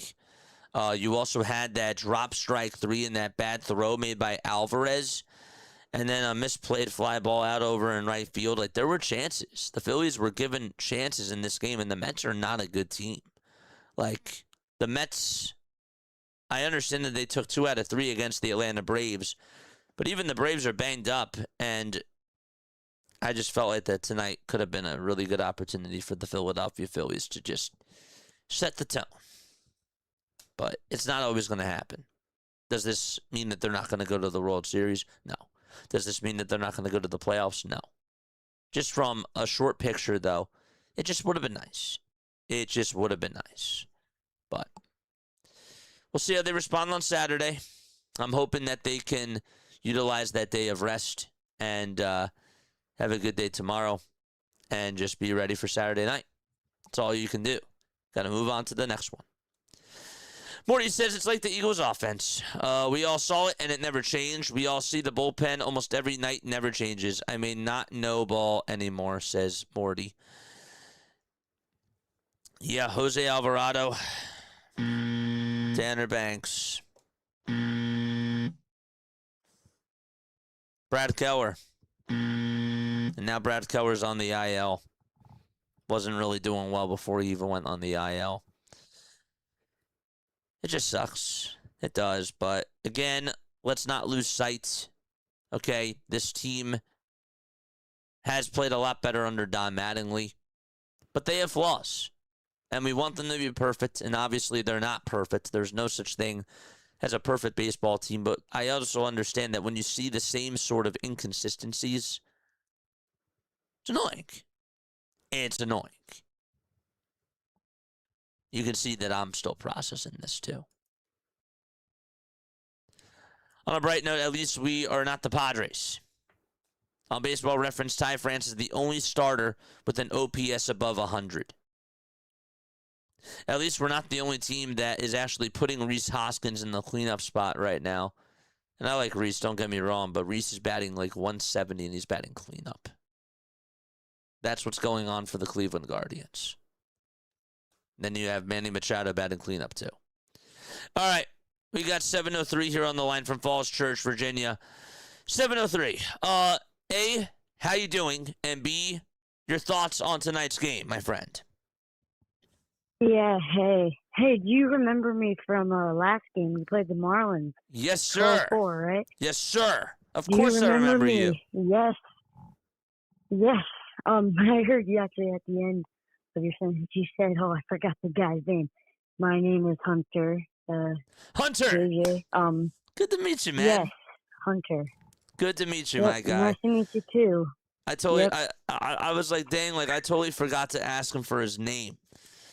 You also had that drop strike 3 in that bad throw made by Alvarez. And then a misplayed fly ball out over in right field. Like, there were chances. The Phillies were given chances in this game, and the Mets are not a good team. Like, the Mets, I understand that they took 2 out of 3 against the Atlanta Braves, but even the Braves are banged up, and I just felt like that tonight could have been a really good opportunity for the Philadelphia Phillies to just set the tone. But it's not always going to happen. Does this mean that they're not going to go to the World Series? No. Does this mean that they're not going to go to the playoffs? No. Just from a short picture, though, it just would have been nice. It just would have been nice. But we'll see how they respond on Saturday. I'm hoping that they can utilize that day of rest and have a good day tomorrow and just be ready for Saturday night. That's all you can do. Got to move on to the next one. Morty says it's like the Eagles' offense. We all saw it, and it never changed. We all see the bullpen almost every night, never changes. I may not know ball anymore, says Morty. Yeah, Jose Alvarado, Tanner Banks, Brad Keller. And now Brad Keller's on the IL. Wasn't really doing well before he even went on the IL. It just sucks. It does. But again, let's not lose sight. Okay, this team has played a lot better under Don Mattingly, but they have flaws. And we want them to be perfect, and obviously they're not perfect. There's no such thing as a perfect baseball team, but I also understand that when you see the same sort of inconsistencies, it's annoying. It's annoying. You can see that I'm still processing this too. On a bright note, at least we are not the Padres. On Baseball Reference, Ty France is the only starter with an OPS above 100. At least we're not the only team that is actually putting Rhys Hoskins in the cleanup spot right now. And I like Rhys, don't get me wrong, but Rhys is batting like 170 and he's batting cleanup. That's what's going on for the Cleveland Guardians. Then you have Manny Machado batting cleanup too. All right, we got 703 here on the line from Falls Church, Virginia. 703. A, how you doing? And B, your thoughts on tonight's game, my friend. Yeah, hey. Hey, do you remember me from last game? We played the Marlins. Yes, sir. 12-4, right? Yes, sir. Of Do course you I remember me? you. Yes. Yes. I heard you actually at the end of your sentence. You said, oh, I forgot the guy's name. My name is Hunter. Hunter! JJ. Good to meet you, man. Yes, Hunter. Good to meet you, Yep, my guy. nice to meet you too. I totally, Yep. I was like, dang, like I totally forgot to ask him for his name.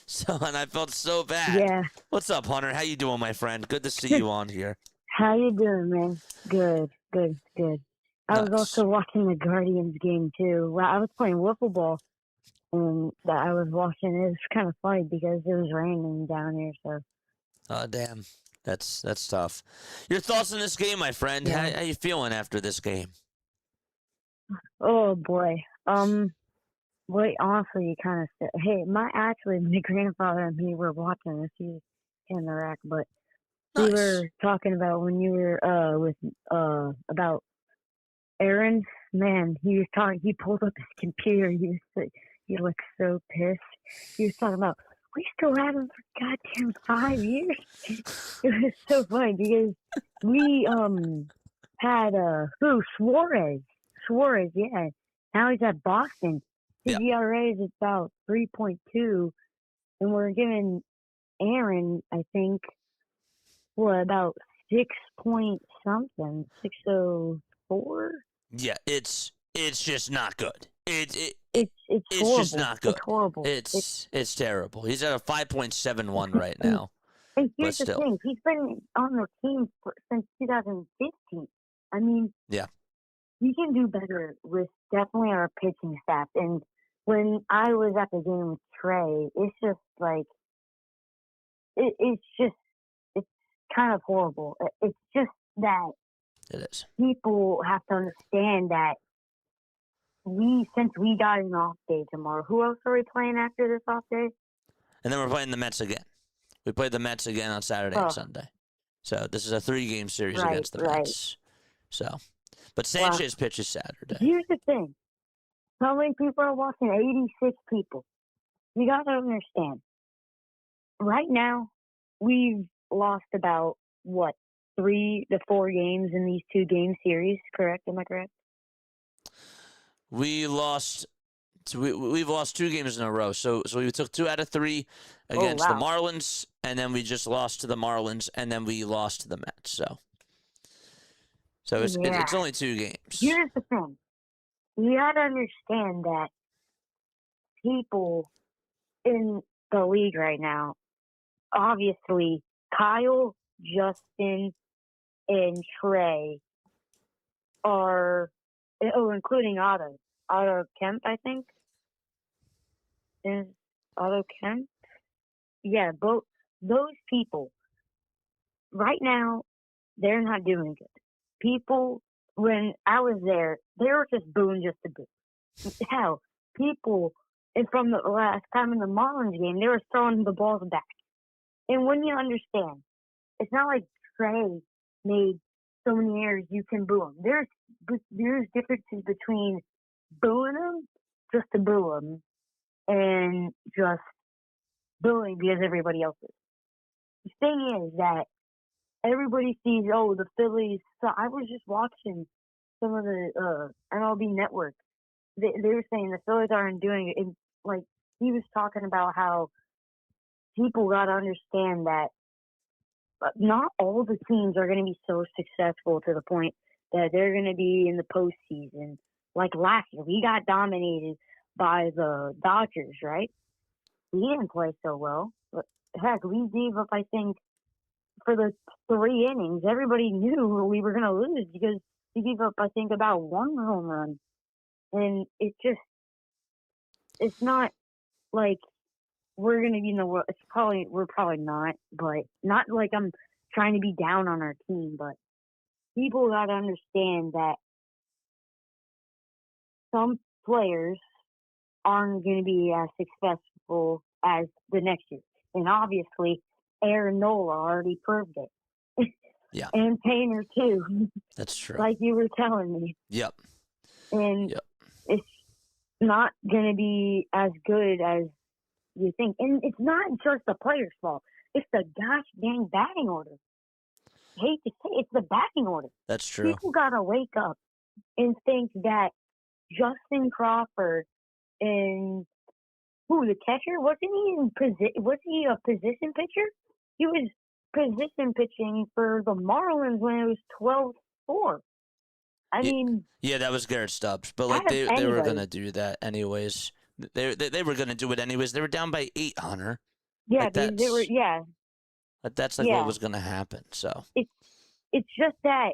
So, and I felt so bad. Yeah. What's up, Hunter? How you doing, my friend? Good to see you on here. How you doing, man? Good. I was Nice. also watching the Guardians game too. Well, I was playing wiffle ball, and I was watching. It was kind of funny because it was raining down here. So. Oh, damn. That's tough. Your thoughts on this game, my friend? Yeah. How you feeling after this game? Oh boy. Wait, honestly, you kind of said, hey, my grandfather and me were watching this. He's in Iraq, but we Nice. were talking about when you were with about Aaron. Man, he was talking. He pulled up his computer. He looked so pissed. He was talking about we still have him for goddamn 5 years. It was so funny because we had Suarez. Yeah. Now he's at Boston. His Yep. ERA is about 3.2, and we're giving Aaron, I think, about 6 point something, 604. Yeah, it's just not good. It's It's horrible. just not good. It's horrible. It's terrible. He's at a 5.71 right now. And But here's the still. thing: he's been on the team since 2015. I mean, Yeah. we can do better with definitely our pitching staff. And when I was at the game with Trey, it's just like it's kind of horrible. It's just that It is. people have to understand that since we got an off day tomorrow, who else are we playing after this off day? And then we're playing the Mets again. We played the Mets again on Saturday and Sunday. So this is a 3-game series against the Mets. So, but Sanchez pitches Saturday. Here's the thing. How many people are watching? 86 people. You got to understand. Right now, we've lost about, 3 to 4 games in these 2-game series, correct? Am I correct? We've lost 2 games in a row. So we took 2 out of 3 against the Marlins, and then we just lost to the Marlins, and then we lost to the Mets. So it's only 2 games. Here's the thing. You got to understand that people in the league right now, obviously, Kyle, Justin, and Trey are, including Otto Kemp, I think. Is Otto Kemp? Yeah, both those people, right now, they're not doing good. People, when I was there, they were just booing just to boo. Hell, people, and from the last time in the Marlins game, they were throwing the balls back. And when you understand, it's not like Trey made so many errors you can boo him. There's differences between booing him just to boo him and just booing because everybody else is. The thing is that everybody sees, the Phillies. So I was just watching some of the MLB Network. They were saying the Phillies aren't doing it. And, like, he was talking about how people got to understand that not all the teams are going to be so successful to the point that they're going to be in the postseason. Like last year, we got dominated by the Dodgers, right? We didn't play so well. But heck, we gave up, I think, for the 3 innings, everybody knew we were going to lose because we gave up, I think, about 1 home run. And it's not like we're going to be in the world. We're probably not, but not like I'm trying to be down on our team, but people got to understand that some players aren't going to be as successful as the next year. And obviously, Aaron Nola already proved it. Yeah. And Painter, too. That's true. Like you were telling me. Yep. And it's not going to be as good as you think. And it's not just the player's fault. It's the gosh dang batting order. I hate to say it's the batting order. That's true. People got to wake up and think that Justin Crawford and the catcher? Was he a position pitcher? He was position pitching for the Marlins when it was 12-4. I mean, Yeah, that was Garrett Stubbs, but like out of they were anybody. gonna do that anyways. They were gonna do it anyways. They were down by 8, Hunter. Yeah, Like because they were. Yeah, that's like what yeah. was gonna happen. So It's just that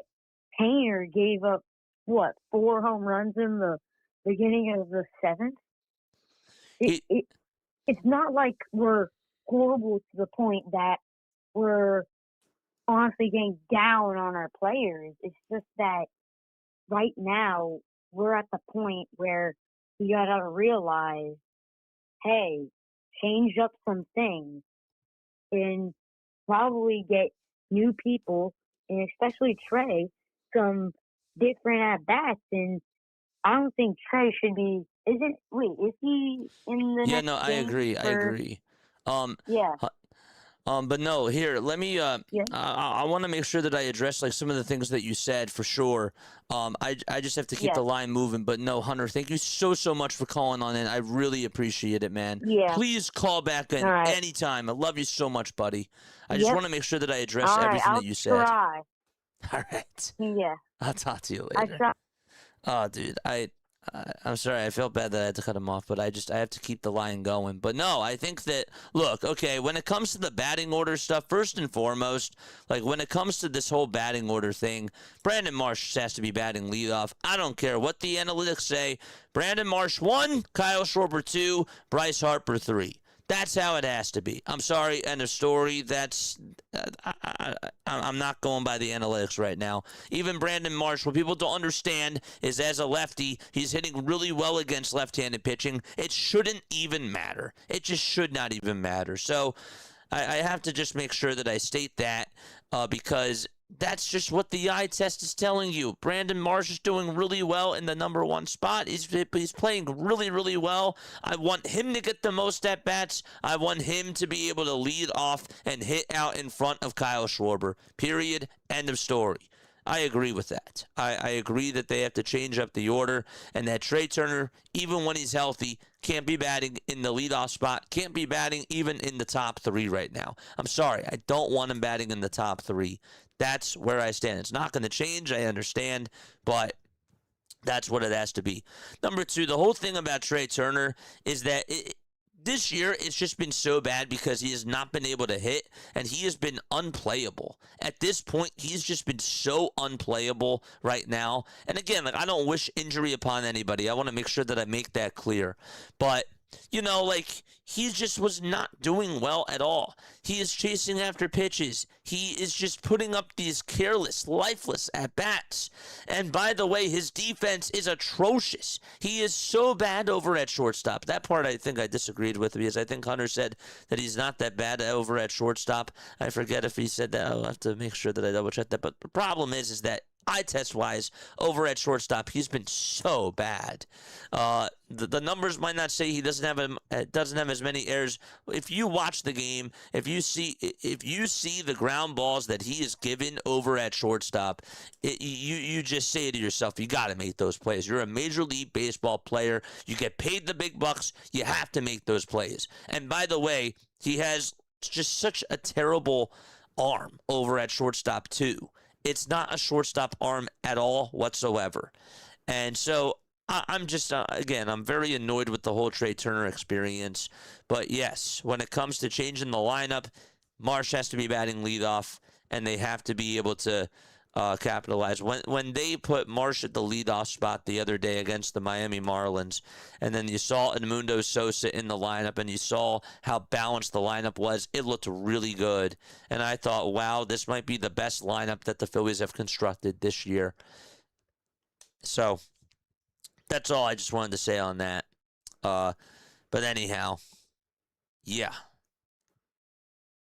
Painter gave up what 4 home runs in the beginning of the 7th. It's not like we're horrible to the point that we're honestly getting down on our players. It's just that right now we're at the point where we gotta realize, hey, change up some things and probably get new people, and especially Trey, some different at bats. And I don't think Trey should be. Is he in the yeah, next no, I game? agree. I agree. Yeah. But no, here, let me. Yeah. I want to make sure that I address like some of the things that you said for sure. I just have to keep Yeah. the line moving. But no, Hunter, thank you so much for calling on in. I really appreciate it, man. Yeah. Please call back in Right. anytime. I love you so much, buddy. I just want to make sure that I address All right, everything I'll that you try. said. All right. Yeah. I'll talk to you I later. try. Oh, dude, I'm sorry. I felt bad that I had to cut him off, but I have to keep the line going. But no, I think that look, okay, when it comes to the batting order stuff, first and foremost, like when it comes to this whole batting order thing, Brandon Marsh has to be batting leadoff. I don't care what the analytics say. Brandon Marsh 1, Kyle Schwarber 2, Bryce Harper 3. That's how it has to be. I'm sorry, end of story. That's I'm not going by the analytics right now. Even Brandon Marsh, what people don't understand is as a lefty, he's hitting really well against left-handed pitching. It shouldn't even matter. It just should not even matter. So I have to just make sure that I state that because that's just what the eye test is telling you. Brandon Marsh is doing really well in the number 1 spot. He's playing really, really well. I want him to get the most at-bats. I want him to be able to lead off and hit out in front of Kyle Schwarber. Period. End of story. I agree with that. I agree that they have to change up the order and that Trey Turner, even when he's healthy, can't be batting in the leadoff spot, can't be batting even in the top 3 right now. I'm sorry. I don't want him batting in the top 3. That's where I stand. It's not going to change, I understand, but that's what it has to be. Number 2, the whole thing about Trey Turner is that this year it's just been so bad because he has not been able to hit, and he has been unplayable. At this point, he's just been so unplayable right now. And again, like I don't wish injury upon anybody. I want to make sure that I make that clear. But you know, like, he just was not doing well at all. He is chasing after pitches. He is just putting up these careless, lifeless at-bats. And by the way, his defense is atrocious. He is so bad over at shortstop. That part I think I disagreed with because I think Hunter said that he's not that bad over at shortstop. I forget if he said that. I'll have to make sure that I double-check that. But the problem is that eye test wise over at shortstop he's been so bad. The numbers might not say he doesn't have as many errors. If you watch the game, if you see the ground balls that he is given over at shortstop, you just say to yourself, you got to make those plays. You're a Major League Baseball player. You get paid the big bucks. You have to make those plays. And by the way, he has just such a terrible arm over at shortstop too. It's not a shortstop arm at all whatsoever. And so I'm just, again, I'm very annoyed with the whole Trey Turner experience. But yes, when it comes to changing the lineup, Marsh has to be batting leadoff, and they have to be able to capitalize. When they put Marsh at the leadoff spot the other day against the Miami Marlins, and then you saw Edmundo Sosa in the lineup, and you saw how balanced the lineup was, it looked really good. And I thought, wow, this might be the best lineup that the Phillies have constructed this year. So that's all I just wanted to say on that. But anyhow, yeah.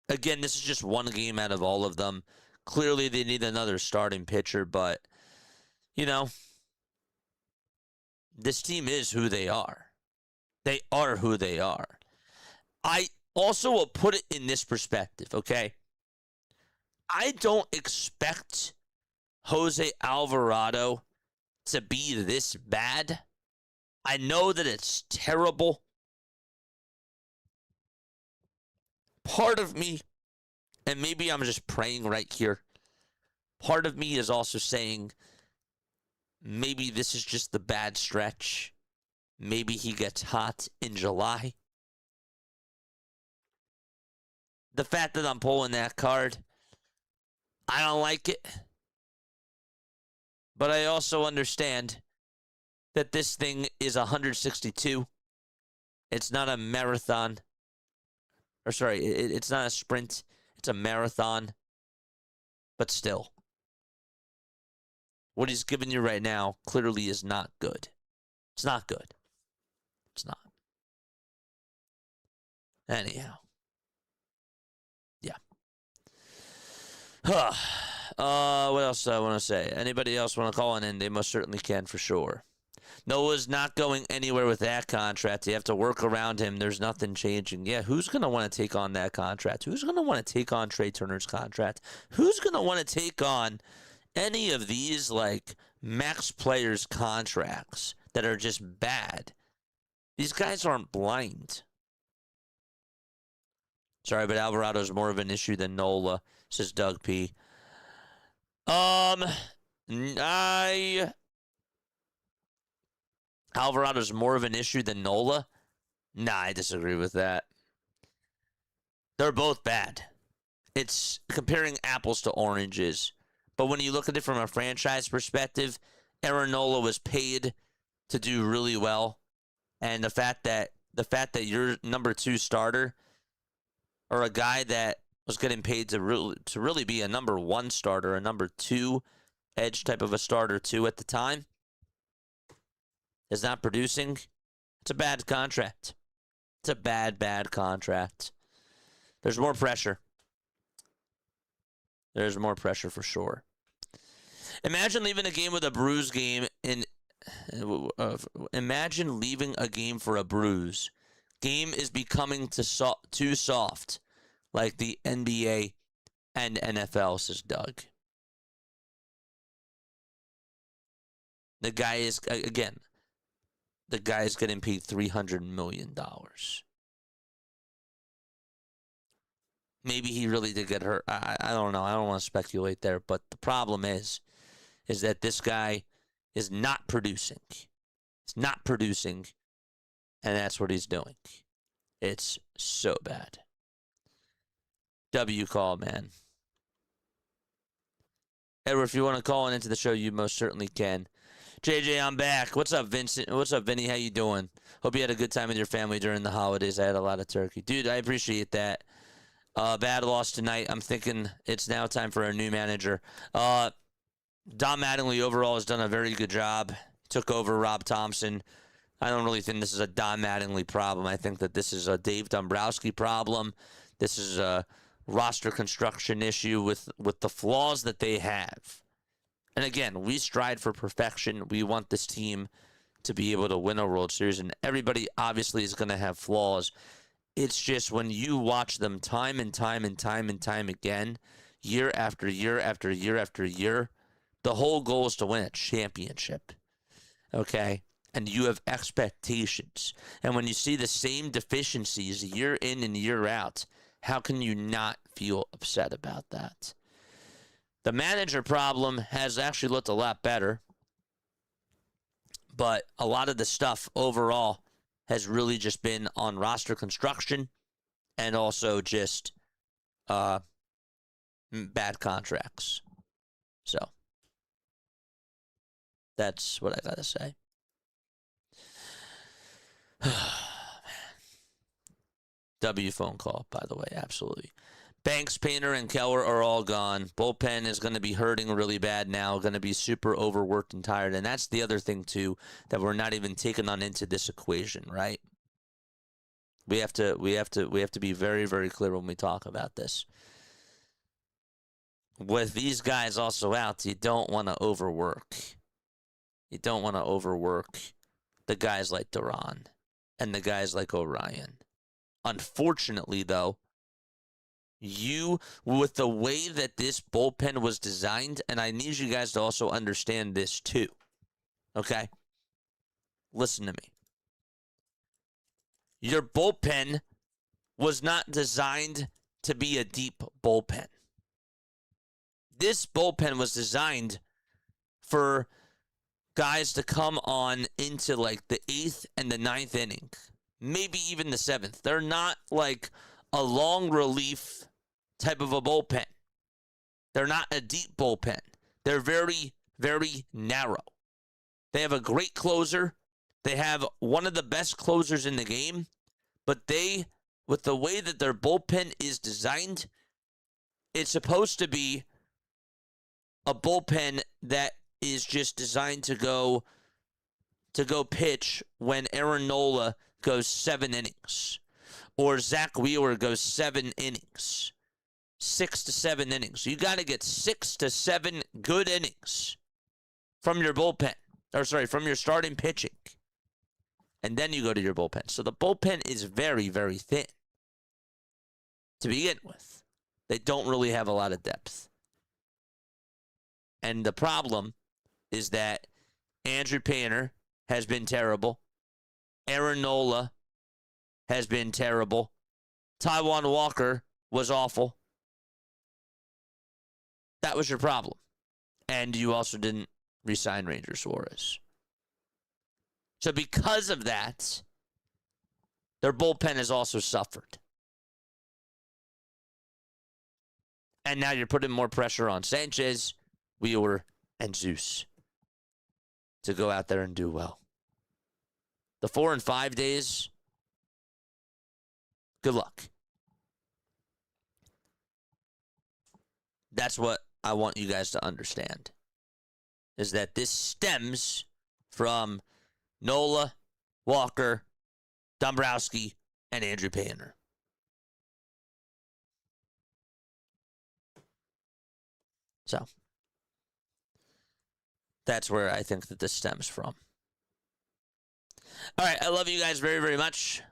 Again, this is just one game out of all of them. Clearly, they need another starting pitcher, but, you know, this team is who they are. They are who they are. I also will put it in this perspective, okay? I don't expect Jose Alvarado to be this bad. I know that it's terrible. Part of me, and maybe I'm just praying right here, part of me is also saying maybe this is just the bad stretch. Maybe he gets hot in July. The fact that I'm pulling that card, I don't like it. But I also understand that this thing is 162. It's not a marathon. Or sorry, it's not a sprint. It's a marathon. But still, what he's giving you right now clearly is not good. It's not good. It's not. Anyhow. Yeah. What else do I want to say? Anybody else want to call in? They most certainly can for sure. Noah's not going anywhere with that contract. You have to work around him. There's nothing changing. Yeah, who's going to want to take on that contract? Who's going to want to take on Trey Turner's contract? Who's going to want to take on any of these, like, max players' contracts that are just bad? These guys aren't blind. Sorry, but Alvarado's more of an issue than Nola, says Doug P. Alvarado's more of an issue than Nola? Nah, I disagree with that. They're both bad. It's comparing apples to oranges. But when you look at it from a franchise perspective, Aaron Nola was paid to do really well. And the fact that your number 2 starter, or a guy that was getting paid to really be a number 1 starter, a number 2 edge type of a starter too at the time, is not producing, it's a bad contract. It's a bad contract. There's more pressure. There's more pressure for sure. Imagine leaving a game with a bruise game imagine leaving a game for a bruise. Game is becoming too soft, like the NBA and NFL, says Doug. The guy is getting paid $300 million. Maybe he really did get hurt. I don't know. I don't want to speculate there. But the problem is that this guy is not producing. He's not producing, and that's what he's doing. It's so bad. W call, man. Edward, if you want to call into the show, you most certainly can. JJ, I'm back. What's up, Vincent? What's up, Vinny? How you doing? Hope you had a good time with your family during the holidays. I had a lot of turkey. Dude, I appreciate that. Bad loss tonight. I'm thinking it's now time for a new manager. Don Mattingly overall has done a very good job. Took over Rob Thompson. I don't really think this is a Don Mattingly problem. I think that this is a Dave Dombrowski problem. This is a roster construction issue with the flaws that they have. And again, we strive for perfection. We want this team to be able to win a World Series, and everybody obviously is going to have flaws. It's just when you watch them time and time again, year after year after year after year, the whole goal is to win a championship. Okay? And you have expectations. And when you see the same deficiencies year in and year out, how can you not feel upset about that? The manager problem has actually looked a lot better, but a lot of the stuff overall has really just been on roster construction and also just bad contracts. So that's what I got to say. W phone call, by the way, absolutely. Banks, Painter, and Keller are all gone. Bullpen is going to be hurting really bad now, going to be super overworked and tired. And that's the other thing, too, that we're not even taking on into this equation, right? We have to be very, very clear when we talk about this. With these guys also out, you don't want to overwork. You don't want to overwork the guys like Duran and the guys like Orion. Unfortunately, though, with the way that this bullpen was designed, and I need you guys to also understand this too, okay? Listen to me. Your bullpen was not designed to be a deep bullpen. This bullpen was designed for guys to come on into like the 8th and the 9th inning, maybe even the 7th. They're not like a long relief type of a bullpen. They're not a deep bullpen. They're very, very narrow. They have a great closer. They have one of the best closers in the game, but with the way that their bullpen is designed, it's supposed to be a bullpen that is just designed to go pitch when Aaron Nola goes 7 innings or Zach Wheeler goes 7 innings, 6 to 7 innings. You got to get 6 to 7 good innings from your bullpen, from your starting pitching. And then you go to your bullpen. So the bullpen is very, very thin to begin with. They don't really have a lot of depth. And the problem is that Andrew Painter has been terrible. Aaron Nola has been terrible. Taijuan Walker was awful. That was your problem. And you also didn't re-sign Ranger Suarez. So because of that, their bullpen has also suffered. And now you're putting more pressure on Sanchez, Wheeler, and Zeus to go out there and do well. The 4 and 5 days, good luck. That's what I want you guys to understand, is that this stems from Nola, Walker, Dombrowski, and Andrew Painter. So that's where I think that this stems from. All right, I love you guys very, very much.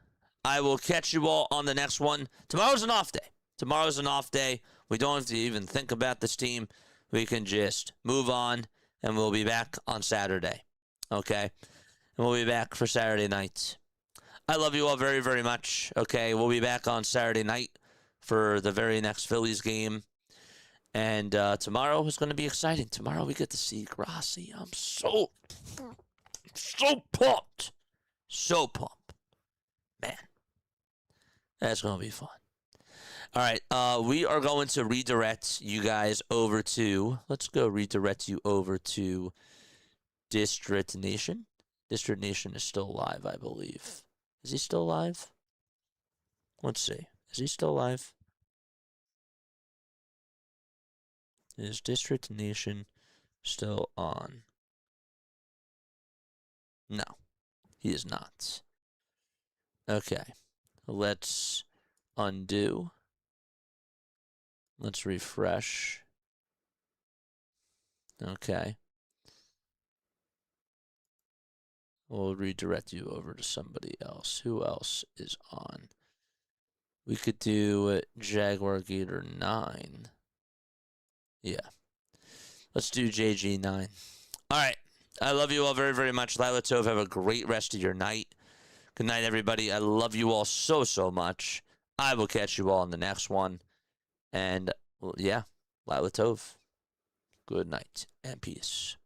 I will catch you all on the next one. Tomorrow's an off day. We don't have to even think about this team. We can just move on, and we'll be back on Saturday. Okay? And we'll be back for Saturday night. I love you all very, very much. Okay, we'll be back on Saturday night for the very next Phillies game. And tomorrow is going to be exciting. Tomorrow we get to see Grassi. I'm so pumped. So pumped. Man, that's going to be fun. All right, we are going to redirect you guys over to, let's go redirect you over to District Nation. District Nation is still live, I believe. Is he still live? Let's see. Is he still live? Is District Nation still on? No, he is not. Okay, let's undo. Let's refresh. Okay. We'll redirect you over to somebody else. Who else is on? We could do Jaguar Gator 9. Yeah. Let's do JG9. All right. I love you all very, very much. Lila Tov, have a great rest of your night. Good night, everybody. I love you all so, so much. I will catch you all in the next one. And, well, yeah, Lila Tov. Good night and peace.